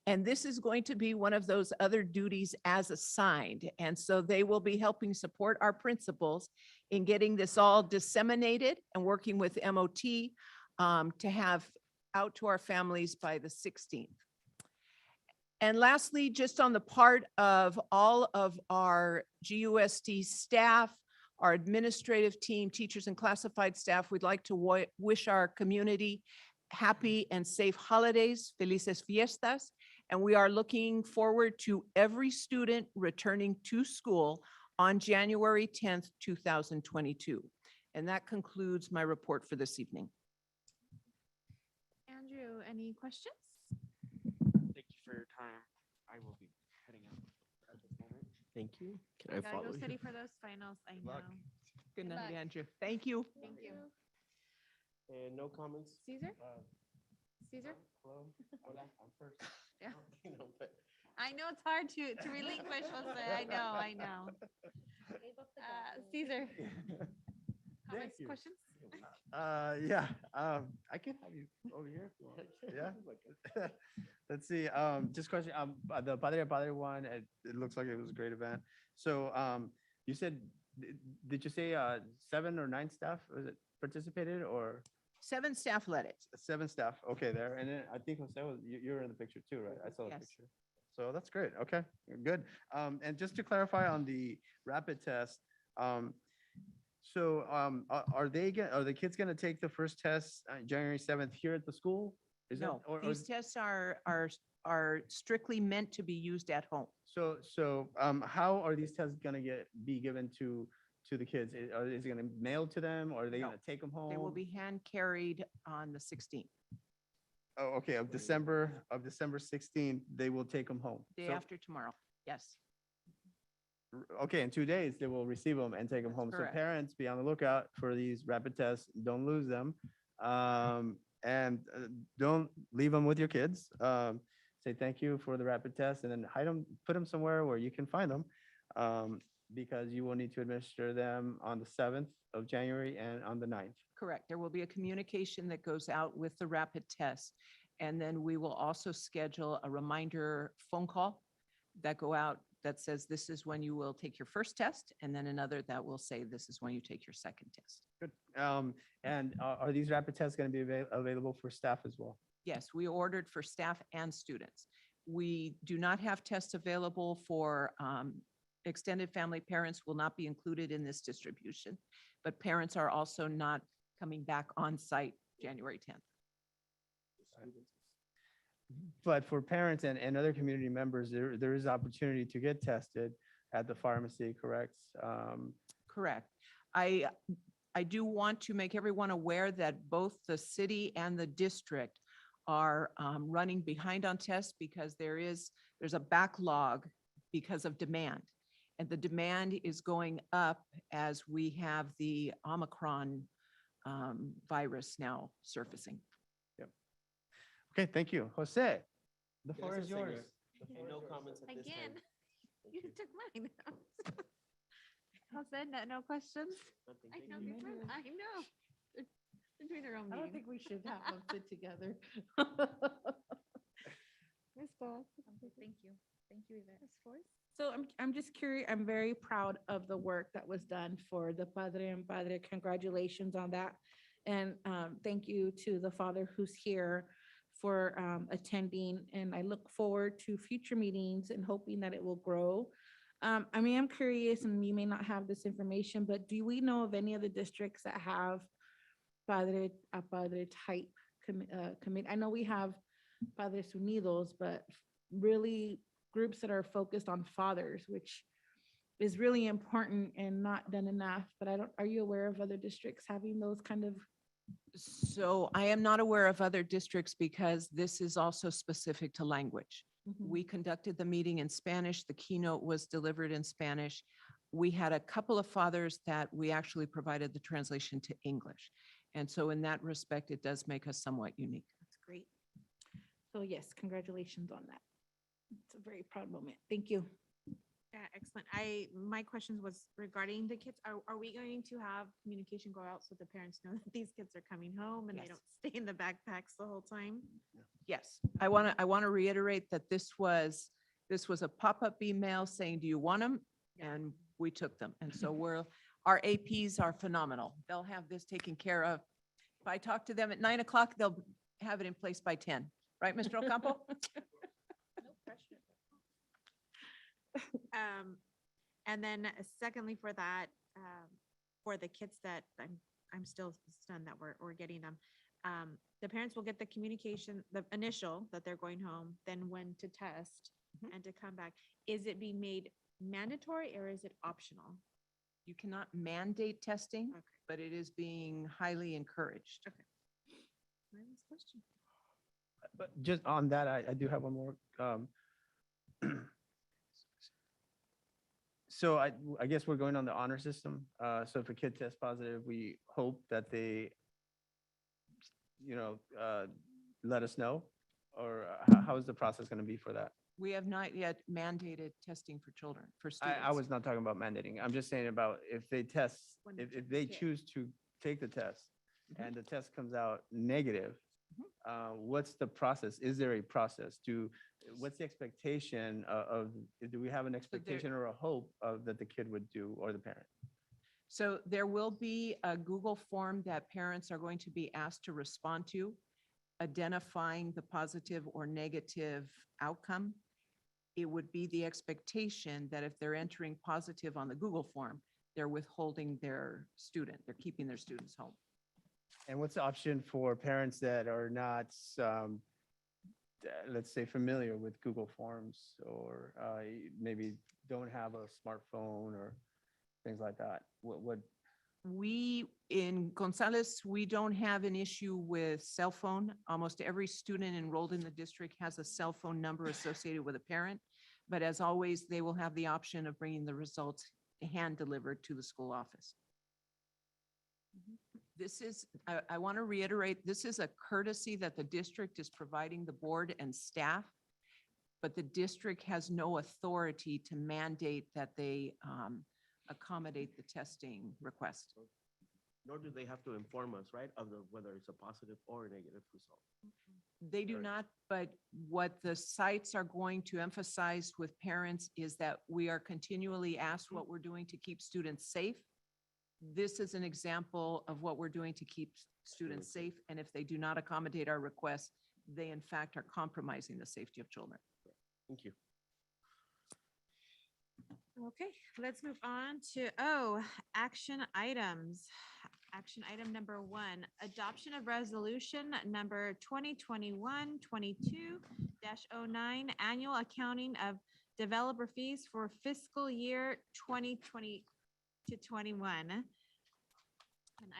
G: And this is going to be one of those other duties as assigned. And so they will be helping support our principals in getting this all disseminated and working with MOT to have out to our families by the 16th. And lastly, just on the part of all of our GUSD staff, our administrative team, teachers and classified staff, we'd like to wish our community happy and safe holidays, felices fiestas. And we are looking forward to every student returning to school on January 10th, 2022. And that concludes my report for this evening.
D: Andrew, any questions?
R: Thank you for your time. I will be heading out at this moment.
A: Thank you. Can
D: I
A: I
D: gotta
A: follow
D: go
A: you?
D: study for those finals. I know.
G: Good night,
D: luck.
G: Andrew. Thank you.
D: Thank you.
A: And no comments?
D: Caesar? Caesar?
A: Hello? Hola, I'm first.
D: Yeah.
A: No, but-
D: I know it's hard to relinquish. I know. Caesar. Comments,
A: you.
D: questions?
C: Yeah, I can have you over here. if you want. Yeah. Let's see, just question, the Padre one, it looks like it was a great event. So, you said, did you say, 7 or 9 staff, was it participated or
G: 7 staff led it.
C: 7 staff? Okay, there. And then I think Jose was, you were in the picture too, right? I saw the
G: Yes.
C: picture. So that's great. Okay, good. And just to clarify on the rapid test, are the kids gonna take the first test January 7th here at the school? Is that,
G: No,
C: or
G: these tests are strictly meant to be used at home.
C: so how are these tests gonna be given to the kids? Is it gonna mail to them or are they
G: No,
C: gonna take them home?
G: They will be hand carried on the 16th,
C: Oh, okay, of December 16th, they will take them home.
G: day
C: So,
G: after tomorrow. Yes,
C: okay, in 2 days, they will receive them and take them
G: That's
C: home. So
G: correct.
C: parents, be on the lookout for these rapid tests. Don't lose them. And don't leave them with your kids. Say thank you for the rapid test and then hide them, put them somewhere where you can find them. Because you will need to administer them on the 7th of January and on the 9th.
G: correct. There will be a communication that goes out with the rapid test. And then we will also schedule a reminder phone call that go out that says this is when you will take your first test, and then another that will say this is when you take your second test.
C: Good. And are these rapid tests going to be available for staff as well?
G: Yes, we ordered for staff and students. We do not have tests available for extended family. Parents will not be included in this distribution, but parents are also not coming back on site January 10th.
C: But for parents and other community members, there is opportunity to get tested at the pharmacy, correct?
G: Correct. I do want to make everyone aware that both the city and the district are running behind on tests because there's a backlog because of demand. And the demand is going up as we have the Omicron virus now surfacing.
C: Yep. Okay, thank you. Jose, the floor is
A: Gracias,
C: yours.
A: señor. No comments at this
D: Again,
A: time.
D: you took mine. Jose, no questions? I know, I know. They're doing their own
F: I don't
D: meeting.
F: think we should have them sit together.
D: Ms. Paul?
J: Thank you. Thank you, Yvette.
E: So I'm just curious, I'm very proud of the work that was done for the Padre and Padre. Congratulations on that. And thank you to the father who's here for attending. And I look forward to future meetings and hoping that it will grow. I mean, I'm curious, and you may not have this information, but do we know of any other districts that have Padre a Padre type committee? I know we have Padres Unidos, but really groups that are focused on fathers, which is really important and not done enough. But are you aware of other districts having those kind of?
G: So I am not aware of other districts because this is also specific to language. We conducted the meeting in Spanish. The keynote was delivered in Spanish. We had a couple of fathers that we actually provided the translation to English. And so in that respect, it does make us somewhat unique.
E: That's great. So yes, congratulations on that. It's a very proud moment. Thank you.
D: Yeah, excellent. My questions was regarding the kids. Are we going to have communication go out so the parents know that these kids are coming home and they
G: Yes.
D: don't stay in the backpacks the whole time?
G: Yes, I want to reiterate that this was a pop-up email saying, do you want them? And we took them. And so our APs are phenomenal. They'll have this taken care of. If I talk to them at 9 o'clock, they'll have it in place by 10. Right, Mr. Ocampo?
D: And then secondly, for that, for the kids that I'm still stunned that we're getting them. The parents will get the communication, the initial that they're going home, then when to test and to come back. Is it being made mandatory or is it optional?
G: You cannot mandate testing,
D: Okay.
G: but it is being highly encouraged.
D: My last question.
C: But just on that, I do have one more. So I guess we're going on the honor system. So if a kid tests positive, we hope that they, let us know, or how is the process going to be for that?
G: We have not yet mandated testing for children, for students.
C: I was not talking about mandating. I'm just saying about if they test,
D: When they
C: if
D: check
C: they
D: the kit.
C: choose to take the test, and the test comes out negative, what's the process? Is there a process? What's the expectation do we have an expectation or a hope of that the kid would do or the parent?
G: So there will be a Google form that parents are going to be asked to respond to, identifying the positive or negative outcome. It would be the expectation that if they're entering positive on the Google form, they're withholding their student, they're keeping their students home.
C: And what's the option for parents that are not, let's say, familiar with Google Forms or maybe don't have a smartphone or things like that? What?
G: We, in Gonzales, we don't have an issue with cell phone. Almost every student enrolled in the district has a cell phone number associated with a parent. But as always, they will have the option of bringing the results hand delivered to the school office. This is, I want to reiterate, this is a courtesy that the district is providing the board and staff, but the district has no authority to mandate that they accommodate the testing request.
A: Nor do they have to inform us, right, of whether it's a positive or a negative result.
G: They do not, but what the sites are going to emphasize with parents is that we are continually asked what we're doing to keep students safe. This is an example of what we're doing to keep students safe, and if they do not accommodate our requests, they in fact are compromising the safety of children.
A: Thank you.
D: Okay, let's move on to, action items. Action item number 1, adoption of resolution number 2021-22-09, annual accounting of developer fees for fiscal year 2020 to 21. And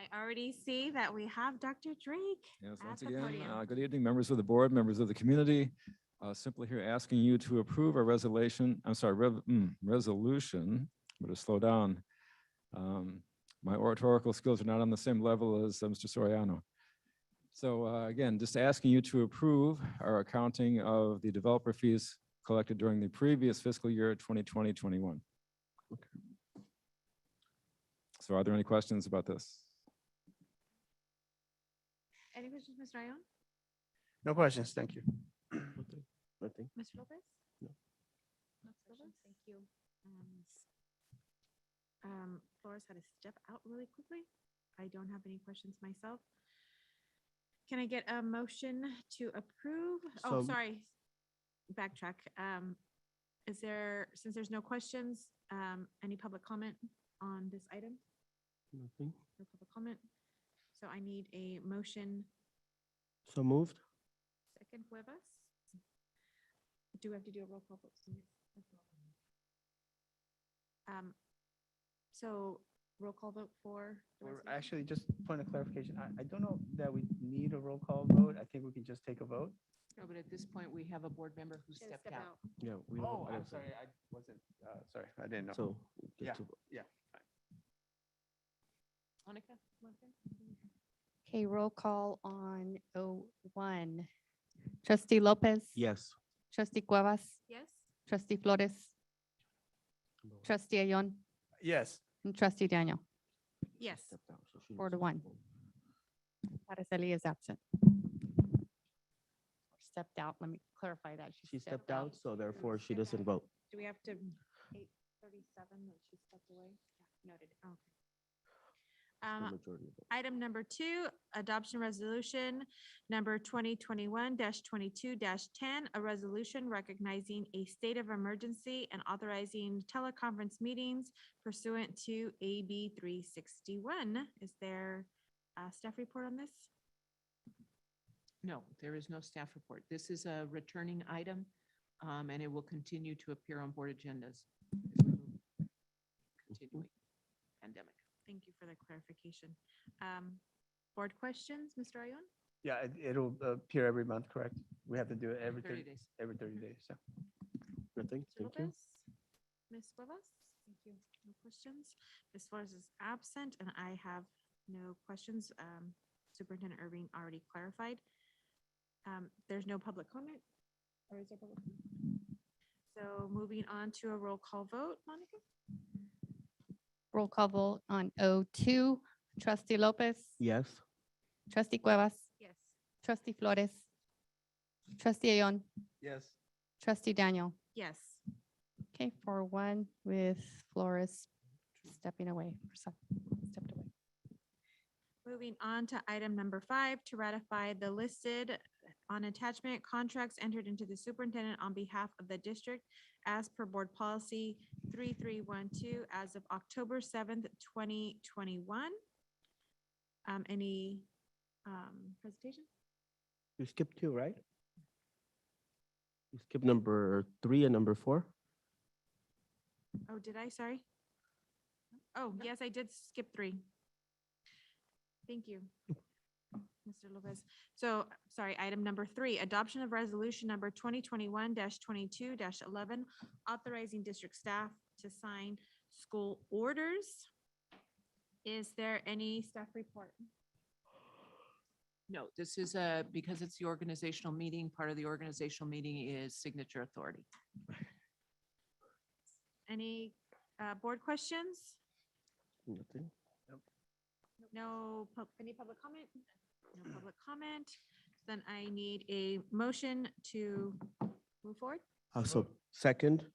D: I already see that we have Dr. Drake
N: Yes,
D: at
N: once
D: the
N: again,
D: podium.
N: good evening, members of the board, members of the community. Simply here asking you to approve a resolution, resolution, better slow down. My oratorical skills are not on the same level as Mr. Soriano. So again, just asking you to approve our accounting of the developer fees collected during the previous fiscal year, 2020-21. So are there any questions about this?
D: Any questions, Ms. Rayon?
C: No questions, thank you.
A: Nothing.
D: Mr. Lopez?
A: No.
D: No questions? Thank you. Flores had to step out really quickly. I don't have any questions myself. Can I get a motion to approve? Oh,
A: So-
D: sorry. Backtrack. Is there, since there's no questions, any public comment on this item?
A: Nothing.
D: No public comment. So I need a motion.
A: So moved.
D: Second, Cuevas. Do we have to do a roll call vote? So roll call vote for. the
C: Or
D: resolution?
C: actually, just point of clarification, I don't know that we need a roll call vote. I think we can just take a vote.
G: No, but at this point, we have a board member who
D: Should
G: stepped out.
A: Yeah. We don't-
C: Oh,
A: I
C: I'm
A: don't-
C: sorry, I wasn't, sorry, I didn't know.
A: So. get
C: Yeah,
A: to-
C: yeah.
G: Monica?
B: Okay, roll call on 01. Trustee Lopez.
A: Yes.
B: Trustee Cuevas.
D: Yes?
B: Trustee Flores. Trustee Ayon.
C: Yes.
B: And Trustee Daniel.
D: Yes.
A: Stepped out, so she
B: 4-1.
A: doesn't vote.
B: Araceli is absent. Stepped out. Let me clarify that.
A: She stepped out, so therefore she doesn't vote.
D: Do we have to, 8:37 that she stepped away? Yeah, noted. Okay.
A: The majority vote.
D: Item number 2, adoption resolution number 2021-22-10, a resolution recognizing a state of emergency and authorizing teleconference meetings pursuant to AB 361. Is there a staff report on this?
G: No, there is no staff report. This is a returning item, and it will continue to appear on board agendas. Continuing pandemic.
D: Thank you for the clarification. Board questions, Mr. Ayon?
C: Yeah, it'll appear every month, correct? We have to do it every
G: 30
C: 30
G: days.
C: every 30 days, so.
A: Nothing.
D: Mr.
A: Thank you.
D: Lopez? Ms. Cuevas? Thank you. No questions. Ms. Flores is absent, and I have no questions. Superintendent Irving already clarified. There's no public comment? Or is there public? So moving on to a roll call vote, Monica?
B: Roll call vote on 02. Trustee Lopez.
A: Yes.
B: Trustee Cuevas,
D: Yes.
B: trustee Flores, trustee Ayon,
C: Yes.
B: trustee Daniel.
D: Yes.
B: Okay, 4-1 with Flores stepping away. Stepped away.
D: Moving on to item number 5, to ratify the listed on attachment contracts entered into the superintendent on behalf of the district as per board policy 3312 as of October 7th, 2021. Any presentation?
A: You skipped 2, right? You skipped number 3 and number 4?
D: Oh, did I? Sorry. Oh, yes, I did skip 3. Thank you, Mr. Lopez. So, sorry, item number 3, adoption of resolution number 2021-22-11, authorizing district staff to sign school orders. Is there any staff report?
G: No, this is because it's the organizational meeting, part of the organizational meeting is signature authority.
D: Any board questions?
A: Nothing.
D: No, any public comment? No public comment. Then I need a motion to move forward.
A: So second,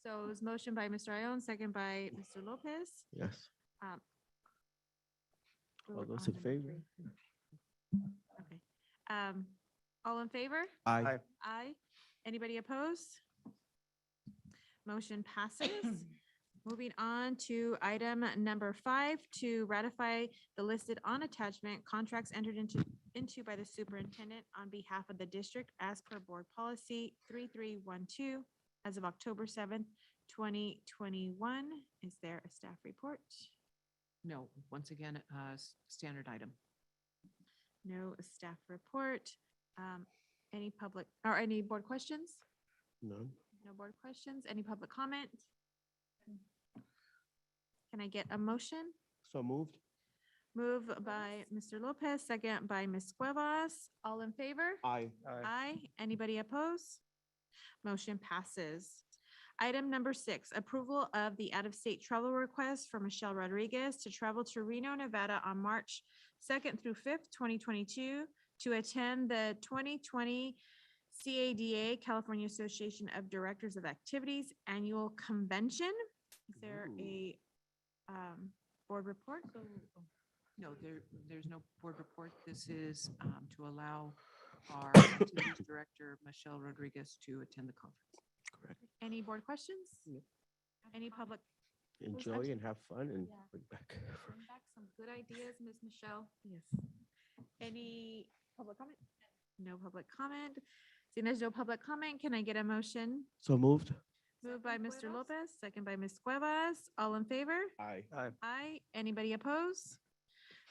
D: So it was motion by Mr. Ione, second by Mr. Lopez.
A: yes.
D: Um,
A: All those
D: on
A: in
D: number
A: favor?
D: 3. Okay. All in favor?
A: Aye.
D: Aye. Anybody opposed? Motion passes. Moving on to item number 5, to ratify the listed on attachment contracts entered into by the superintendent on behalf of the district as per board policy 3312 as of October 7th, 2021. Is there a staff report?
G: No, once again, standard item.
D: No staff report. Any public or any board questions?
A: None.
D: No board questions? Any public comment? Can I get a motion?
A: So moved?
D: Move by Mr. Lopez, second by Ms. Cuevas. All in favor?
A: Aye.
D: Aye. Anybody oppose? Motion passes. Item number 6, approval of the out-of-state travel request for Michelle Rodriguez to travel to Reno, Nevada on March 2nd through 5th, 2022 to attend the 2020 CADA, California Association of Directors of Activities Annual Convention. Is there a board report?
G: No, there's no board report. This is to allow our activities director, Michelle Rodriguez, to attend the conference.
A: Correct.
D: Any board questions? Any public?
A: Enjoy and have fun and
D: Yeah.
A: bring back.
D: Bring back some good ideas, Ms. Michelle. Yes. Any public comment? No public comment. Seeing there's no public comment, can I get a motion?
A: So moved?
D: Moved by Mr. Lopez, second by Ms. Cuevas. All in favor?
A: Aye.
D: Aye. Anybody oppose?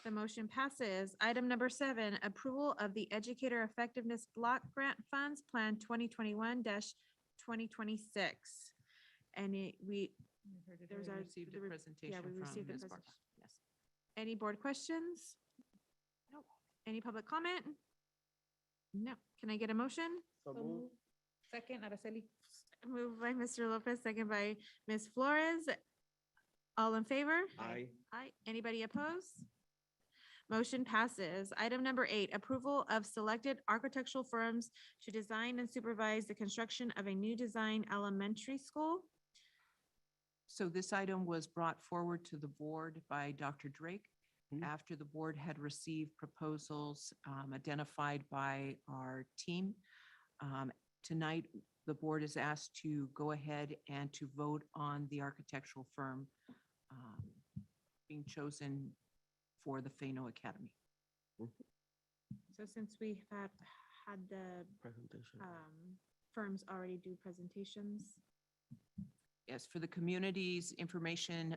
D: The motion passes. Item number 7, approval of the Educator Effectiveness Block Grant Funds Plan 2021-2026. And there's
G: We
D: our.
G: received a
D: the re-
G: presentation
D: Yeah, we
G: from
D: received the
G: Ms.
D: presentation.
G: Barca. Yes.
D: Any board questions? Nope. Any public comment? No. Can I get a motion?
A: So moved?
D: Second, Araceli. Moved by Mr. Lopez, second by Ms. Flores. All in favor?
A: Aye.
D: Aye. Anybody opposed? Motion passes. Item number 8, approval of selected architectural firms to design and supervise the construction of a new design elementary school.
G: So this item was brought forward to the board by Dr. Drake after the board had received proposals identified by our team. Tonight, the board is asked to go ahead and to vote on the architectural firm being chosen for the Fano Academy.
D: So since we have had the
A: Presentation.
D: firms already do presentations.
G: Yes, for the community's information,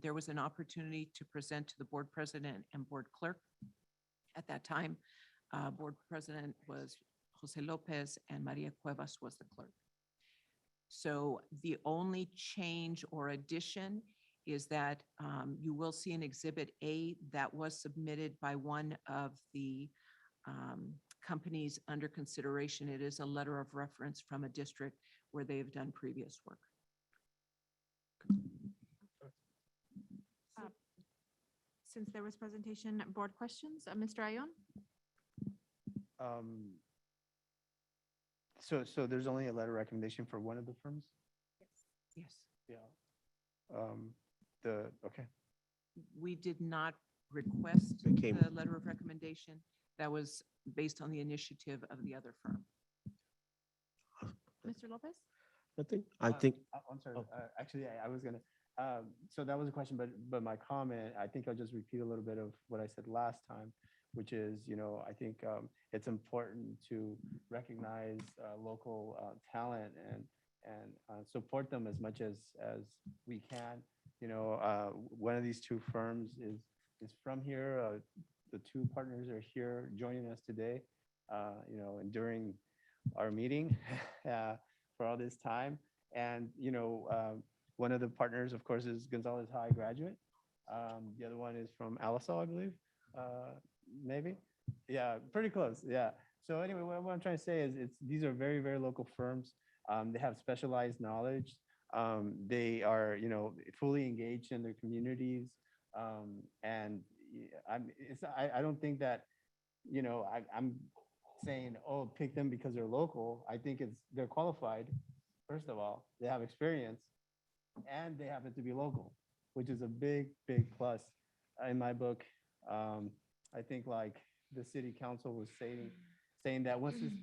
G: there was an opportunity to present to the board president and board clerk. At that time, board president was Jose Lopez and Maria Cuevas was the clerk. So the only change or addition is that you will see an Exhibit A that was submitted by one of the companies under consideration. It is a letter of reference from a district where they have done previous work.
D: since there was presentation, board questions, Mr. Ayon?
C: So there's only a letter of recommendation for one of the firms?
G: Yes.
C: Yeah. Okay.
G: We did not request
A: It came-
G: the letter of recommendation. That was based on the initiative of the other firm.
D: Mr. Lopez?
A: I think,
C: I'm sorry,
A: Oh.
C: actually, I was gonna, so that was a question, but my comment, I think I'll just repeat a little bit of what I said last time, which is, I think it's important to recognize local talent and support them as much as we can. One of these two firms is from here. The two partners are here joining us today, and during our meeting for all this time. And, one of the partners, of course, is Gonzales High graduate. The other one is from Alisal, I believe, maybe. Yeah, pretty close. Yeah. So anyway, what I'm trying to say is these are very, very local firms. They have specialized knowledge. They are, fully engaged in their communities. And I don't think that, I'm saying, oh, pick them because they're local. I think they're qualified. First of all, they have experience and they happen to be local, which is a big, big plus in my book. I think like the city council was saying that once this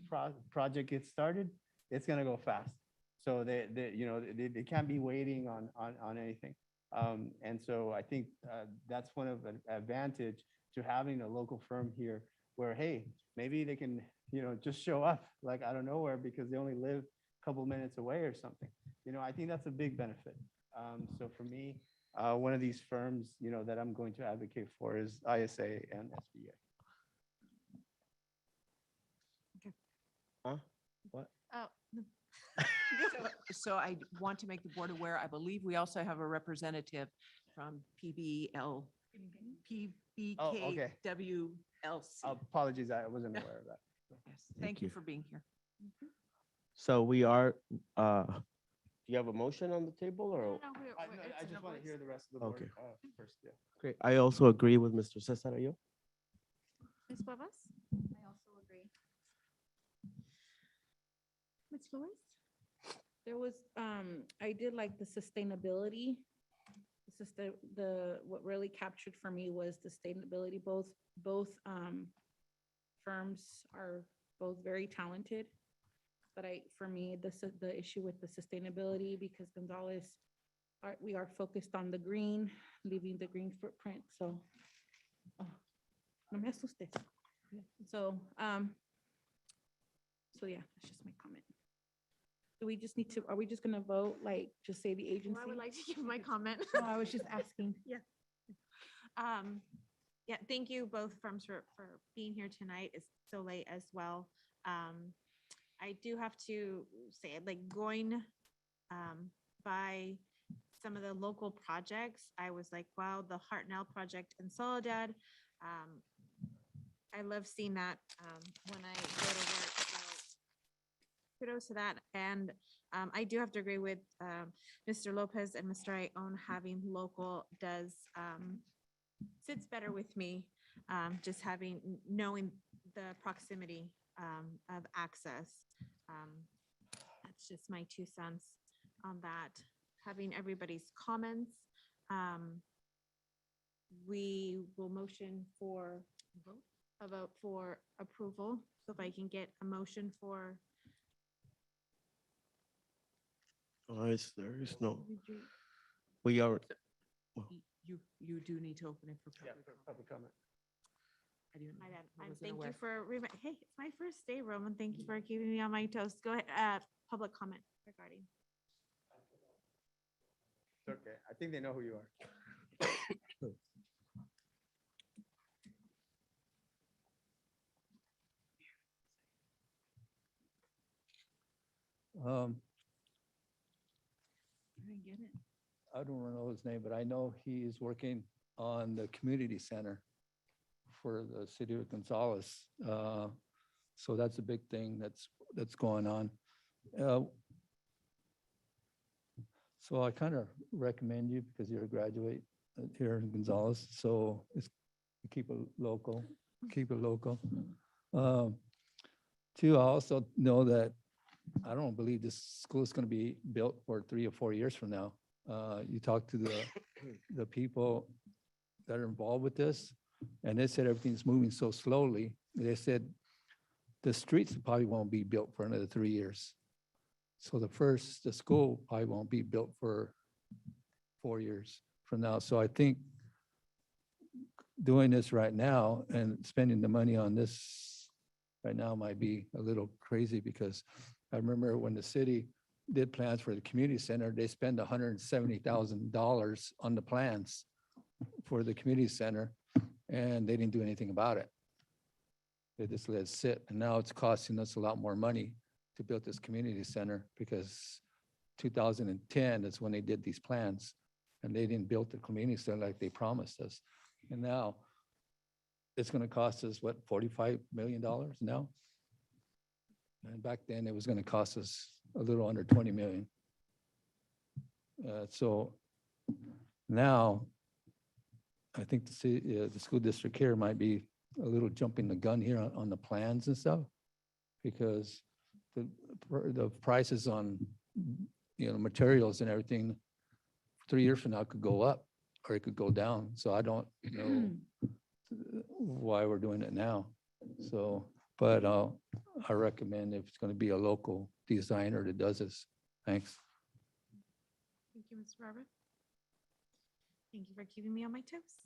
C: project gets started, it's gonna go fast. So they can't be waiting on anything. And so I think that's one of an advantage to having a local firm here where, hey, maybe they can, just show up like out of nowhere because they only live a couple minutes away or something. I think that's a big benefit. So for me, one of these firms, that I'm going to advocate for is ISA and SBA.
A: huh? What?
D: Oh,
G: So I want to make the board aware, I believe we also have a representative from PBL,
C: okay.
G: PBKWLC.
C: Apologies, I wasn't aware of that.
G: Yes, thank you
A: you.
G: for being here.
A: So we are, do you have a motion on the table or?
C: I just want to hear the rest of the board
A: Okay.
C: first, yeah.
A: Great. I also agree with Mr. Cesar Ayo.
D: Ms. Cuevas?
J: I also agree.
D: Ms. Flores?
E: There was, I did like the sustainability. What really captured for me was the sustainability. Both firms are both very talented. But for me, the issue with the sustainability, because Gonzales, we are focused on the green, leaving the green footprint, so. No me asustes. So yeah, that's just my comment. Do we just need to, are we just gonna vote, like, just say the agency?
D: Well, I would like to give my comment.
E: No, I was just asking.
D: Yeah. Yeah, thank you both firms for being here tonight. It's so late as well. I do have to say, like, going by some of the local projects, I was like, wow, the Hartnell project in Soledad. I love seeing that when I go to work. So kudos to that. And I do have to agree with Mr. Lopez and Mr. Ione, having local does sits better with me. Just knowing the proximity of access. That's just my 2 cents on that. Having everybody's comments. We will motion for a vote for approval. So if I can get a motion for.
A: There is no, we are,
G: You do need to open it for
C: Yeah,
G: public
C: for
G: comment.
C: public comment.
G: I didn't- I wasn't
D: Thank you
G: aware.
D: for, hey, it's my first day, Roman. Thank you for keeping me on my toes. Go ahead, public comment regarding.
C: It's okay. I think they know who you are.
G: I didn't get it.
I: I don't know his name, but I know he is working on the community center for the city of Gonzales. So that's a big thing that's going on. So I kind of recommend you, because you're a graduate, here in Gonzales, so it's keep it local, keep it local. Two, I also know that I don't believe this school is going to be built for 3 or 4 years from now. You talk to the people that are involved with this, and they said everything's moving so slowly. They said the streets probably won't be built for another 3 years. So the school probably won't be built for 4 years from now. So I think doing this right now and spending the money on this right now might be a little crazy, because I remember when the city did plans for the community center, they spent $170,000 on the plans for the community center, and they didn't do anything about it. They just let it sit, and now it's costing us a lot more money to build this community center, because 2010 is when they did these plans, and they didn't build the community center like they promised us. And now it's going to cost us, what, $45 million now? And back then it was going to cost us a little under 20 million. So now I think the school district here might be a little jumping the gun here on the plans and stuff, because the prices on, materials and everything 3 years from now could go up or it could go down. So I don't know why we're doing it now. So, but I recommend if it's going to be a local designer that does this. Thanks.
D: Thank you, Mr. Barber. Thank you for keeping me on my toes.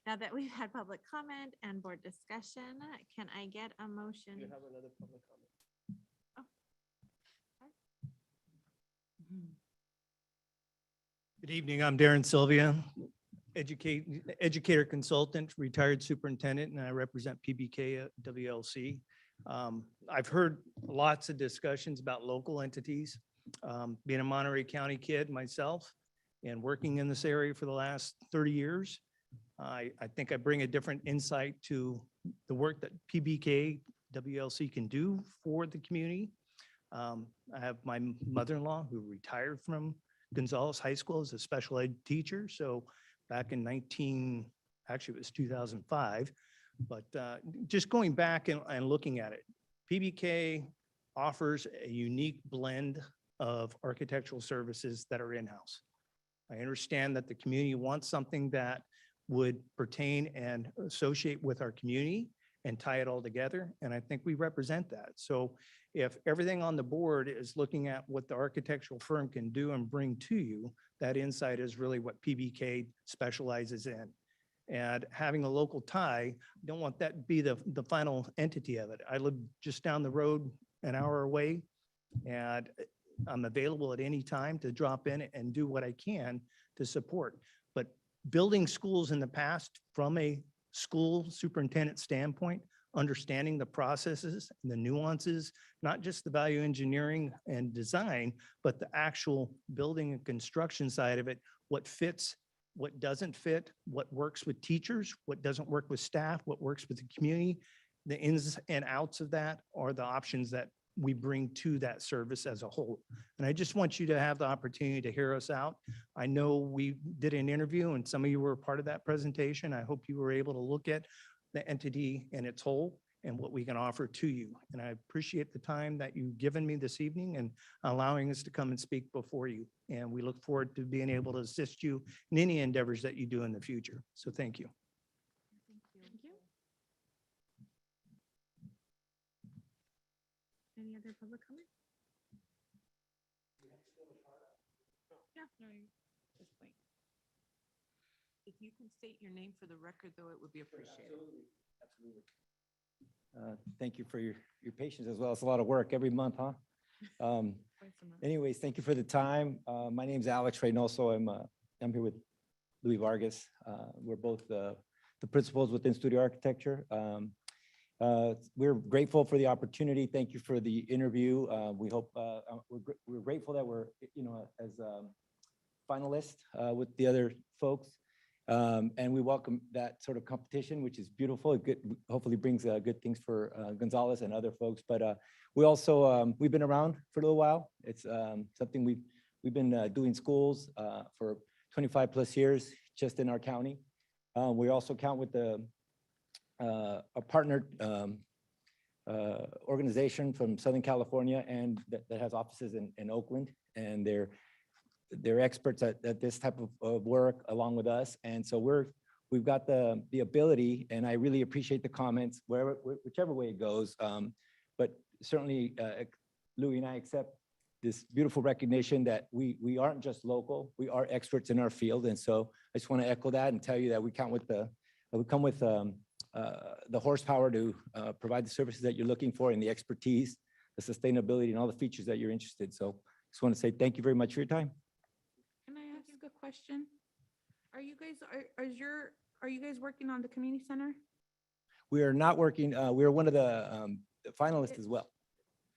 D: Now that we've had public comment and board discussion, can I get a motion?
A: You have another public comment.
K: Good evening, I'm Darren Sylvia, educator consultant, retired superintendent, and I represent PBK at WLC. I've heard lots of discussions about local entities. Being a Monterey County kid myself and working in this area for the last 30 years, I think I bring a different insight to the work that PBK WLC can do for the community. I have my mother-in-law who retired from Gonzales High School as a special ed teacher. So back in actually it was 2005, but just going back and looking at it, PBK offers a unique blend of architectural services that are in-house. I understand that the community wants something that would pertain and associate with our community and tie it all together. And I think we represent that. So if everything on the board is looking at what the architectural firm can do and bring to you, that insight is really what PBK specializes in. And having a local tie, I don't want that to be the final entity of it. I live just down the road, an hour away, and I'm available at any time to drop in and do what I can to support. But building schools in the past from a school superintendent standpoint, understanding the processes and the nuances, not just the value engineering and design, but the actual building and construction side of it, what fits, what doesn't fit, what works with teachers, what doesn't work with staff, what works with the community. The ins and outs of that are the options that we bring to that service as a whole. And I just want you to have the opportunity to hear us out. I know we did an interview and some of you were a part of that presentation. I hope you were able to look at the entity in its whole and what we can offer to you. And I appreciate the time that you've given me this evening and allowing us to come and speak before you. And we look forward to being able to assist you in any endeavors that you do in the future. So thank you.
D: Thank you. Any other public comment? Yeah, no, just wait.
G: If you can state your name for the record, though, it would be appreciated.
V: Absolutely. Thank you for your patience as well. It's a lot of work every month, huh? Anyways, thank you for the time. My name's Alex Reynoso. I'm here with Louis Vargas. We're both the principals within Studio Architecture. We're grateful for the opportunity. Thank you for the interview. We hope we're grateful that we're as finalists with the other folks. And we welcome that sort of competition, which is beautiful. It hopefully brings good things for Gonzales and other folks. But we also, we've been around for a little while. It's something we've been doing schools for 25 plus years just in our county. We also count with a partner organization from Southern California and that has offices in Oakland. And they're experts at this type of work along with us. And so we've got the ability, and I really appreciate the comments, whichever way it goes. But certainly, Louis and I accept this beautiful recognition that we aren't just local, we are experts in our field. And so I just want to echo that and tell you that we come with the horsepower to provide the services that you're looking for and the expertise, the sustainability, and all the features that you're interested. So just want to say thank you very much for your time.
E: Can I ask a question? Are you guys, are you guys working on the community center?
V: We are not working, we're one of the finalists as well.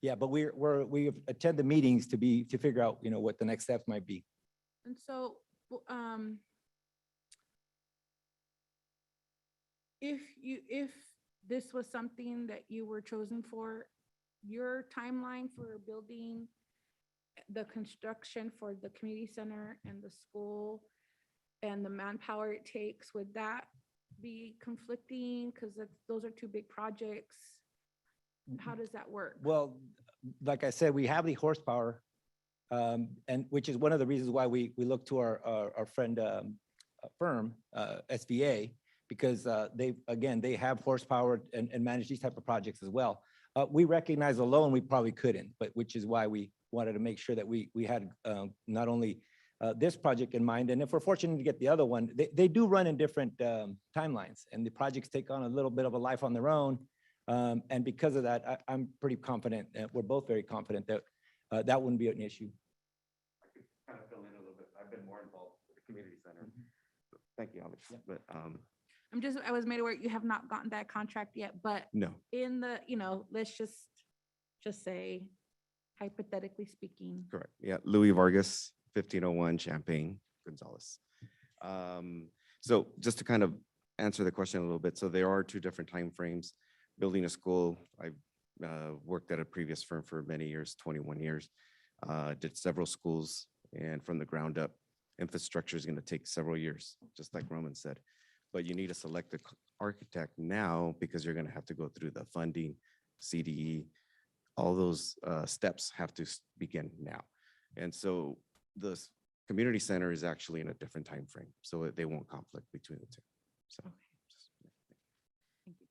V: Yeah, but we attend the meetings to figure out, what the next steps might be.
E: And so, if this was something that you were chosen for, your timeline for building the construction for the community center and the school and the manpower it takes, would that be conflicting? Because those are two big projects. How does that work?
V: Well, like I said, we have the horsepower, and which is one of the reasons why we look to our friend firm, SVA, because they have horsepower and manage these type of projects as well. We recognize alone we probably couldn't, but which is why we wanted to make sure that we had not only this project in mind, and if we're fortunate to get the other one, they do run in different timelines, and the projects take on a little bit of a life on their own. And because of that, I'm pretty confident, we're both very confident that that wouldn't be an issue.
H: I could kind of fill in a little bit. I've been more involved with the community center. Thank you, Alex. But
E: I was made aware you have not gotten that contract yet, but
H: no.
E: in the, let's just say hypothetically speaking.
H: Correct. Yeah, Louis Vargas, 1501 Champaign, Gonzales. So just to kind of answer the question a little bit, so there are two different timeframes. Building a school, I worked at a previous firm for many years, 21 years, did several schools, and from the ground up, infrastructure is going to take several years, just like Roman said. But you need to select the architect now because you're going to have to go through the funding, CDE, all those steps have to begin now. And so the community center is actually in a different time frame, so they won't conflict between the two. So.
G: Thank you.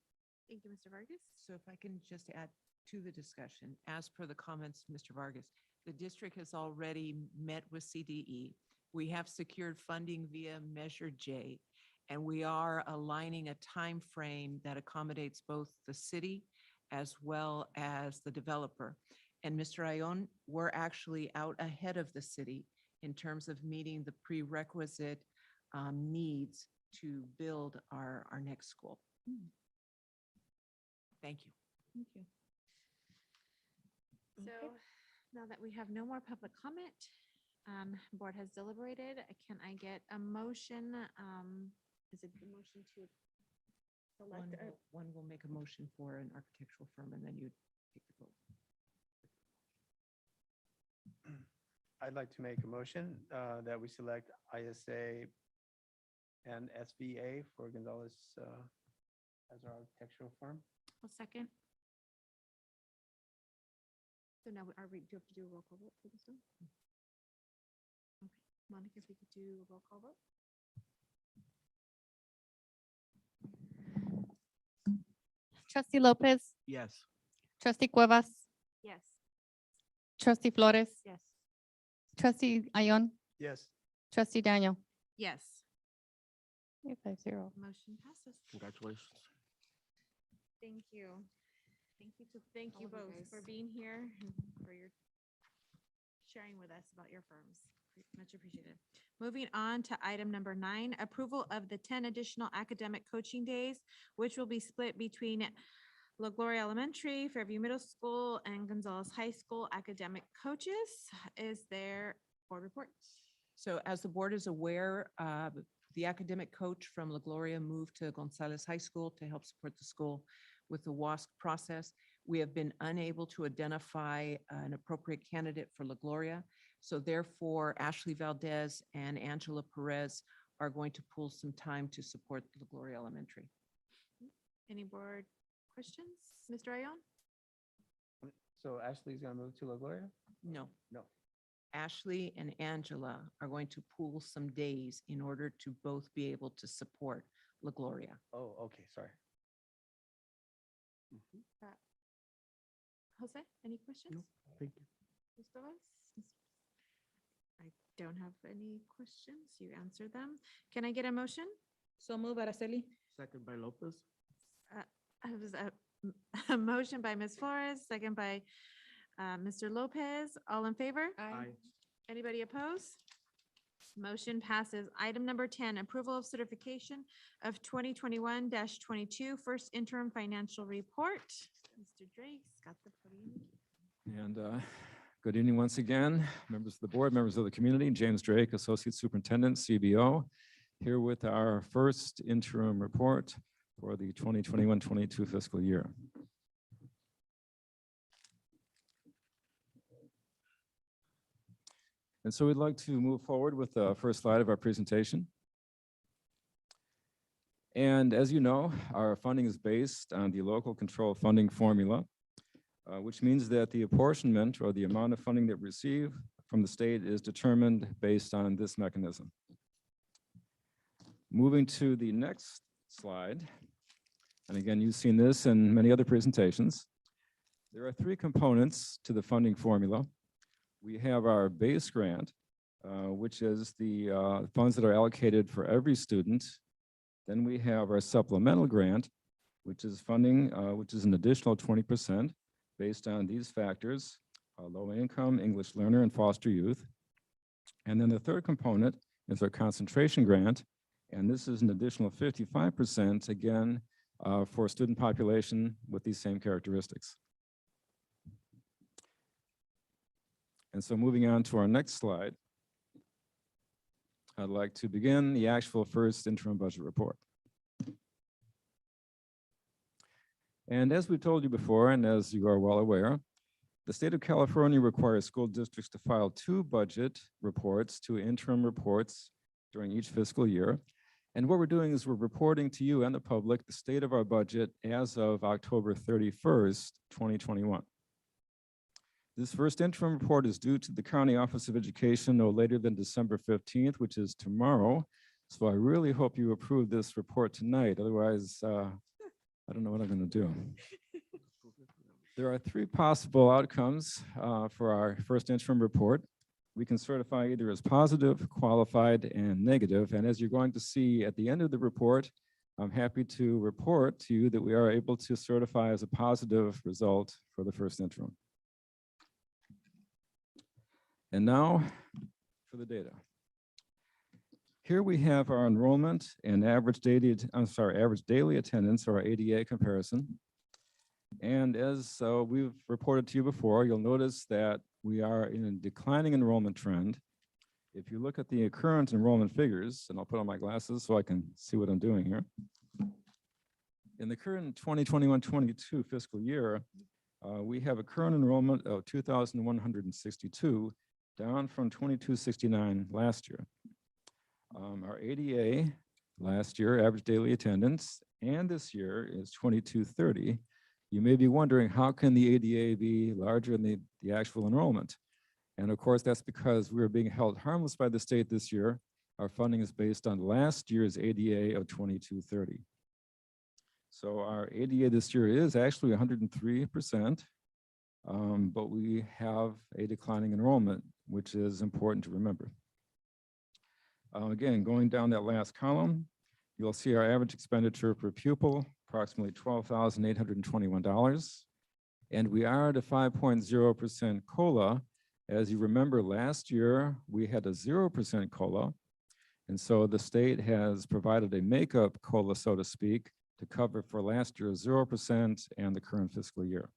D: Thank you, Mr. Vargas.
G: So if I can just add to the discussion, as per the comments, Mr. Vargas, the district has already met with CDE. We have secured funding via Measure J, and we are aligning a time frame that accommodates both the city as well as the developer. And Mr. Ion, we're actually out ahead of the city in terms of meeting the prerequisite needs to build our next school. Thank you.
E: Thank you.
D: So now that we have no more public comment, board has deliberated. Can I get a motion? Is it the motion to select?
G: One will make a motion for an architectural firm, and then you take the vote.
C: I'd like to make a motion that we select ISA and SVA for Gonzales as our architectural firm.
D: A second. So now do you have to do a roll call vote for this one? Okay, Monica, if we could do a roll call vote.
B: Trustee Lopez,
K: Yes.
B: trustee Cuevas,
D: Yes.
B: trustee Flores,
D: Yes.
B: trustee Ion,
U: Yes.
B: trustee Daniel.
D: Yes.
B: 5-0.
D: Motion passes.
A: Congratulations.
D: Thank you. Thank
F: All
D: you
F: of you
D: both
F: guys.
D: for being here and for your sharing with us about your firms. Much appreciated. Moving on to item number 9, approval of the 10 additional academic coaching days, which will be split between La Gloria Elementary, Fairview Middle School, and Gonzales High School academic coaches. Is there board reports?
G: So as the board is aware, the academic coach from La Gloria moved to Gonzales High School to help support the school with the WASC process. We have been unable to identify an appropriate candidate for La Gloria. So therefore, Ashley Valdez and Angela Perez are going to pull some time to support La Gloria Elementary.
D: Any board questions? Mr. Ayon?
C: So Ashley's gonna move to La Gloria?
G: No.
C: No.
G: Ashley and Angela are going to pool some days in order to both be able to support La Gloria.
C: Oh, okay, sorry.
D: Jose, any questions?
A: Thank you.
D: Mr. Vaz? I don't have any questions. You answered them. Can I get a motion?
E: So move, Araceli.
A: Second by Lopez.
D: I was a motion by Ms. Flores, second by Mr. Lopez. All in favor?
A: Aye.
D: Anybody opposed? Motion passes. Item number 10, approval of certification of 2021-22 first interim financial report. Mr. Drake's got the podium.
N: And good evening once again, members of the board, members of the community. James Drake, Associate Superintendent, CBO, here with our first interim report for the 2021-22 fiscal year. And so we'd like to move forward with the first slide of our presentation. And as you know, our funding is based on the local control funding formula, which means that the apportionment or the amount of funding that we receive from the state is determined based on this mechanism. Moving to the next slide, and again, you've seen this in many other presentations. There are three components to the funding formula. We have our base grant, which is the funds that are allocated for every student. Then we have our supplemental grant, which is funding, which is an additional 20% based on these factors, low income, English learner, and foster youth. And then the third component is our concentration grant, and this is an additional 55%, again, for a student population with these same characteristics. And so moving on to our next slide, I'd like to begin the actual first interim budget report. And as we told you before, and as you are well aware, the state of California requires school districts to file 2 budget reports, 2 interim reports during each fiscal year. And what we're doing is we're reporting to you and the public the state of our budget as of October 31st, 2021. This first interim report is due to the County Office of Education no later than December 15th, which is tomorrow. So I really hope you approve this report tonight. Otherwise, I don't know what I'm going to do. There are 3 possible outcomes for our first interim report. We can certify either as positive, qualified, and negative. And as you're going to see at the end of the report, I'm happy to report to you that we are able to certify as a positive result for the first interim. And now for the data. Here we have our enrollment and average daily attendance, or our ADA comparison. And as we've reported to you before, you'll notice that we are in a declining enrollment trend. If you look at the current enrollment figures, and I'll put on my glasses so I can see what I'm doing here. In the current 2021-22 fiscal year, we have a current enrollment of 2,162, down from 2,269 last year. Our ADA last year, average daily attendance, and this year is 2,230. You may be wondering, how can the ADA be larger than the actual enrollment? And of course, that's because we are being held harmless by the state this year. Our funding is based on last year's ADA of 2,230. So our ADA this year is actually 103%, but we have a declining enrollment, which is important to remember. Again, going down that last column, you'll see our average expenditure per pupil, approximately $12,821. And we are at a 5.0% COLA. As you remember, last year, we had a 0% COLA. And so the state has provided a makeup COLA, so to speak, to cover for last year's 0% and the current fiscal year.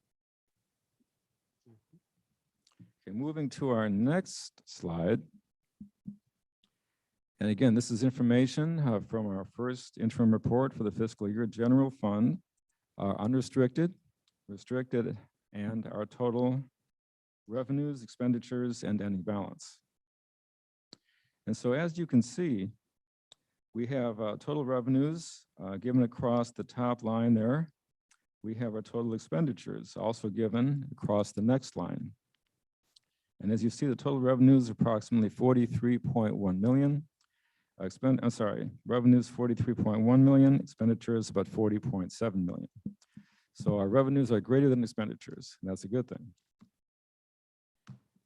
N: Okay, moving to our next slide. And again, this is information from our first interim report for the fiscal year. General fund, unrestricted, restricted, and our total revenues, expenditures, and ending balance. And so as you can see, We have total revenues given across the top line there. We have our total expenditures also given across the next line. And as you see, the total revenues are approximately 43.1 million. Revenues 43.1 million, expenditures about 40.7 million. So our revenues are greater than expenditures, and that's a good thing.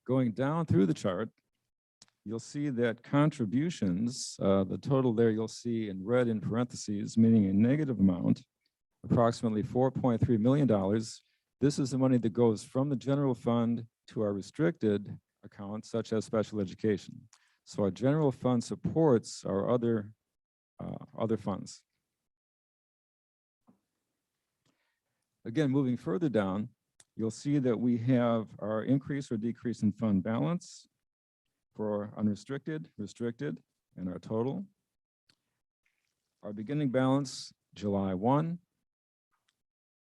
N: Going down through the chart, you'll see that contributions, the total there you'll see in red in parentheses, meaning a negative amount, approximately $4.3 million. This is the money that goes from the general fund to our restricted accounts, such as special education. So our general fund supports our other funds. Again, moving further down, you'll see that we have our increase or decrease in fund balance for unrestricted, restricted, and our total. Our beginning balance, July 1,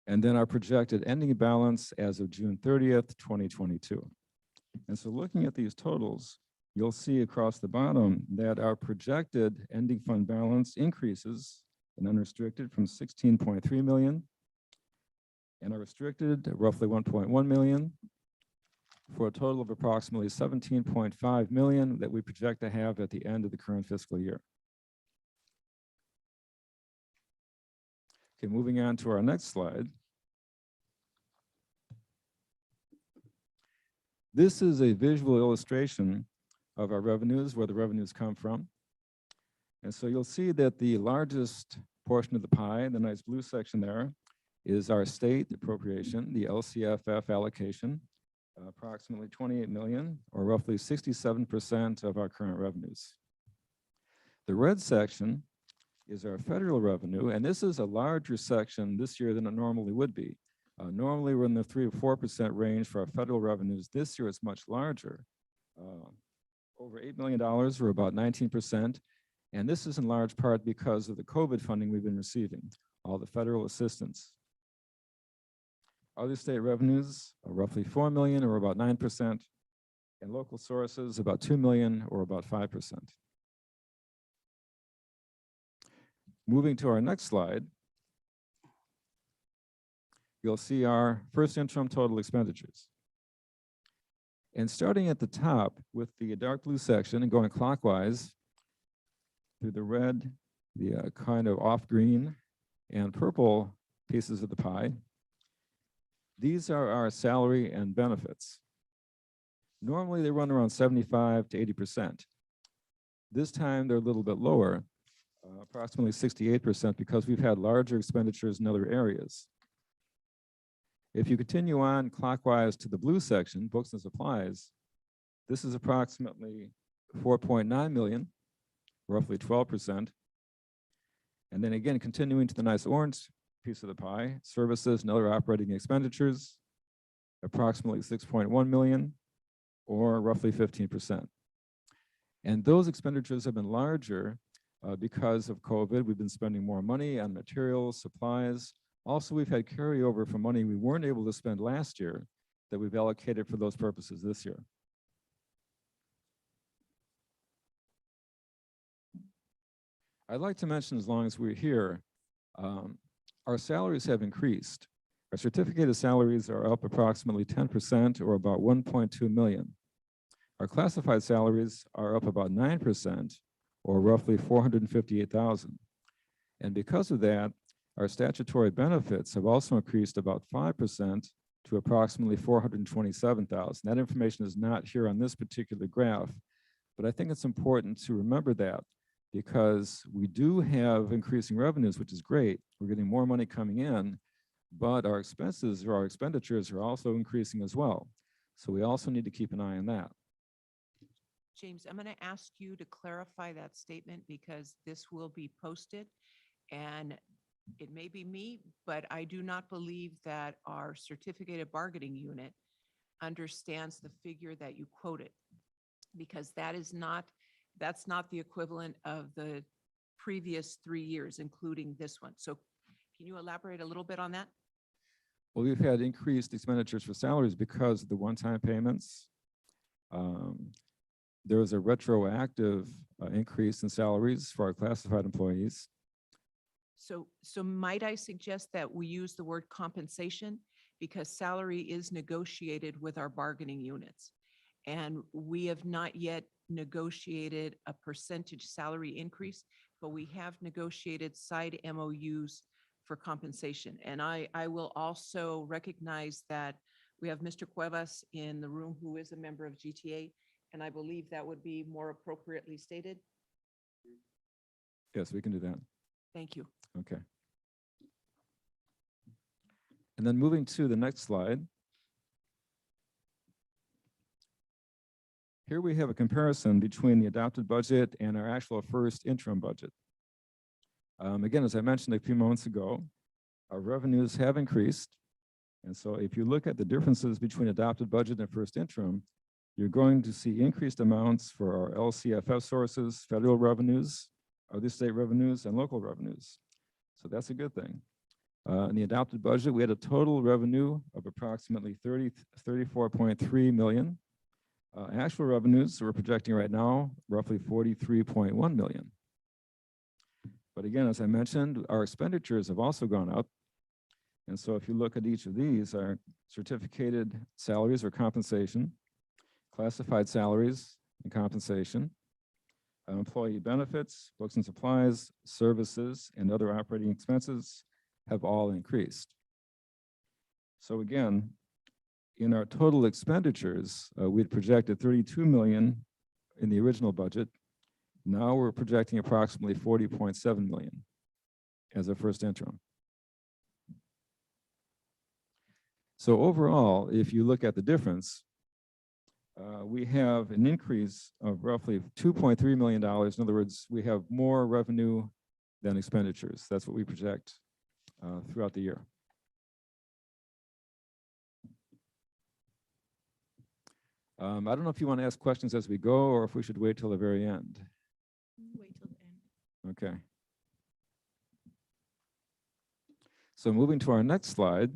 N: and then our projected ending balance as of June 30th, 2022. And so looking at these totals, you'll see across the bottom that our projected ending fund balance increases in unrestricted from 16.3 million and our restricted roughly 1.1 million for a total of approximately 17.5 million that we project to have at the end of the current fiscal year. Okay, moving on to our next slide. This is a visual illustration of our revenues, where the revenues come from. And so you'll see that the largest portion of the pie, the nice blue section there, is our state appropriation, the LCFF allocation, approximately 28 million, or roughly 67% of our current revenues. The red section is our federal revenue, and this is a larger section this year than it normally would be. Normally, we're in the 3 or 4% range for our federal revenues. This year, it's much larger. Over $8 million, or about 19%. And this is in large part because of the COVID funding we've been receiving, all the federal assistance. Other state revenues are roughly 4 million, or about 9%, and local sources about 2 million, or about 5%. Moving to our next slide, you'll see our first interim total expenditures. And starting at the top with the dark blue section and going clockwise through the red, the kind of off green and purple pieces of the pie, these are our salary and benefits. Normally they run around 75 to 80%. This time they're a little bit lower, approximately 68%, because we've had larger expenditures in other areas. If you continue on clockwise to the blue section, books and supplies, this is approximately 4.9 million, roughly 12%. And then again, continuing to the nice orange piece of the pie, services and other operating expenditures, approximately 6.1 million, or roughly 15%. And those expenditures have been larger because of COVID. We've been spending more money on materials, supplies. Also, we've had carryover from money we weren't able to spend last year that we've allocated for those purposes this year. I'd like to mention, as long as we're here, our salaries have increased. Our certificated salaries are up approximately 10%, or about 1.2 million. Our classified salaries are up about 9%, or roughly 458,000. And because of that, our statutory benefits have also increased about 5% to approximately 427,000. That information is not here on this particular graph, but I think it's important to remember that, because we do have increasing revenues, which is great. We're getting more money coming in, but our expenses or our expenditures are also increasing as well. So we also need to keep an eye on that.
G: James, I'm going to ask you to clarify that statement, because this will be posted, and it may be me, but I do not believe that our certificated bargaining unit understands the figure that you quoted, because that's not the equivalent of the previous 3 years, including this one. So can you elaborate a little bit on that?
N: Well, we've had increased expenditures for salaries because of the one-time payments. there was a retroactive increase in salaries for our classified employees.
G: So might I suggest that we use the word compensation? Because salary is negotiated with our bargaining units. And we have not yet negotiated a percentage salary increase, but we have negotiated side MOUs for compensation. And I will also recognize that we have Mr. Cuevas in the room who is a member of GTA, and I believe that would be more appropriately stated.
N: Yes, we can do that.
G: Thank you.
N: Okay. And then moving to the next slide. Here we have a comparison between the adopted budget and our actual first interim budget. Again, as I mentioned a few moments ago, our revenues have increased. And so if you look at the differences between adopted budget and first interim, you're going to see increased amounts for our LCFF sources, federal revenues, other state revenues, and local revenues. So that's a good thing. In the adopted budget, we had a total revenue of approximately 34.3 million. Actual revenues we're projecting right now, roughly 43.1 million. But again, as I mentioned, our expenditures have also gone up. And so if you look at each of these, our certificated salaries or compensation, classified salaries and compensation, employee benefits, books and supplies, services, and other operating expenses have all increased. So again, in our total expenditures, we had projected 32 million in the original budget. Now we're projecting approximately 40.7 million as a first interim. So overall, if you look at the difference, we have an increase of roughly $2.3 million. In other words, we have more revenue than expenditures. That's what we project throughout the year. I don't know if you want to ask questions as we go or if we should wait till the very end.
G: Wait till the end.
N: Okay. So moving to our next slide.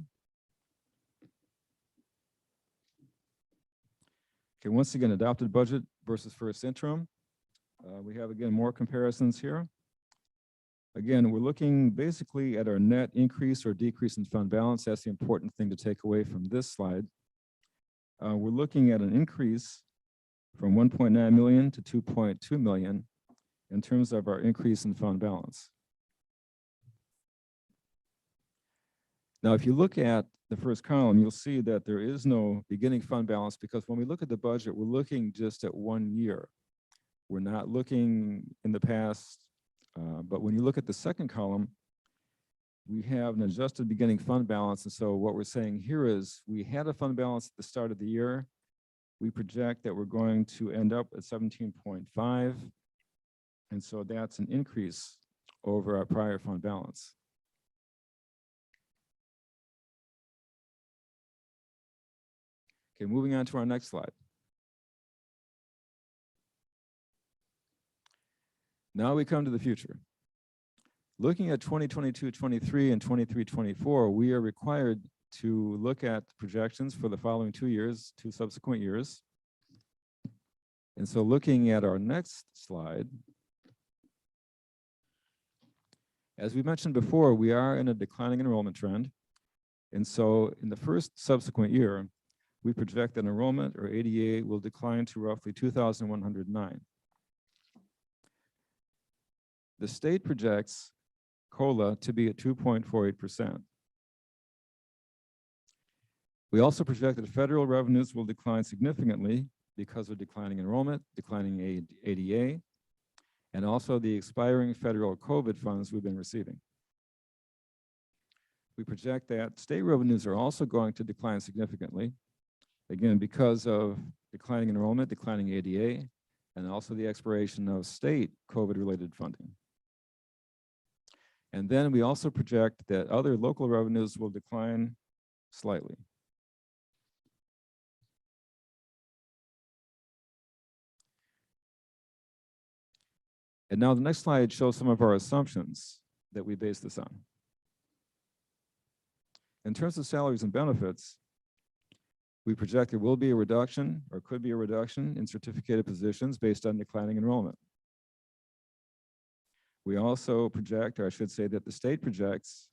N: Okay, once again, adopted budget versus first interim. We have, again, more comparisons here. Again, we're looking basically at our net increase or decrease in fund balance. That's the important thing to take away from this slide. We're looking at an increase from 1.9 million to 2.2 million in terms of our increase in fund balance. Now, if you look at the first column, you'll see that there is no beginning fund balance because when we look at the budget, we're looking just at 1 year. We're not looking in the past, but when you look at the second column, we have an adjusted beginning fund balance. And so what we're saying here is we had a fund balance at the start of the year. We project that we're going to end up at 17.5. And so that's an increase over our prior fund balance. Okay, moving on to our next slide. Now we come to the future. Looking at 2022-23 and 23-24, we are required to look at projections for the following 2 years, 2 subsequent years. And so looking at our next slide, as we mentioned before, we are in a declining enrollment trend. And so in the first subsequent year, we project that enrollment or ADA will decline to roughly 2,109. The state projects COLA to be at 2.48%. We also project that federal revenues will decline significantly because of declining enrollment, declining ADA, and also the expiring federal COVID funds we've been receiving. We project that state revenues are also going to decline significantly, again, because of declining enrollment, declining ADA, and also the expiration of state COVID-related funding. And then we also project that other local revenues will decline slightly. And now the next slide shows some of our assumptions that we base this on. In terms of salaries and benefits, We project there will be a reduction or could be a reduction in certificated positions based on declining enrollment. We also project, or I should say that the state projects,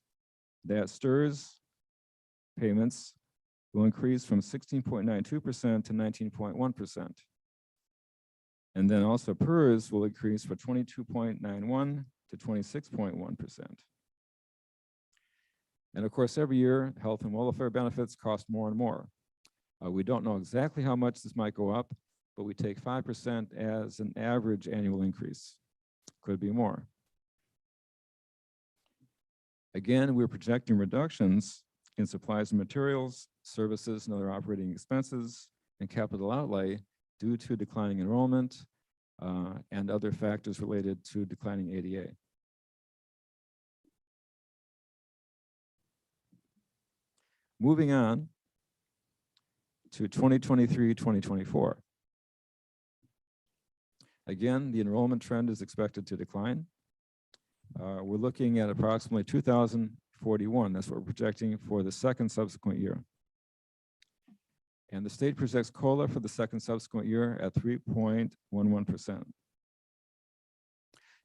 N: that STRS payments will increase from 16.92% to 19.1%. And then also PERS will increase from 22.91 to 26.1%. And of course, every year, health and welfare benefits cost more and more. We don't know exactly how much this might go up, but we take 5% as an average annual increase. Could be more. Again, we're projecting reductions in supplies and materials, services and other operating expenses, and capital outlay due to declining enrollment and other factors related to declining ADA. Moving on to 2023-2024. Again, the enrollment trend is expected to decline. We're looking at approximately 2,041. That's what we're projecting for the second subsequent year. And the state projects COLA for the second subsequent year at 3.11%.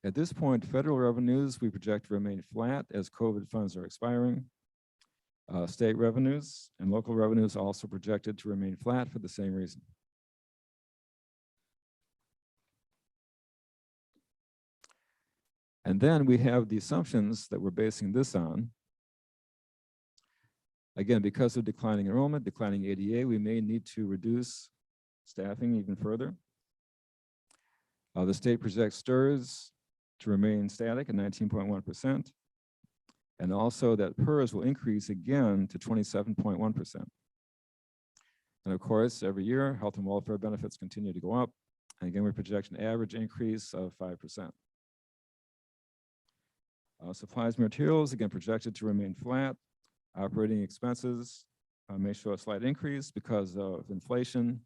N: At this point, federal revenues we project to remain flat as COVID funds are expiring. State revenues and local revenues also projected to remain flat for the same reason. And then we have the assumptions that we're basing this on. Again, because of declining enrollment, declining ADA, we may need to reduce staffing even further. The state projects STRS to remain static at 19.1%, and also that PERS will increase again to 27.1%. And of course, every year, health and welfare benefits continue to go up. And again, we project an average increase of 5%. Supplies and materials, again, projected to remain flat. Operating expenses may show a slight increase because of inflation.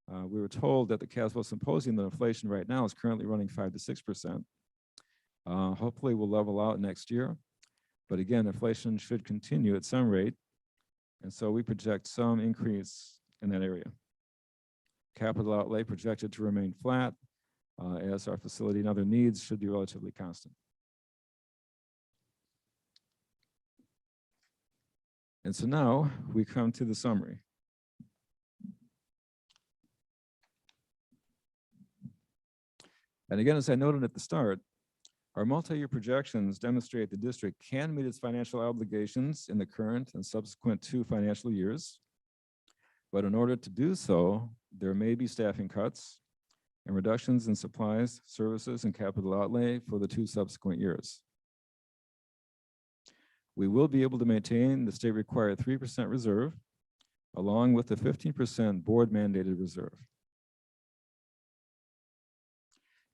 N: We were told at the Caswell Symposium that inflation right now is currently running 5 to 6%. Hopefully we'll level out next year. But again, inflation should continue at some rate. And so we project some increase in that area. Capital outlay projected to remain flat as our facility and other needs should be relatively constant. And so now we come to the summary. And again, as I noted at the start, our multi-year projections demonstrate the district can meet its financial obligations in the current and subsequent 2 financial years. But in order to do so, there may be staffing cuts and reductions in supplies, services, and capital outlay for the 2 subsequent years. We will be able to maintain the state required 3% reserve, along with the 15% board mandated reserve.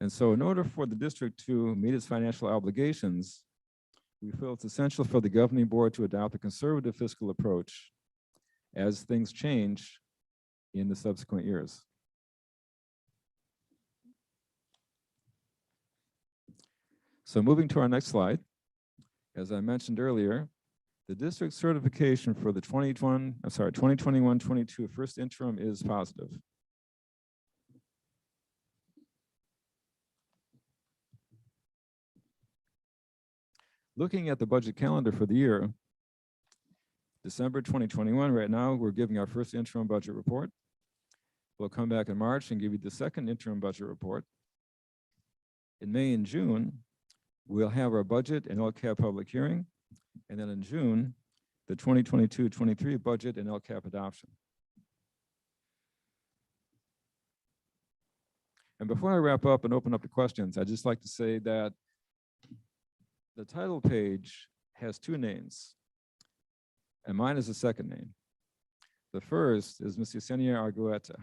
N: And so in order for the district to meet its financial obligations, we feel it's essential for the governing board to adopt a conservative fiscal approach as things change in the subsequent years. So moving to our next slide. As I mentioned earlier, the district certification for the 2021-22 first interim is positive. Looking at the budget calendar for the year, December 2021, right now, we're giving our first interim budget report. We'll come back in March and give you the second interim budget report. In May and June, we'll have our budget and LCAP public hearing, and then in June, the 2022-23 budget and LCAP adoption. And before I wrap up and open up to questions, I'd just like to say that the title page has 2 names, and mine is the second name. The first is Ms. Yesenia Argueta,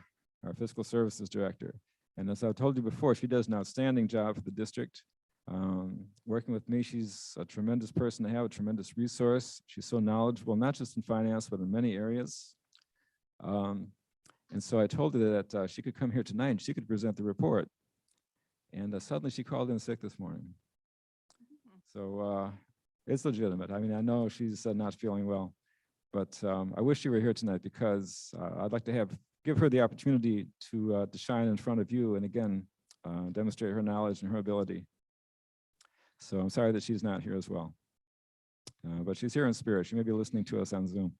N: our Fiscal Services Director. And as I've told you before, she does an outstanding job for the district. Working with me, she's a tremendous person to have, a tremendous resource. She's so knowledgeable, not just in finance, but in many areas. And so I told her that she could come here tonight and she could present the report. And suddenly she called in sick this morning. So it's legitimate. I mean, I know she's not feeling well. But I wish she were here tonight because I'd like to give her the opportunity to shine in front of you and again, demonstrate her knowledge and her ability. So I'm sorry that she's not here as well. But she's here in spirit. She may be listening to us on Zoom.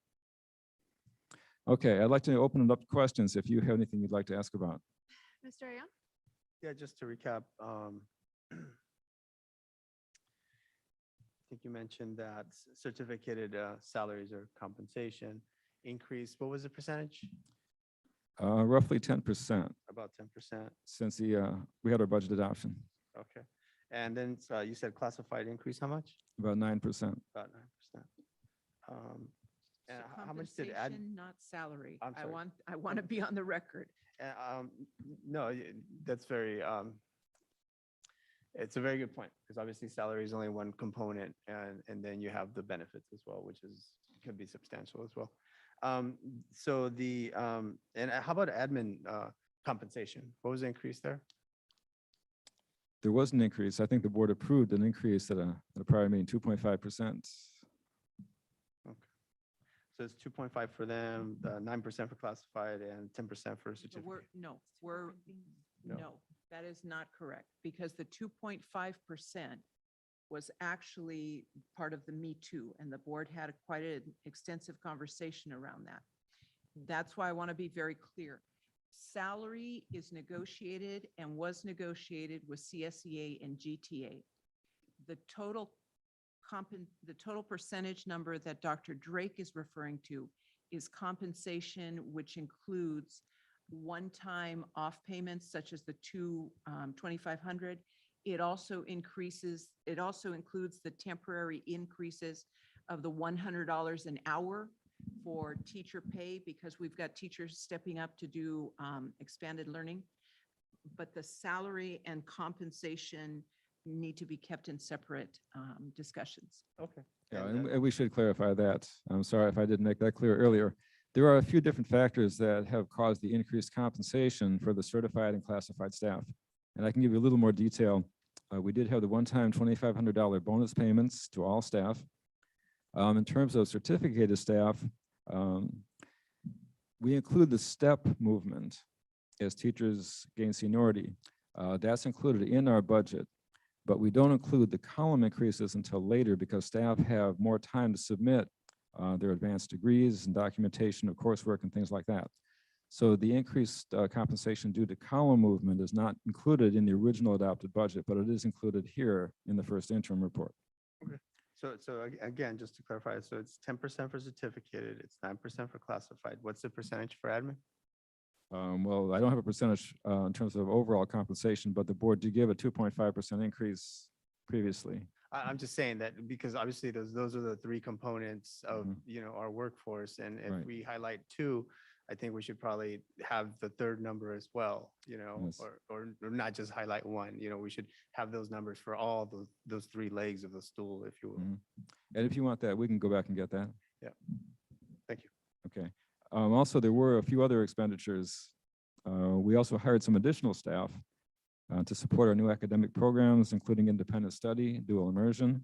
N: Okay, I'd like to open it up to questions if you have anything you'd like to ask about.
D: Mr. Ayon?
C: Yeah, just to recap, I think you mentioned that certificated salaries or compensation increase. What was the percentage?
N: Roughly 10%
C: About 10%.
N: since we had our budget adoption,
C: Okay. And then you said classified increase, how much?
N: about 9%.
C: About 9%. And
G: So
C: how much did add?
G: compensation, not salary.
C: I'm sorry.
G: I want to be on the record.
C: No, that's very, it's a very good point, because obviously salary is only one component, and then you have the benefits as well, which can be substantial as well. So and how about admin compensation? What was the increase there?
N: There was an increase. I think the board approved an increase at a prior meeting, 2.5%.
C: So it's 2.5 for them, 9% for classified, and 10% for certificate.
G: No, that is not correct, because the 2.5% was actually part of the Me Too, and the board had quite an extensive conversation around that. That's why I want to be very clear. Salary is negotiated and was negotiated with CSEA and GTA. The total percentage number that Dr. Drake is referring to is compensation, which includes one-time off payments such as the 2,500. It also includes the temporary increases of the $100 an hour for teacher pay, because we've got teachers stepping up to do expanded learning. But the salary and compensation need to be kept in separate discussions.
C: Okay.
N: Yeah, and we should clarify that. I'm sorry if I didn't make that clear earlier. There are a few different factors that have caused the increased compensation for the certified and classified staff. And I can give you a little more detail. We did have the one-time $2,500 bonus payments to all staff. In terms of certificated staff, we include the step movement as teachers gain seniority. That's included in our budget, but we don't include the column increases until later because staff have more time to submit their advanced degrees and documentation of coursework and things like that. So the increased compensation due to column movement is not included in the original adopted budget, but it is included here in the first interim report.
C: Okay. So again, just to clarify, so it's 10% for certificated, it's 9% for classified. What's the percentage for admin?
N: Well, I don't have a percentage in terms of overall compensation, but the board did give a 2.5% increase previously.
C: I'm just saying that because obviously those are the three components of, our workforce. And if
N: Right.
C: we highlight two, I think we should probably have the third number as well,
N: Yes.
C: or not just highlight one, we should have those numbers for all those three legs of the stool, if you will.
N: Mhm. And if you want that, we can go back and get that.
C: Yeah. Thank you.
N: Okay. Also, there were a few other expenditures. We also hired some additional staff to support our new academic programs, including independent study, dual immersion.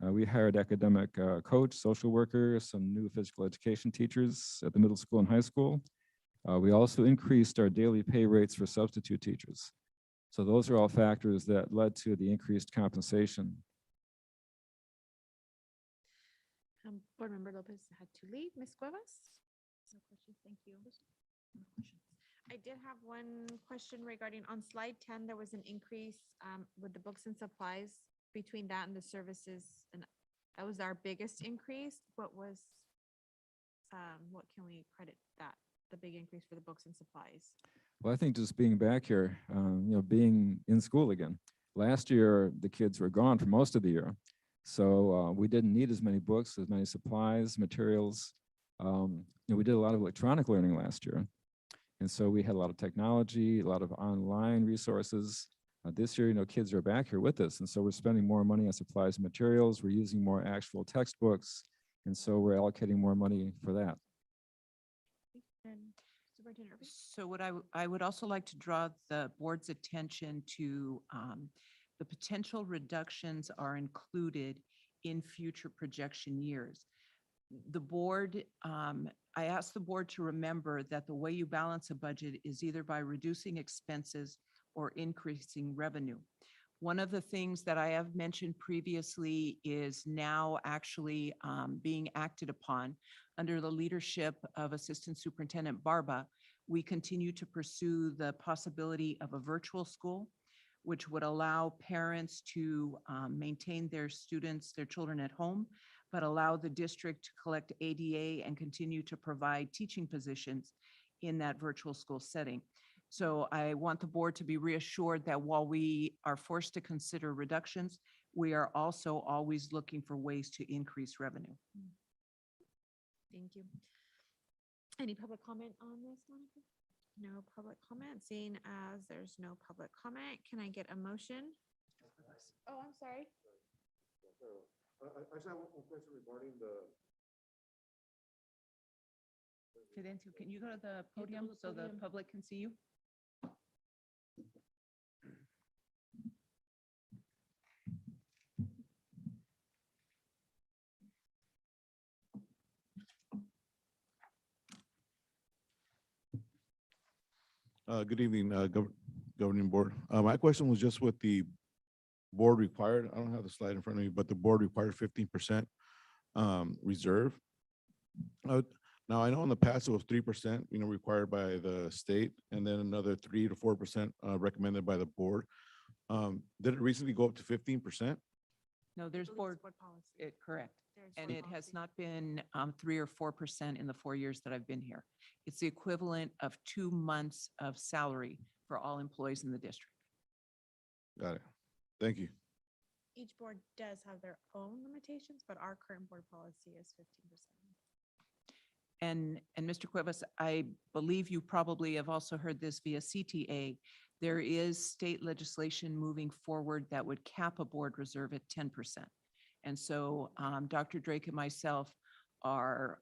N: We hired academic coach, social workers, some new physical education teachers at the middle school and high school. We also increased our daily pay rates for substitute teachers. So those are all factors that led to the increased compensation.
D: Board Member Lopez had to leave. Ms. Cuevas? No questions. Thank you. No questions. I did have one question regarding on slide 10, there was an increase with the books and supplies between that and the services. And that was our biggest increase. What can we credit that, the big increase for the books and supplies?
N: Well, I think just being back here, being in school again. Last year, the kids were gone for most of the year. So we didn't need as many books, as many supplies, materials. We did a lot of electronic learning last year. And so we had a lot of technology, a lot of online resources. This year, kids are back here with us. And so we're spending more money on supplies and materials. We're using more actual textbooks. And so we're allocating more money for that.
D: And Superintendent Irving?
G: So what I would also like to draw the board's attention to the potential reductions are included in future projection years. the board, I asked the board to remember that the way you balance a budget is either by reducing expenses or increasing revenue. One of the things that I have mentioned previously is now actually being acted upon under the leadership of Assistant Superintendent Barba. We continue to pursue the possibility of a virtual school, which would allow parents to maintain their students, their children at home, but allow the district to collect ADA and continue to provide teaching positions in that virtual school setting. So I want the board to be reassured that while we are forced to consider reductions, we are also always looking for ways to increase revenue.
D: Thank you. Any public comment on this, Monica? No public comment. Seeing as there's no public comment, can I get a motion? Oh, I'm sorry.
L: I just have one question regarding the.
G: Fidencio, can you go to the podium so the public can see you?
L: Good evening, Governing Board. My question was just with the board required, I don't have the slide in front of me, but the board required 15% reserve. Now, I know in the past it was 3%, required by the state, and then another 3 to 4% recommended by the board. Did it recently go up to 15%?
G: No, there's board, correct. And it has not been 3 or 4% in the 4 years that I've been here. It's the equivalent of 2 months of salary for all employees in the district.
L: Got it. Thank you.
D: Each board does have their own limitations, but our current board policy is 15%.
G: And Mr. Cuevas, I believe you probably have also heard this via CTA. There is state legislation moving forward that would cap a board reserve at 10%. And so Dr. Drake and myself are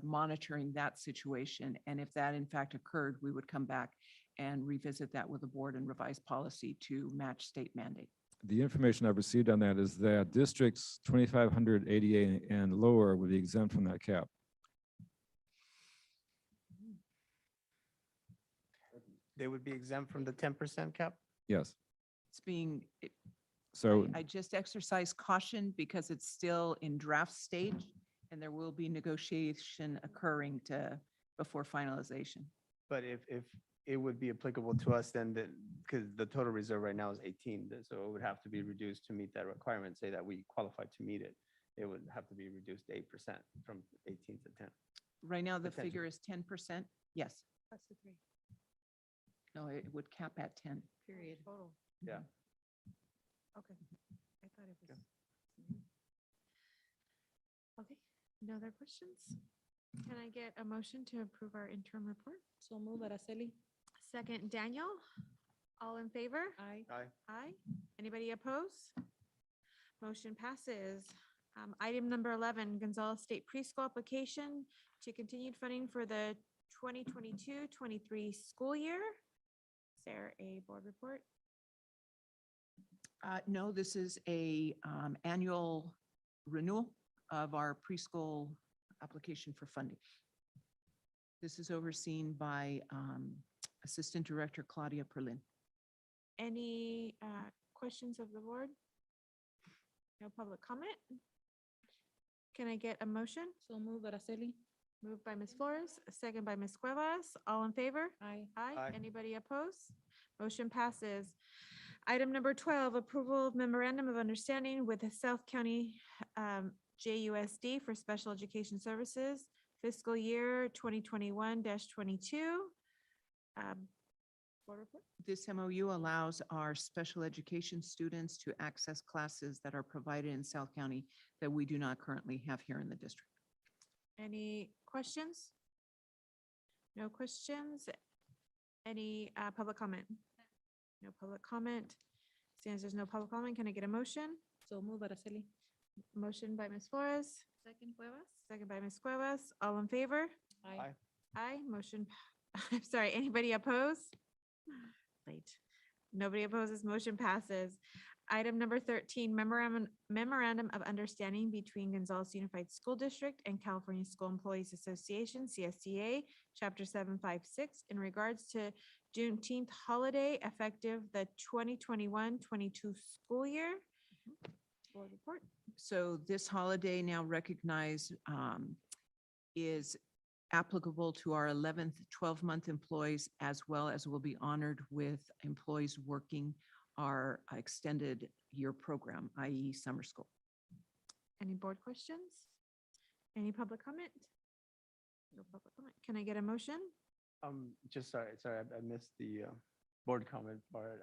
G: monitoring that situation. And if that in fact occurred, we would come back and revisit that with the board and revise policy to match state mandate.
N: The information I've received on that is that districts 2,500 ADA and lower would be exempt from that cap.
C: They would be exempt from the 10% cap?
N: Yes.
G: It's being,
N: So
G: I just exercise caution because it's still in draft stage and there will be negotiation occurring before finalization.
C: But if it would be applicable to us, then because the total reserve right now is 18, so it would have to be reduced to meet that requirement, say that we qualify to meet it. It would have to be reduced to 8% from 18 to 10.
G: Right now, the
C: Potential.
G: figure is 10%. Yes.
D: Plus the 3.
G: No, it would cap at 10.
D: Period. Total.
C: Yeah.
D: Okay. I thought it was. Okay. No other questions? Can I get a motion to approve our interim report?
E: So move, Araceli.
D: Second, Daniel. All in favor?
E: Aye.
C: Aye.
D: Aye. Anybody oppose? Motion passes. Item number 11, Gonzales State Preschool application to continued funding for the 2022-23 school year. Is there a board report?
G: No, this is a annual renewal of our preschool application for funding. This is overseen by Assistant Director Claudia Perlin.
D: Any questions of the board? No public comment? Can I get a motion?
E: So move, Araceli.
D: Moved by Ms. Flores, a second by Ms. Cuevas. All in favor?
E: Aye.
D: Aye.
C: Aye.
D: Anybody opposed? Motion passes. Item number 12, approval of memorandum of understanding with the South County JUSD for special education services fiscal year 2021-22. Board report?
G: This MOU allows our special education students to access classes that are provided in South County that we do not currently have here in the district.
D: Any questions? No questions? Any public comment? No public comment. Since there's no public comment, can I get a motion?
E: So move, Araceli.
D: Motion by Ms. Flores,
J: Second, Cuevas?
D: second by Ms. Cuevas. All in favor?
C: Aye.
D: Aye, motion, I'm sorry, anybody opposed? Late. Nobody opposes, motion passes. Item number 13, memorandum of understanding between Gonzales Unified School District and California School Employees Association, CSEA, Chapter 756, in regards to Juneteenth holiday effective the 2021-22 school year. Board report.
G: So this holiday now recognized is applicable to our 11th, 12-month employees, as well as will be honored with employees working our extended year program, i.e. summer school.
D: Any board questions? Any public comment? No public comment. Can I get a motion?
C: Just sorry, I missed the board comment part.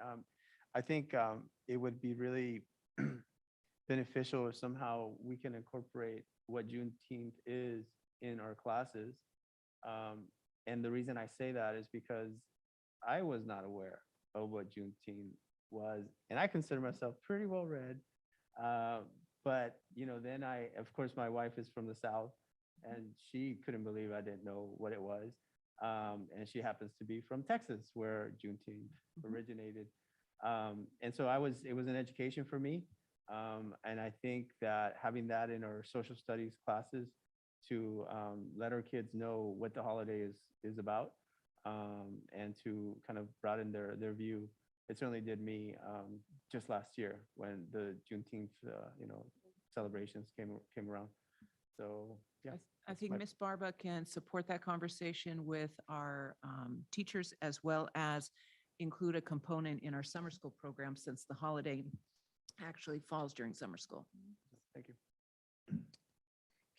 C: I think it would be really beneficial if somehow we can incorporate what Juneteenth is in our classes. And the reason I say that is because I was not aware of what Juneteenth was, and I consider myself pretty well read. But then of course, my wife is from the South, and she couldn't believe I didn't know what it was. And she happens to be from Texas, where Juneteenth originated. And so it was an education for me. And I think that having that in our social studies classes to let our kids know what the holiday is about, and to kind of broaden their view. It certainly did me just last year when the Juneteenth celebrations came around. So yeah.
G: I think Ms. Barba can support that conversation with our teachers, as well as include a component in our summer school program, since the holiday actually falls during summer school.
C: Thank you.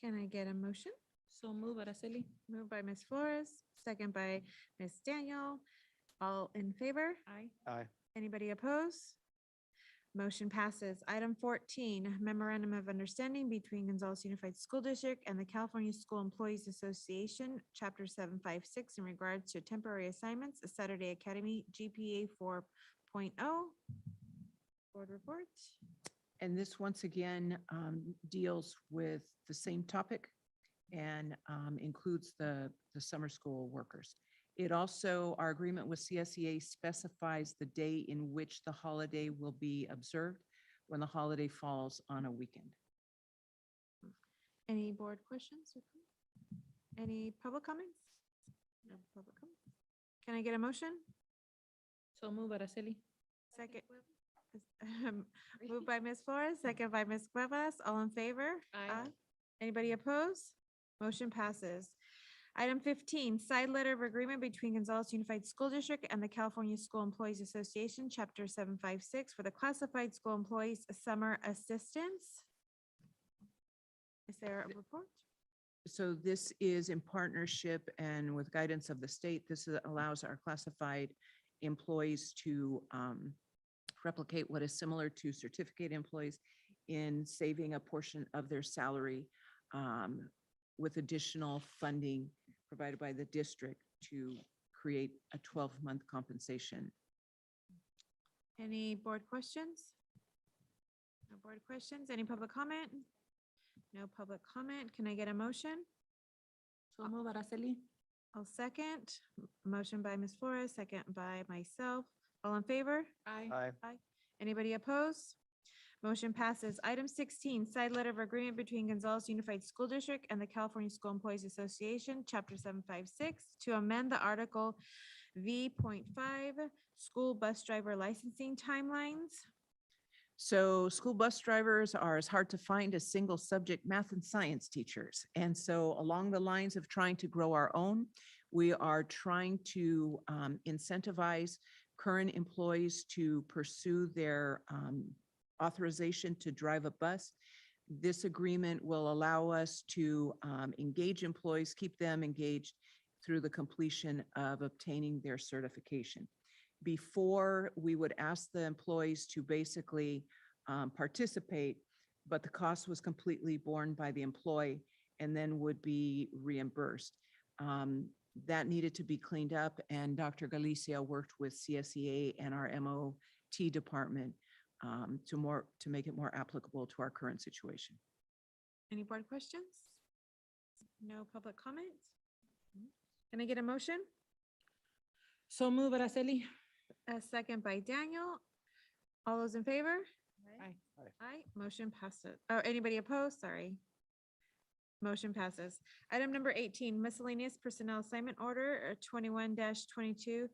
D: Can I get a motion?
E: So move, Araceli.
D: Moved by Ms. Flores, second by Ms. Daniel. All in favor?
E: Aye.
C: Aye.
D: Anybody oppose? Motion passes. Item 14, memorandum of understanding between Gonzales Unified School District and the California School Employees Association, Chapter 756, in regards to temporary assignments, a Saturday Academy GPA 4.0. Board report.
G: And this, once again, deals with the same topic and includes the summer school workers. It also, our agreement with CSEA specifies the day in which the holiday will be observed, when the holiday falls on a weekend.
D: Any board questions? Or any public comments? No public comments. Can I get a motion?
E: So move, Araceli.
D: Second. Moved by Ms. Flores, second by Ms. Cuevas. All in favor?
E: Aye.
D: Anybody oppose? Motion passes. Item 15, side letter of agreement between Gonzales Unified School District and the California School Employees Association, Chapter 756, for the classified school employees summer assistance. Is there a report?
G: So this is in partnership and with guidance of the state. This allows our classified employees to replicate what is similar to certificate employees in saving a portion of their salary with additional funding provided by the district to create a 12-month compensation.
D: Any board questions? No board questions? Any public comment? No public comment. Can I get a motion?
E: So move, Araceli.
D: I'll second. Motion by Ms. Flores, second by myself. All in favor?
E: Aye.
C: Aye.
D: Anybody opposed? Motion passes. Item 16, side letter of agreement between Gonzales Unified School District and the California School Employees Association, Chapter 756, to amend the Article V.5, school bus driver licensing timelines.
G: So school bus drivers are as hard to find as single subject math and science teachers. And so along the lines of trying to grow our own, we are trying to incentivize current employees to pursue their authorization to drive a bus. This agreement will allow us to engage employees, keep them engaged through the completion of obtaining their certification. Before, we would ask the employees to basically participate, but the cost was completely borne by the employee and then would be reimbursed. That needed to be cleaned up, and Dr. Galicia worked with CSEA and our MOT department to make it more applicable to our current situation.
D: Any board questions? No public comment? Can I get a motion?
E: So move, Araceli.
D: A second by Daniel. All those in favor?
E: Aye.
D: Aye, motion passes. Oh, anybody opposed? Sorry. Motion passes. Item number 18, miscellaneous personnel assignment order 21-22-35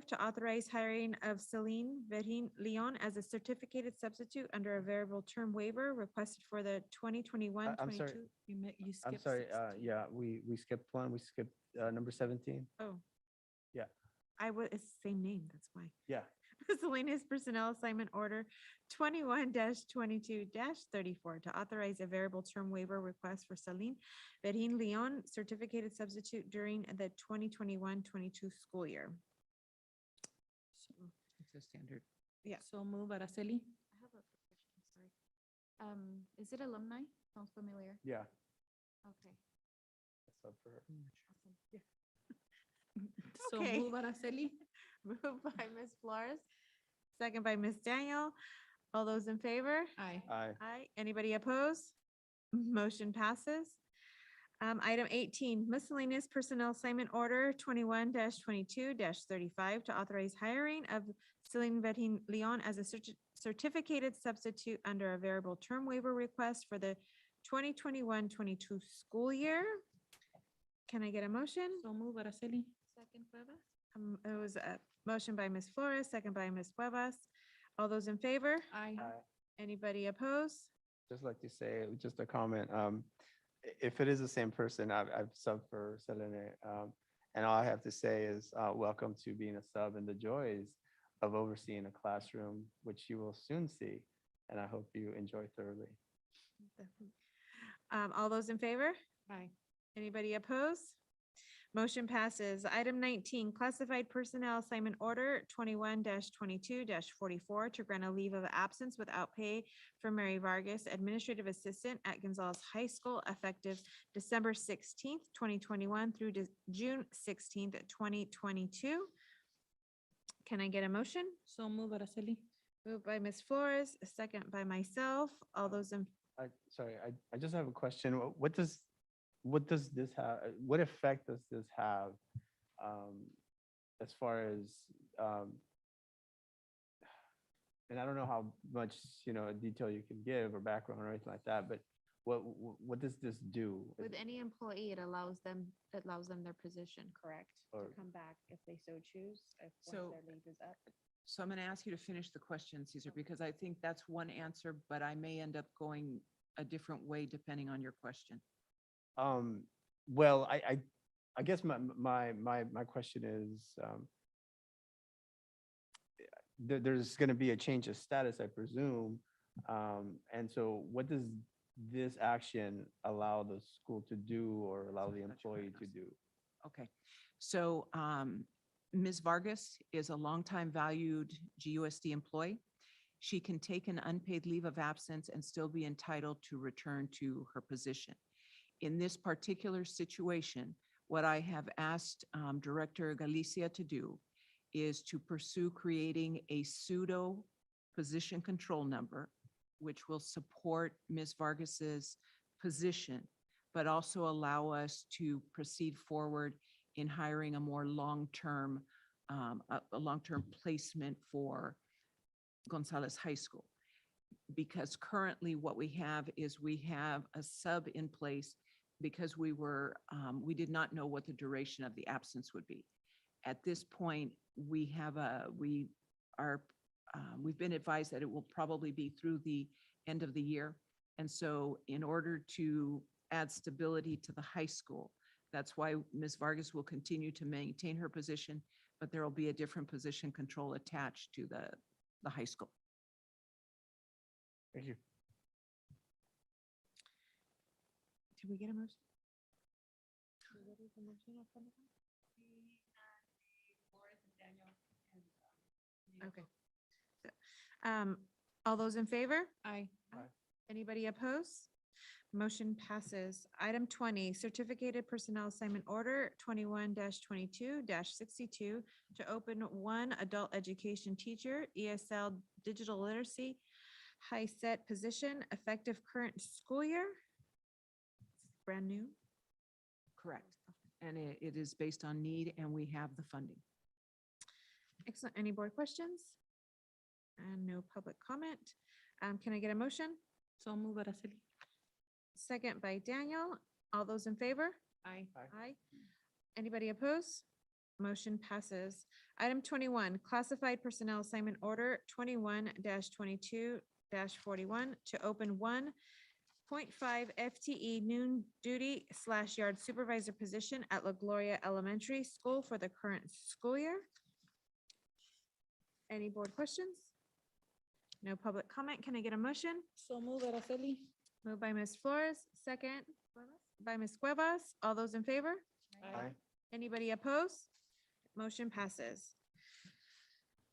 D: to authorize hiring of Celine Verhin Leon as a certificated substitute under a variable term waiver requested for the 2021-22.
C: I'm sorry.
D: You
C: I'm
D: skipped
C: sorry,
D: 16.
C: yeah, we skipped one, we skipped number 17.
D: Oh.
C: Yeah.
D: It's the same name, that's why.
C: Yeah.
D: Miscellaneous personnel assignment order 21-22-34 to authorize a variable term waiver request for Celine Verhin Leon, certificated substitute during the 2021-22 school year.
G: It's a standard.
D: Yeah.
E: So move, Araceli.
J: I have a quick question, sorry. Is it alumni? Sounds familiar.
C: Yeah.
J: Okay.
C: That's up for her.
J: Awesome.
E: So
D: Okay.
E: move, Araceli.
D: Moved by Ms. Flores, second by Ms. Daniel. All those in favor?
E: Aye.
C: Aye.
D: Aye. Anybody opposed? Motion passes. Item 18, miscellaneous personnel assignment order 21-22-35 to authorize hiring of Celine Verhin Leon as a certificated substitute under a variable term waiver request for the 2021-22 school year. Can I get a motion?
E: So move, Araceli.
J: Second, Cuevas?
D: It was a motion by Ms. Flores, second by Ms. Cuevas. All those in favor?
E: Aye.
D: Anybody opposed?
C: Just like to say, just a comment, if it is the same person, I've subbed for Selene. And all I have to say is, welcome to being a sub and the joys of overseeing a classroom, which you will soon see. And I hope you enjoy thoroughly.
D: All those in favor?
E: Aye.
D: Anybody opposed? Motion passes. Item 19, classified personnel assignment order 21-22-44 to grant a leave of absence without pay for Mary Vargas, administrative assistant at Gonzales High School, effective December 16th, 2021 through June 16th, 2022. Can I get a motion?
E: So move, Araceli.
D: Moved by Ms. Flores, a second by myself. All those in,
C: Sorry, I just have a question. What does this have, what effect does this have as far as, and I don't know how much, detail you can give or background or anything like that, but what does this do?
B: With any employee, it allows them their position, correct? To
C: Or-
B: come back if they so choose, if
G: So-
B: once their leave is up.
G: So I'm going to ask you to finish the question, Caesar, because I think that's one answer, but I may end up going a different way depending on your question.
C: Well, I guess my question is, there's going to be a change of status, I presume. And so what does this action allow the school to do or allow the employee to do?
G: Okay, so Ms. Vargas is a longtime valued GUSD employee. She can take an unpaid leave of absence and still be entitled to return to her position. In this particular situation, what I have asked Director Galicia to do is to pursue creating a pseudo position control number, which will support Ms. Vargas's position, but also allow us to proceed forward in hiring a more long-term, a long-term placement for Gonzales High School. Because currently what we have is we have a sub in place because we did not know what the duration of the absence would be. At this point, we've been advised that it will probably be through the end of the year. And so in order to add stability to the high school, that's why Ms. Vargas will continue to maintain her position, but there will be a different position control attached to the high school.
C: Thank you.
D: did we get a motion? Okay. So, all those in favor?
E: Aye.
D: Anybody opposed? Motion passes. Item 20, certificated personnel assignment order 21-22-62 to open one adult education teacher, ESL digital literacy, high set position effective current school year. Brand new.
G: Correct. And it is based on need and we have the funding.
D: Excellent. Any board questions? And no public comment. Can I get a motion?
E: So move, Araceli.
D: Second by Daniel. All those in favor?
E: Aye.
D: Aye. Anybody opposed? Motion passes. Item 21, classified personnel assignment order 21-22-41 to open 1.5 FTE noon duty / yard supervisor position at La Gloria Elementary School for the current school year. Any board questions? No public comment. Can I get a motion?
E: So move, Araceli.
D: Moved by Ms. Flores, second by Ms. Cuevas. All those in favor?
C: Aye.
D: Anybody opposed? Motion passes.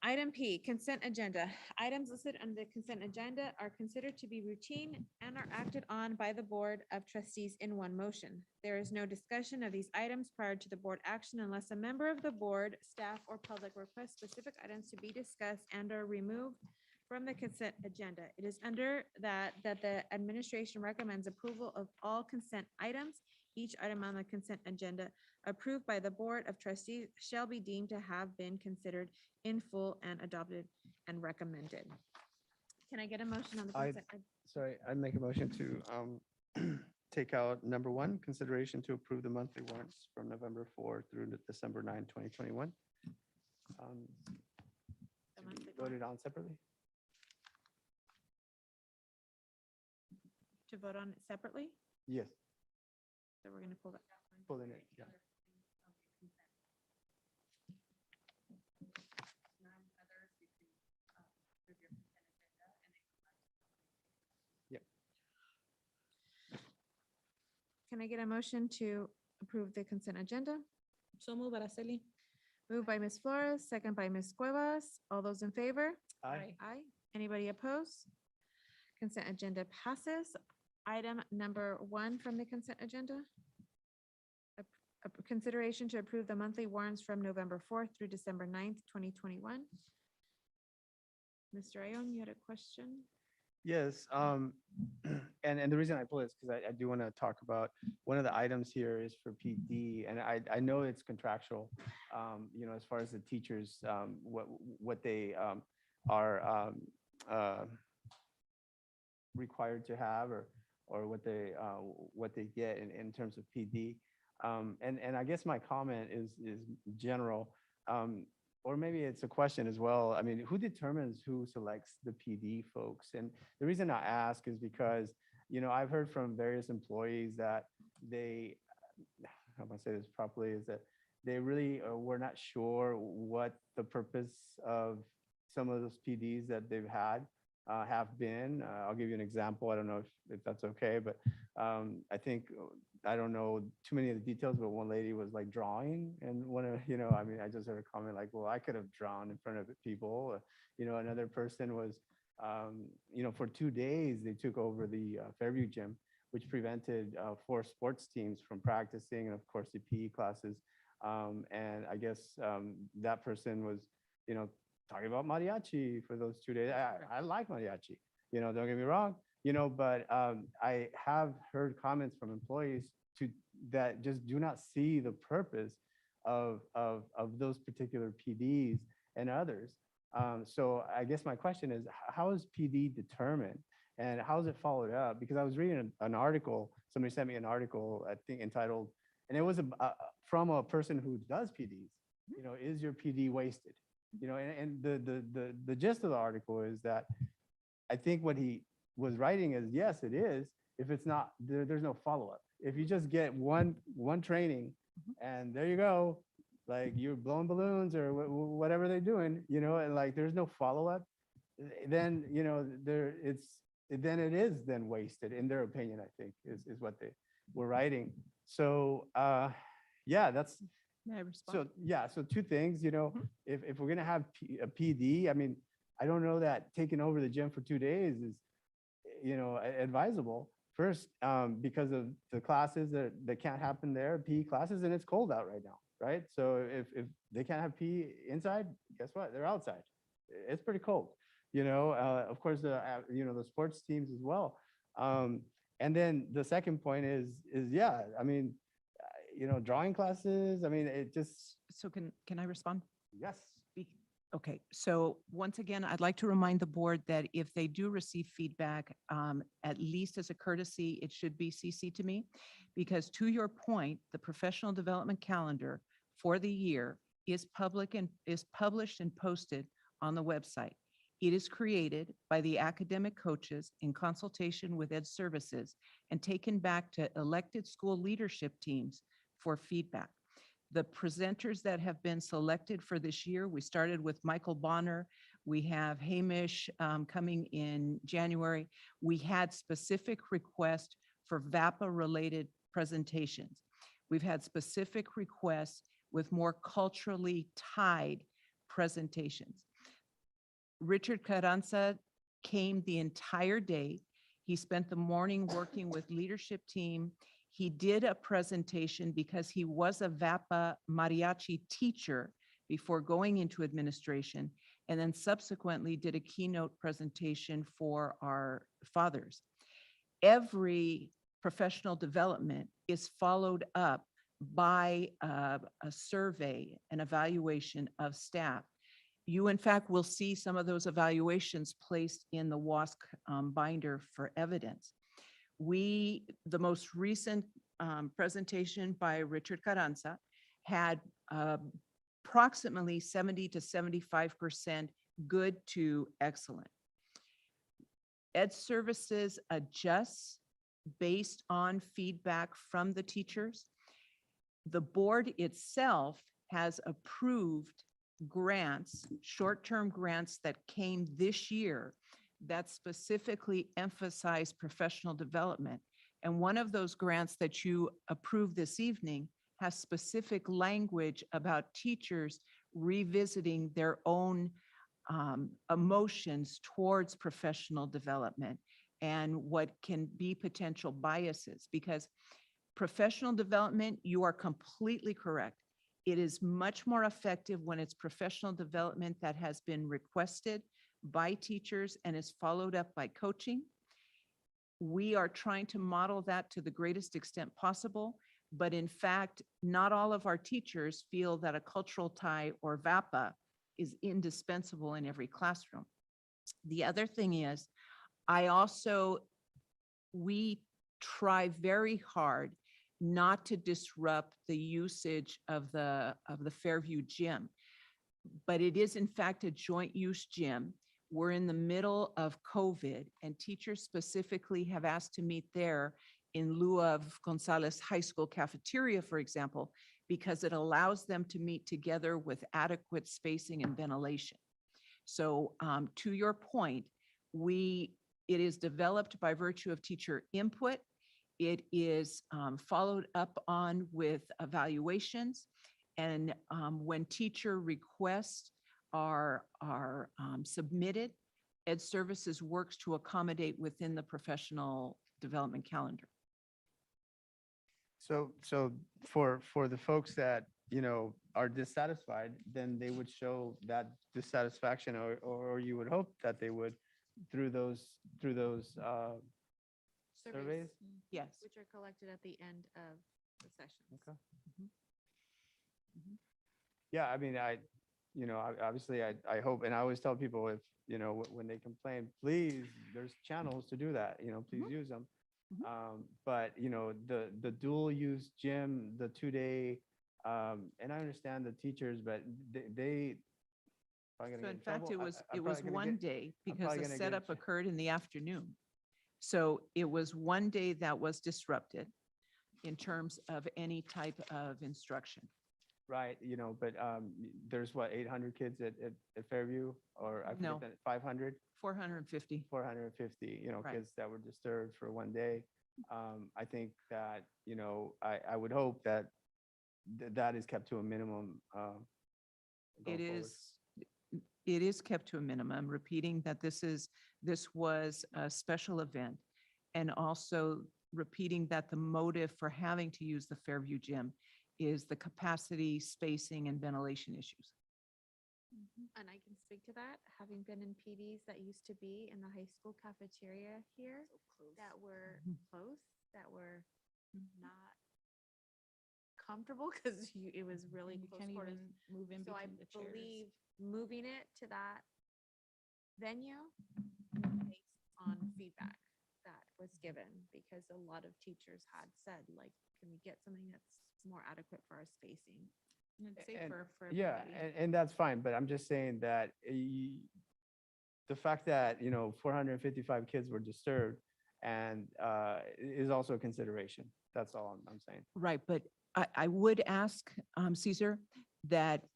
D: Item P, consent agenda. Items listed on the consent agenda are considered to be routine and are acted on by the Board of Trustees in one motion. There is no discussion of these items prior to the board action unless a member of the board, staff, or public requests specific items to be discussed and are removed from the consent agenda. It is under that the administration recommends approval of all consent items. Each item on the consent agenda approved by the Board of Trustees shall be deemed to have been considered in full and adopted and recommended. Can I get a motion on the
C: I-
D: consent?
C: Sorry, I'd make a motion to take out number 1, consideration to approve the monthly warrants from November 4 through to December 9, 2021. Voted on separately?
D: To vote on it separately?
C: Yes,
D: So we're gonna pull that.
C: pulling it, yeah.
D: Can I get a motion to approve the consent agenda?
E: So move, Araceli.
D: Moved by Ms. Flores, second by Ms. Cuevas. All those in favor?
C: Aye.
D: Aye. Anybody opposed? Consent agenda passes. Item number 1 from the consent agenda. A consideration to approve the monthly warrants from November 4th through December 9th, 2021. Mr. Ion, you had a question?
C: Yes, and the reason I pull it is because I do want to talk about, one of the items here is for PD, and I know it's contractual, as far as the teachers, what they are required to have, or what they get in terms of PD. And I guess my comment is general, or maybe it's a question as well. I mean, who determines who selects the PD folks? And the reason I ask is because, I've heard from various employees that they, how do I say this properly, is that they really were not sure what the purpose of some of those PDs that they've had have been. I'll give you an example. I don't know if that's okay, but I think, I don't know too many of the details, but one lady was like drawing, and one of, I mean, I just heard a comment like, well, I could have drawn in front of people. Another person was, for 2 days, they took over the Fairview gym, which prevented 4 sports teams from practicing, and of course the PE classes. And I guess that person was, talking about mariachi for those 2 days. I like mariachi, don't get me wrong, but I have heard comments from employees that just do not see the purpose of those particular PDs and others. So I guess my question is, how is PD determined and how is it followed up? Because I was reading an article, somebody sent me an article, I think entitled, and it was from a person who does PDs, is your PD wasted? And the gist of the article is that I think what he was writing is, yes, it is. If it's not, there's no follow-up. If you just get one training and there you go, like you're blowing balloons or whatever they're doing, and like there's no follow-up, then, then it is then wasted, in their opinion, I think, is what they were writing. So, yeah, that's,
G: May I respond?
C: so, yeah, so 2 things, if we're gonna have a PD, I mean, I don't know that taking over the gym for 2 days is, advisable. First, because of the classes that can't happen there, PE classes, and it's cold out right now, right? So if they can't have PE inside, guess what? They're outside. It's pretty cold, of course, the sports teams as well. And then the second point is yeah, I mean, drawing classes, I mean, it just.
G: So can I respond?
C: Yes.
G: Okay, so once again, I'd like to remind the board that if they do receive feedback, at least as a courtesy, it should be CC to me. Because to your point, the professional development calendar for the year is public and is published and posted on the website. It is created by the academic coaches in consultation with Ed Services and taken back to elected school leadership teams for feedback. The presenters that have been selected for this year, we started with Michael Bonner. We have Hamish coming in January. We had specific requests for VAPA-related presentations. We've had specific requests with more culturally tied presentations. Richard Carranza came the entire day. He spent the morning working with leadership team. He did a presentation because he was a VAPA mariachi teacher before going into administration, and then subsequently did a keynote presentation for our fathers. Every professional development is followed up by a survey, an evaluation of staff. You, in fact, will see some of those evaluations placed in the WASC binder for evidence. The most recent presentation by Richard Carranza had approximately 70 to 75% good to excellent. Ed Services adjusts based on feedback from the teachers. The board itself has approved grants, short-term grants that came this year that specifically emphasize professional development. And one of those grants that you approved this evening has specific language about teachers revisiting their own emotions towards professional development and what can be potential biases. Because professional development, you are completely correct. It is much more effective when it's professional development that has been requested by teachers and is followed up by coaching. We are trying to model that to the greatest extent possible, but in fact, not all of our teachers feel that a cultural tie or VAPA is indispensable in every classroom. The other thing is, we try very hard not to disrupt the usage of the Fairview gym, but it is in fact a joint use gym. We're in the middle of COVID, and teachers specifically have asked to meet there in lieu of Gonzales High School cafeteria, for example, because it allows them to meet together with adequate spacing and ventilation. So to your point, it is developed by virtue of teacher input. It is followed up on with evaluations. And when teacher requests are submitted, Ed Services works to accommodate within the professional development calendar.
C: So for the folks that, are dissatisfied, then they would show that dissatisfaction, or you would hope that they would through those surveys.
G: Yes.
D: Which are collected at the end of the session.
C: Okay.
G: Mhm.
C: Yeah, I mean, obviously I hope, and I always tell people if, when they complain, please, there's channels to do that, please use them. But, the dual use gym, the 2-day, and I understand the teachers, but they. probably gonna
G: So
C: get
G: in fact,
C: trouble.
G: it was
C: probably gonna
G: one
C: get-
G: day
C: I'm
G: because
C: probably
G: the
C: gonna get
G: setup
C: ch-
G: occurred in the afternoon. So it was one day that was disrupted in terms of any type of instruction.
C: Right, but there's what, 800 kids at Fairview, or I
G: No.
C: forget that, 500?
G: 450.
C: 450,
G: Right.
C: kids that were disturbed for one day. I think that, I would hope that that is kept to a minimum. going forward.
G: It is kept to a minimum, repeating that this was a special event. And also repeating that the motive for having to use the Fairview gym is the capacity, spacing, and ventilation issues.
D: And I can speak to that, having been in PDs that used to be in the high school cafeteria here, that were close, that were not comfortable because it was really
E: You
D: close
E: can't
D: quarters.
E: even move in
D: So I
E: between the chairs.
D: believe moving it to that venue based on feedback that was given, because a lot of teachers had said, like, can we get something that's more adequate for our spacing?
E: And it's
C: And-
E: safer for
C: Yeah,
E: everybody.
C: and that's fine, but I'm just saying that the fact that, 455 kids were disturbed and is also a consideration. That's all I'm saying.
G: Right, but I would ask, Caesar, that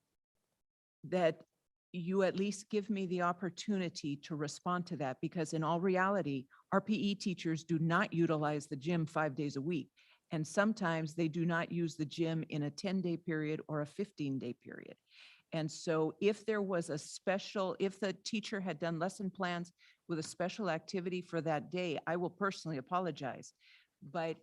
G: you at least give me the opportunity to respond to that, because in all reality, our PE teachers do not utilize the gym 5 days a week. And sometimes they do not use the gym in a 10-day period or a 15-day period. And so if there was a special, if the teacher had done lesson plans with a special activity for that day, I will personally apologize. But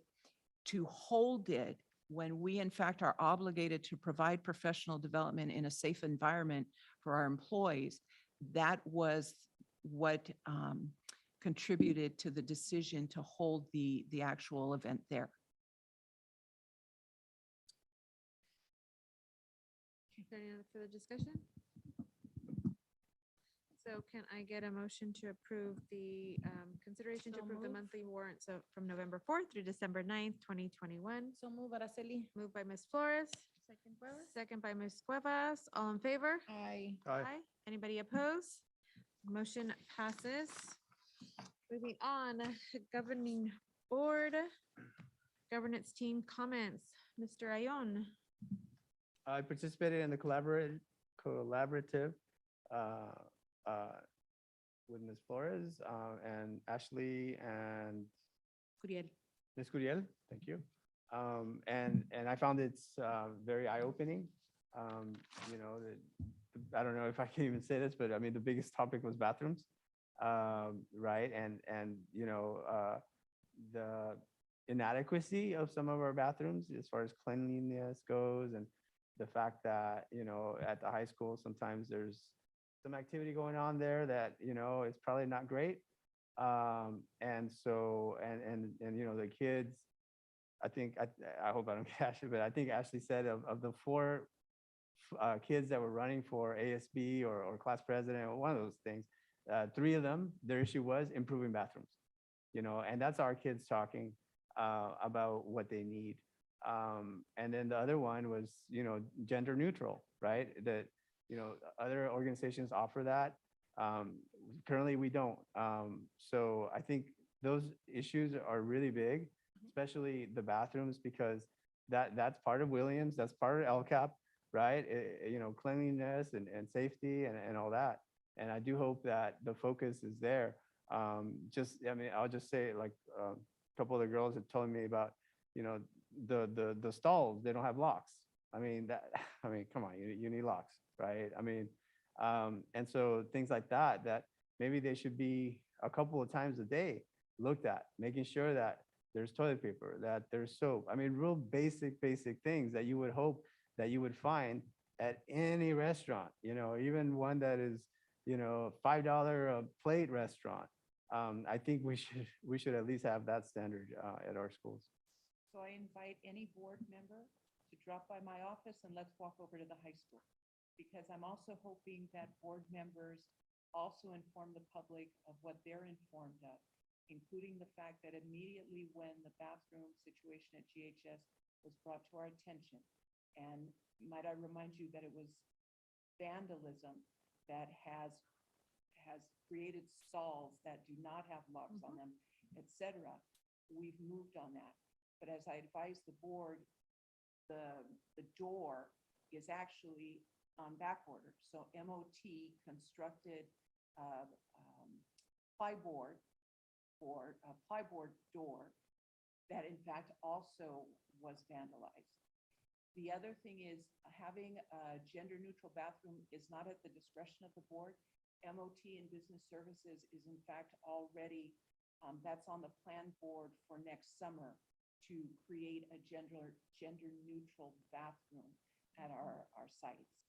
G: to hold it when we in fact are obligated to provide professional development in a safe environment for our employees, that was what contributed to the decision to hold the actual event there.
D: Is there any other further discussion? So can I get a motion to approve the consideration to
E: So
D: approve the
E: move.
D: monthly warrants from November 4th through December 9th, 2021?
E: So move, Araceli.
D: Moved by Ms. Flores, second by Ms. Cuevas. All in favor?
E: Aye.
C: Aye.
D: Anybody opposed? Motion passes. Moving on, governing board, governance team comments. Mr. Ayon.
C: I participated in the collaborative with Ms. Flores and Ashley and
E: Curiel.
C: Ms. Curiel, thank you. And I found it's very eye-opening. I don't know if I can even say this, but I mean, the biggest topic was bathrooms, right? And the inadequacy of some of our bathrooms as far as cleanliness goes, and the fact that, at the high school, sometimes there's some activity going on there that, is probably not great. And so, the kids, I hope I don't catch it, but I think Ashley said of the 4 kids that were running for ASB or class president, or one of those things, 3 of them, their issue was improving bathrooms, and that's our kids talking about what they need. And then the other one was, gender neutral, right? That, other organizations offer that. Currently, we don't. So I think those issues are really big, especially the bathrooms, because that's part of Williams, that's part of LCAP, right? Cleanliness and safety and all that. And I do hope that the focus is there. I'll just say, like, a couple of the girls have told me about, the stalls, they don't have locks. Come on, you need locks, right? And so things like that maybe they should be a couple of times a day looked at, making sure that there's toilet paper, that there's soap. Real basic things that you would hope that you would find at any restaurant, even one that is, $5 a plate restaurant. I think we should at least have that standard at our schools.
G: So I invite any board member to drop by my office and let's walk over to the high school. Because I'm also hoping that board members also inform the public of what they're informed of, including the fact that immediately when the bathroom situation at GHS was brought to our attention, and might I remind you that it was vandalism that has created stalls that do not have locks on them, et cetera, we've moved on that. But as I advised the board, the door is actually on back order. So MOT constructed plyboard for a plyboard door that in fact also was vandalized. The other thing is having a gender neutral bathroom is not at the discretion of the board. MOT and business services is in fact already, that's on the plan board for next summer to create a gender neutral bathroom at our sites.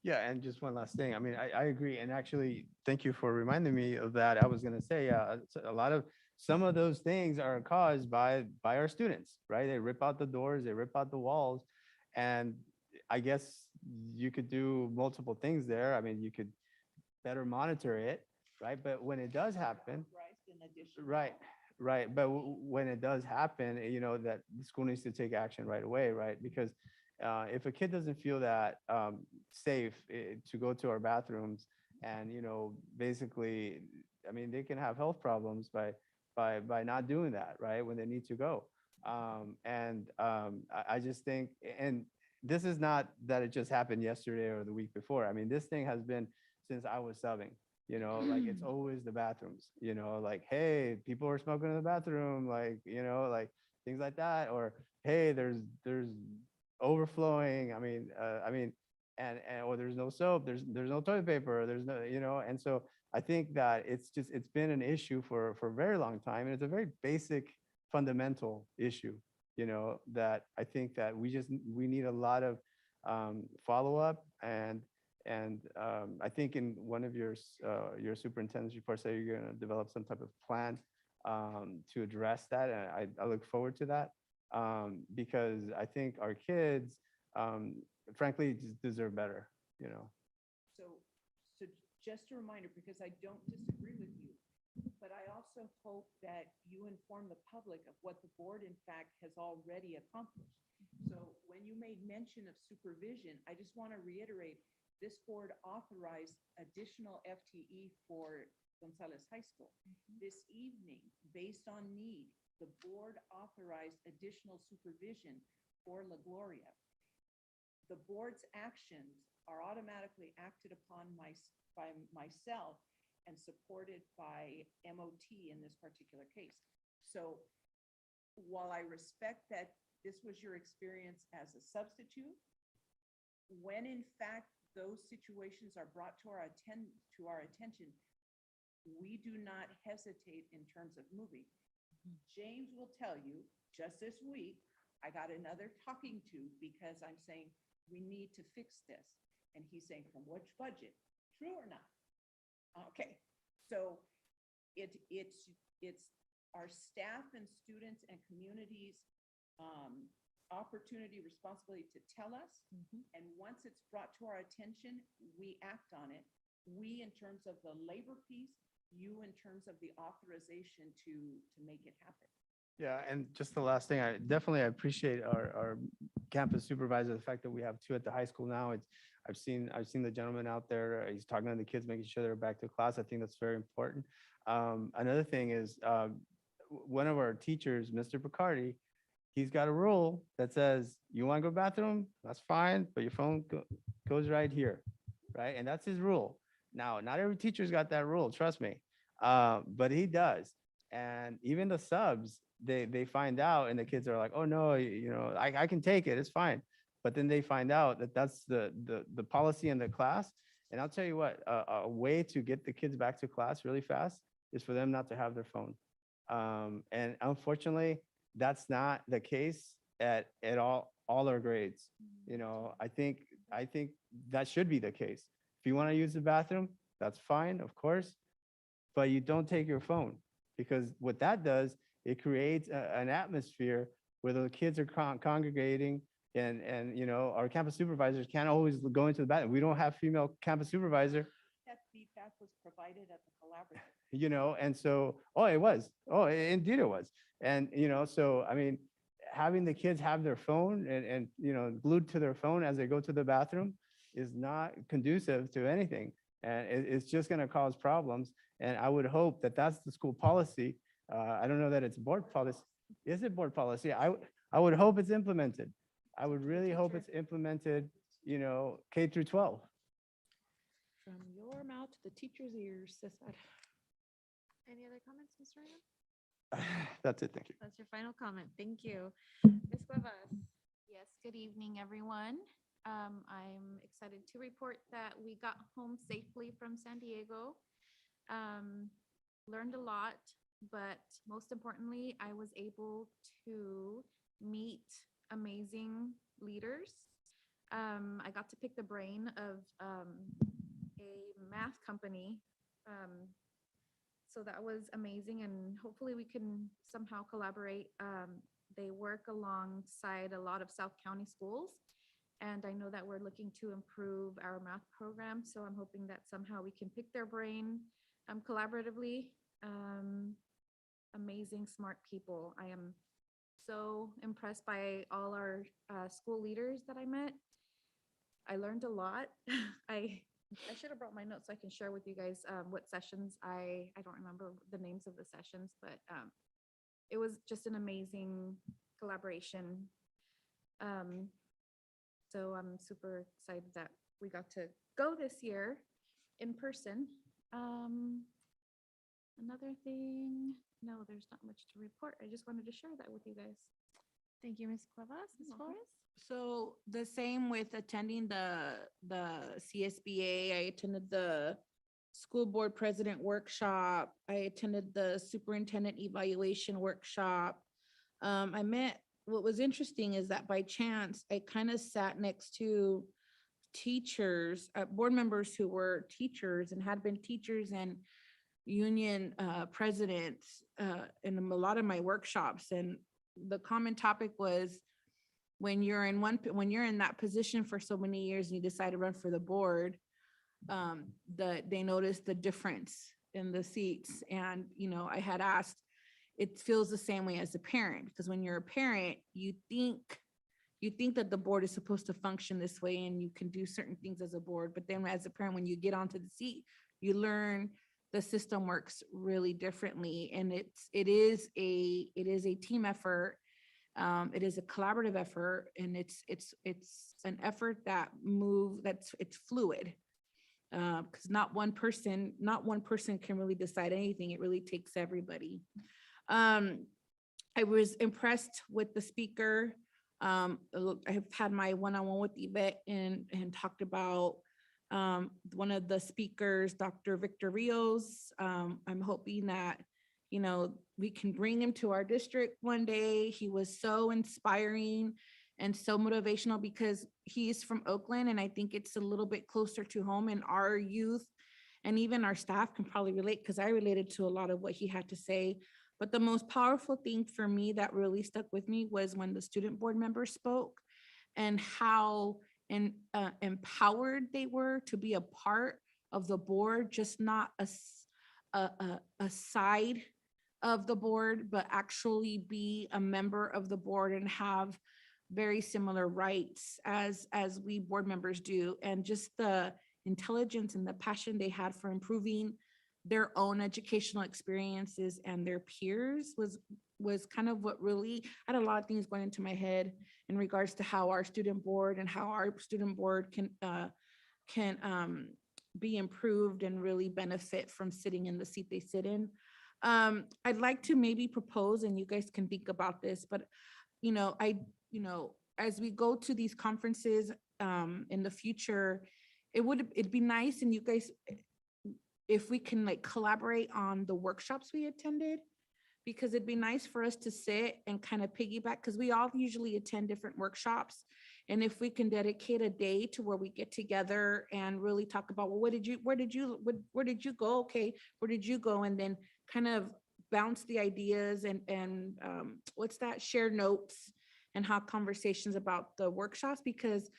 C: Yeah, and just one last thing. I agree. And actually, thank you for reminding me of that. I was going to say, a lot of some of those things are caused by our students, right? They rip out the doors, they rip out the walls. And I guess you could do multiple things there. I mean, you could better monitor it, right? But when it does happen, right, right. But when it does happen, that the school needs to take action right away, right? Because if a kid doesn't feel that safe to go to our bathrooms and, basically, I mean, they can have health problems by not doing that, right? When they need to go. I just think, and this is not that it just happened yesterday or the week before. I mean, this thing has been since I was subbing, like it's always the bathrooms, like, hey, people are smoking in the bathroom, like, like things like that. Or, hey, there's overflowing. I mean, or there's no soap, there's no toilet paper, there's no, and so I think that it's been an issue for a very long time. And it's a very basic fundamental issue, that I think that we need a lot of follow-up. And I think in one of your superintendent's reports that you're going to develop some type of plan to address that. And I look forward to that because I think our kids, frankly, just deserve better,
G: So just a reminder, because I don't disagree with you, but I also hope that you inform the public of what the board, in fact, has already accomplished. So when you made mention of supervision, I just want to reiterate, this board authorized additional FTE for Gonzales High School. This evening, based on need, the board authorized additional supervision for La Gloria. The board's actions are automatically acted upon by myself and supported by MOT in this particular case. So while I respect that this was your experience as a substitute, when in fact those situations are brought to our attention, we do not hesitate in terms of moving. James will tell you, just this week, I got another talking to because I'm saying, we need to fix this. And he's saying, from which budget? True or not? Okay, so it's our staff and students and communities opportunity, responsibility to tell us. And once it's brought to our attention, we act on it. We, in terms of the labor piece, you in terms of the authorization to make it happen.
C: Yeah, and just the last thing, I appreciate our campus supervisor, the fact that we have two at the high school now. I've seen the gentleman out there, he's talking to the kids, making sure they're back to class. I think that's very important. Another thing is, one of our teachers, Mr. Picardi, he's got a rule that says, you want to go to the bathroom? That's fine, but your phone goes right here, right? And that's his rule. Now, not every teacher's got that rule, trust me, but he does. And even the subs, they find out, and the kids are like, oh no, I can take it, it's fine. But then they find out that that's the policy in the class. And I'll tell you what, a way to get the kids back to class really fast is for them not to have their phone. And unfortunately, that's not the case at all our grades. I think that should be the case. If you want to use the bathroom, that's fine, of course, but you don't take your phone, because what that does, it creates an atmosphere where the kids are congregating, and our campus supervisors can't always go into the bathroom. We don't have female campus supervisor.
G: That feedback was provided at the collaborative.
C: And so, indeed it was. And, so, I mean, having the kids have their phone and glued to their phone as they go to the bathroom is not conducive to anything. And it's just going to cause problems. And I would hope that that's the school policy. I don't know that it's board policy. Is it board policy? I would hope it's implemented. I would really hope it's implemented, K through 12.
E: From your mouth to the teacher's ears, Cesar.
D: Any other comments, Mr. Ryan?
C: That's it. Thank you.
D: That's your final comment. Thank you. Ms. Cuevas? Yes, good evening, everyone. I'm excited to report that we got home safely from San Diego. Learned a lot, but most importantly, I was able to meet amazing leaders. I got to pick the brain of a math company.
J: so that was amazing, and hopefully we can somehow collaborate. They work alongside a lot of South County schools, and I know that we're looking to improve our math program, so I'm hoping that somehow we can pick their brain collaboratively. Amazing, smart people. I am so impressed by all our school leaders that I met. I learned a lot. I should have brought my notes so I can share with you guys what sessions I don't remember the names of the sessions, but it was just an amazing collaboration. So I'm super excited that we got to go this year in person. Another thing, no, there's not much to report. I just wanted to share that with you guys.
B: Thank you, Ms. Cuevas. Ms.
J: welcome.
B: Flores?
E: So the same with attending the CSBA, I attended the school board president workshop. I attended the superintendent evaluation workshop. What was interesting is that by chance, I kind of sat next to teachers, board members who were teachers and had been teachers and union presidents in a lot of my workshops. And the common topic was, when you're in that position for so many years and you decide to run for the board, they noticed the difference in the seats. And, I had asked, it feels the same way as a parent, because when you're a parent, you think that the board is supposed to function this way and you can do certain things as a board. But then as a parent, when you get onto the seat, you learn the system works really differently. And it is a team effort. It is a collaborative effort, and it's an effort it's fluid. Because not one person can really decide anything. It really takes everybody. I was impressed with the speaker. I have had my one-on-one with Yvette and talked about one of the speakers, Dr. Victor Rios. I'm hoping that we can bring him to our district one day. He was so inspiring and so motivational because he's from Oakland, and I think it's a little bit closer to home, and our youth and even our staff can probably relate, because I related to a lot of what he had to say. But the most powerful thing for me that really stuck with me was when the student board members spoke and how empowered they were to be a part of the board, just not a side of the board, but actually be a member of the board and have very similar rights as we board members do. And just the intelligence and the passion they had for improving their own educational experiences and their peers was kind of what really, I had a lot of things going into my head in regards to how our student board can be improved and really benefit from sitting in the seat they sit in. I'd like to maybe propose, and you guys can think about this, but as we go to these conferences in the future, it'd be nice, and you guys, if we can collaborate on the workshops we attended, because it'd be nice for us to sit and kind of piggyback, because we all usually attend different workshops. And if we can dedicate a day to where we get together and really talk about, well, where did you go? Okay, where did you go? And then kind of bounce the ideas and share notes and have conversations about the workshops, because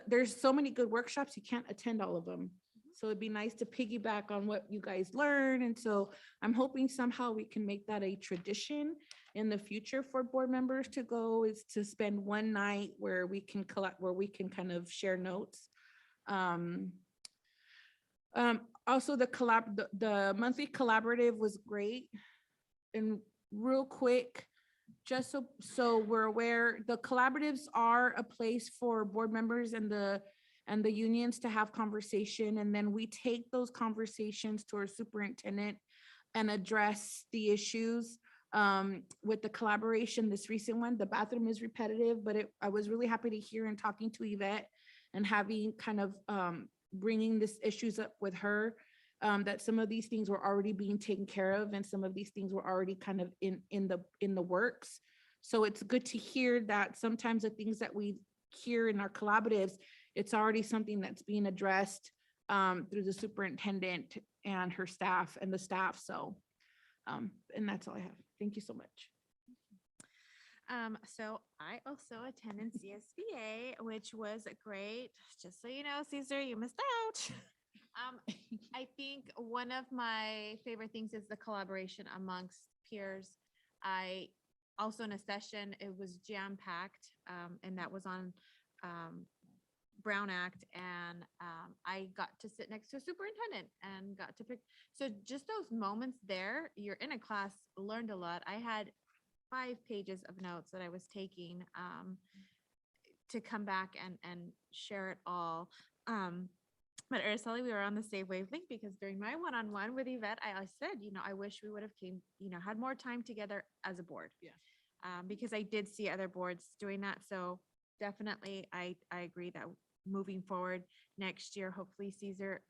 E: there's so many good workshops, you can't attend all of them. So it'd be nice to piggyback on what you guys learn. And so I'm hoping somehow we can make that a tradition in the future for board members to go, is to spend one night where we can kind of share notes. Also the monthly collaborative was great. And real quick, just so we're aware, the collaboratives are a place for board members and the unions to have conversation. And then we take those conversations to our superintendent and address the issues. With the collaboration, this recent one, the bathroom is repetitive, but I was really happy to hear and talking to Yvette and having kind of bringing these issues up with her, that some of these things were already being taken care of and some of these things were already kind of in the works. So it's good to hear that sometimes the things that we hear in our collaboratives, it's already something that's being addressed through the superintendent and her staff and the staff. So And that's all I have. Thank you so much.
D: So I also attended CSBA, which was great. Just so you know, Caesar, you missed out. I think one of my favorite things is the collaboration amongst peers. I also in a session, it was jam-packed, and that was on Brown Act, and I got to sit next to a superintendent and got to pick. So just those moments there, you're in a class, learned a lot. I had 5 pages of notes that I was taking to come back and share it all. But Araceli, we were on the same wavelength because during my one-on-one with Yvette, I said, you know, I wish we would have had more time together as a board.
G: Yeah.
D: Because I did see other boards doing that. So definitely, I agree that moving forward next year, hopefully Caesar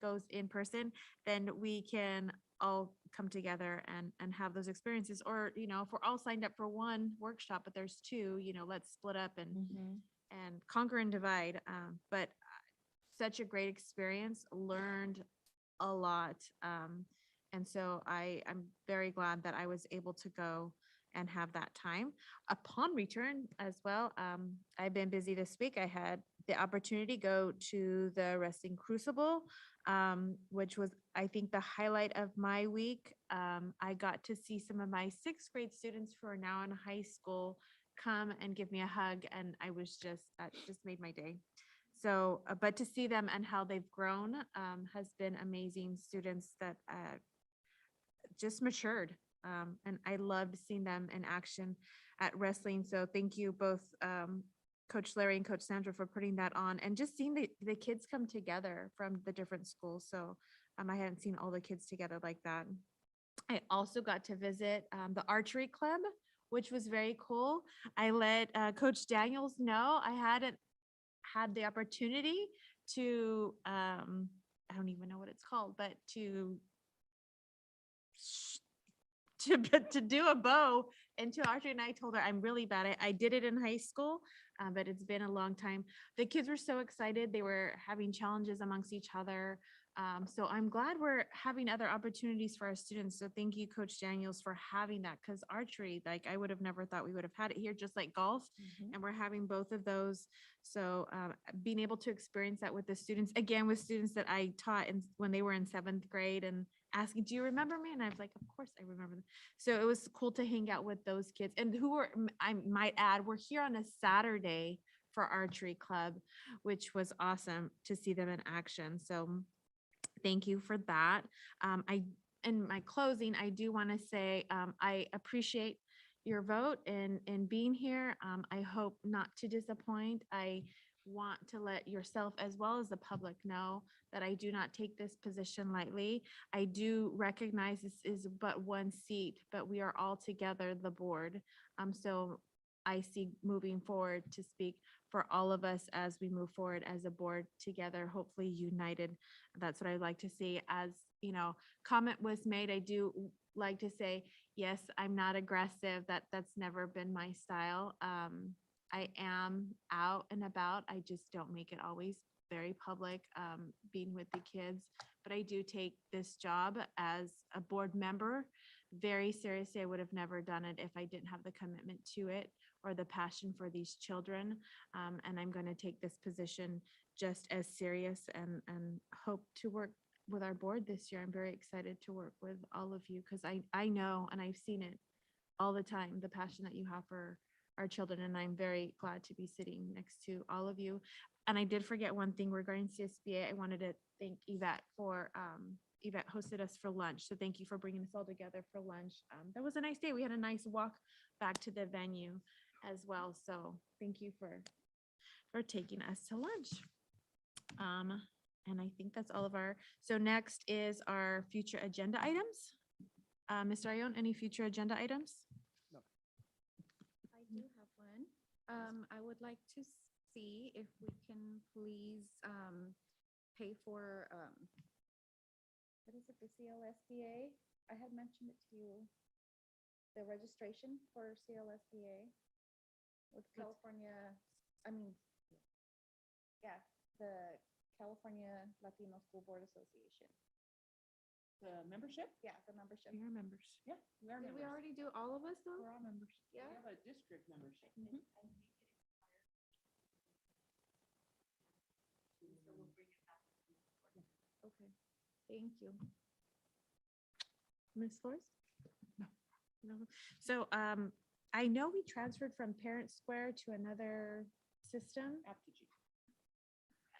D: goes in person, then we can all come together and have those experiences. Or, you know, if we're all signed up for one workshop, but there's 2, you know, let's split up and conquer and divide. But such a great experience, learned a lot. And so I'm very glad that I was able to go and have that time. Upon return as well, I've been busy this week. I had the opportunity to go to the Wrestling Crucible, which was, I think, the highlight of my week. I got to see some of my 6th grade students who are now in high school come and give me a hug, and I was that just made my day. So, but to see them and how they've grown has been amazing. Students that just matured. And I loved seeing them in action at wrestling. So thank you both, Coach Larry and Coach Sandra, for putting that on and just seeing the kids come together from the different schools. So I hadn't seen all the kids together like that. I also got to visit the archery club, which was very cool. I let Coach Daniels know I hadn't had the opportunity to, I don't even know what it's called, but to do a bow into archery. And I told her I'm really bad. I did it in high school, but it's been a long time. The kids were so excited. They were having challenges amongst each other. So I'm glad we're having other opportunities for our students. So thank you, Coach Daniels, for having that, because archery, like, I would have never thought we would have had it here, just like golf. And we're having both of those. So being able to experience that with the students, again, with students that I taught when they were in 7th grade, and asking, do you remember me? And I was like, of course I remember them. So it was cool to hang out with those kids, and who were, I might add, we're here on a Saturday for archery club, which was awesome to see them in action. So thank you for that. In my closing, I do want to say, I appreciate your vote in being here. I hope not to disappoint. I want to let yourself as well as the public know that I do not take this position lightly. I do recognize this is but one seat, but we are all together, the board. So I see moving forward to speak for all of us as we move forward as a board together, hopefully united. That's what I'd like to see. As you know, comment was made, I do like to say, yes, I'm not aggressive. That's never been my style. I am out and about. I just don't make it always very public, being with the kids. But I do take this job as a board member very seriously. I would have never done it if I didn't have the commitment to it or the passion for these children. And I'm going to take this position just as serious and hope to work with our board this year. I'm very excited to work with all of you, because I know, and I've seen it all the time, the passion that you have for our children. And I'm very glad to be sitting next to all of you. And I did forget one thing regarding CSBA. I wanted to thank Yvette for, Yvette hosted us for lunch. So thank you for bringing us all together for lunch. That was a nice day. We had a nice walk back to the venue as well. So thank you for taking us to lunch. And I think that's all of so next is our future agenda items. Mr. Ione, any future agenda items?
J: I do have one. I would like to see if we can please pay for, what is it, the CLSBA? I had mentioned it to you, the registration for CLSBA with California, yeah, the California Latino School Board Association.
E: The membership?
J: Yeah, the membership.
E: We are members. Yeah, we are
J: Did we
E: members.
J: already do all of us though?
E: We're all members.
J: Yeah.
E: We have a district membership.
J: Okay, thank you. Ms. Flores?
D: No. So I know we transferred from Parent Square to another system.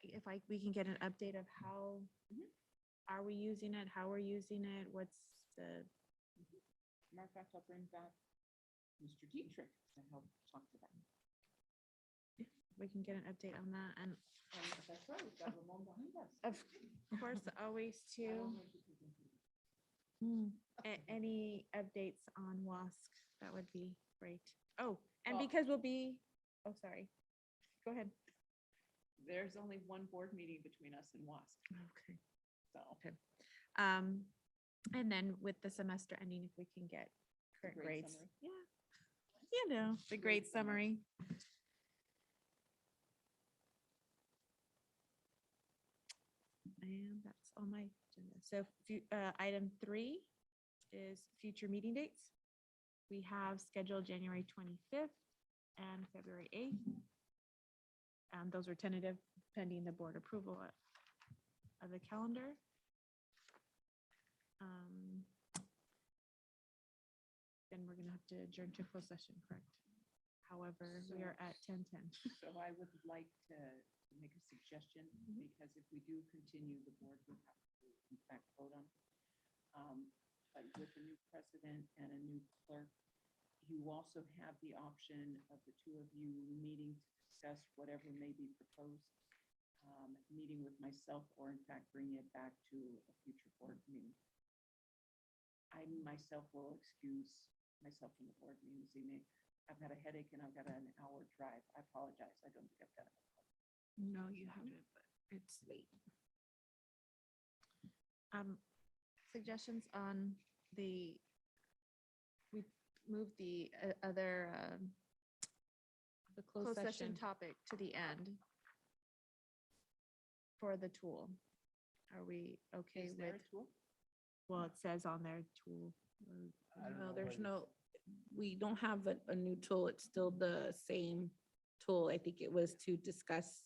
D: If we can get an update of how, are we using it, how we're using it, what's the,
E: Matter of fact, I'll bring back Mr. Dietrich to help talk to them.
D: we can get an update on that. And
E: And that's right, we've got Ramon behind us.
D: of course, always to any updates on WASC, that would be great. Oh, and
E: Well-
D: because we'll be, oh, sorry. Go ahead.
E: There's only one board meeting between us and WASC,
D: Okay.
E: so.
D: Okay. And then with the semester ending, if we can get current
E: grade
D: grades.
E: summary.
D: Yeah. You know, the grade summary. And that's on my agenda. So item 3 is future meeting dates. We have scheduled January 25th and February 8th. Those are tentative pending the board approval of the calendar. Then we're gonna have to adjourn to closed session, correct? However, we are at 10:10.
E: So I would like to make a suggestion, because if we do continue, the board would have to, in fact, vote on. But with a new president and a new clerk, you also have the option of the two of you meeting to discuss whatever may be proposed, meeting with myself, or in fact, bringing it back to a future board meeting. I myself will excuse myself from the board meeting this evening. I've got a headache and I've got an hour drive. I apologize. I don't think I've got it.
D: No, you haven't, but it's late. Suggestions on we moved the other, the closed session topic to the end for the tool. Are we okay
E: Is there
D: with?
E: a tool?
D: Well, it says on their tool.
E: No,
C: there's no, we don't have a new tool. It's still the same tool. I think it was to discuss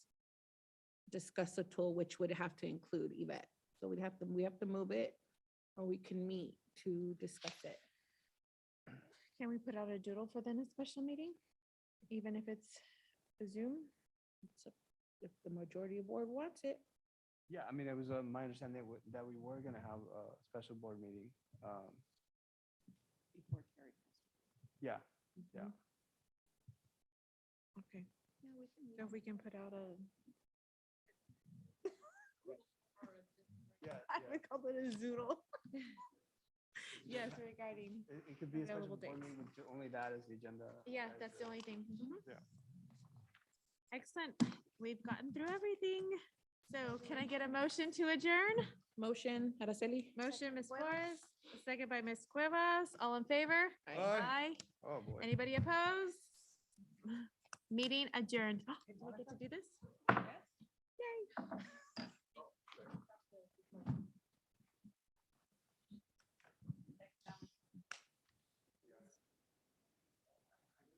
C: a tool which would have to include Yvette. So we have to move it, or we can meet to discuss it.
D: Can we put out a doodle for then a special meeting? Even if it's a Zoom?
C: If the majority of board wants it.
M: Yeah, I mean, it was my understanding that we were gonna have a special board meeting.
E: Before Terry.
M: Yeah, yeah.
D: Okay. So if we can put out a.
M: Yeah,
D: I would call it a zoodle. Yes, regarding.
M: It could be a special
D: Available
M: board
D: dates.
M: meeting with only that as the agenda.
D: Yeah,
M: as
D: that's the only thing.
M: Yeah.
D: Excellent. We've gotten through everything. So can I get a motion to adjourn?
C: Motion, Araceli?
D: Motion, Ms. Flores, second by Ms. Cuevas. All in favor?
M: Aye. Oh, boy.
D: Anybody opposed? Meeting adjourned. Do we get to do this? Yay.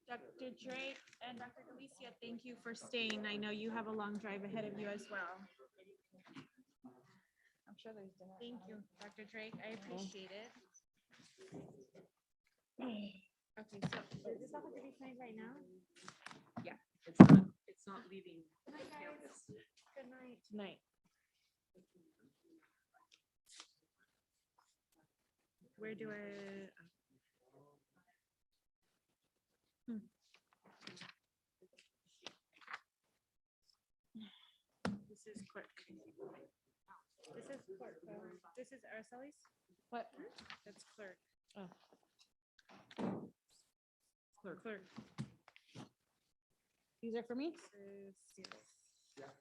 D: Dr. Drake and Dr. Galicia, thank you for staying. I know you have a long drive ahead of you as well.
J: I'm sure there's dinner.
D: Thank you, Dr. Drake. I appreciate it. Okay, so does this all have to be signed right now?
E: Yeah, it's not leaving
D: Good night, guys.
E: campus.
D: Good night.
C: Night.
D: Where do I? This is clerk. This is clerk. This is Araceli's?
C: What?
D: That's clerk.
C: Oh.
D: Clerk. Clerk.
C: These are for me?
D: This is, yes.
M: Yeah.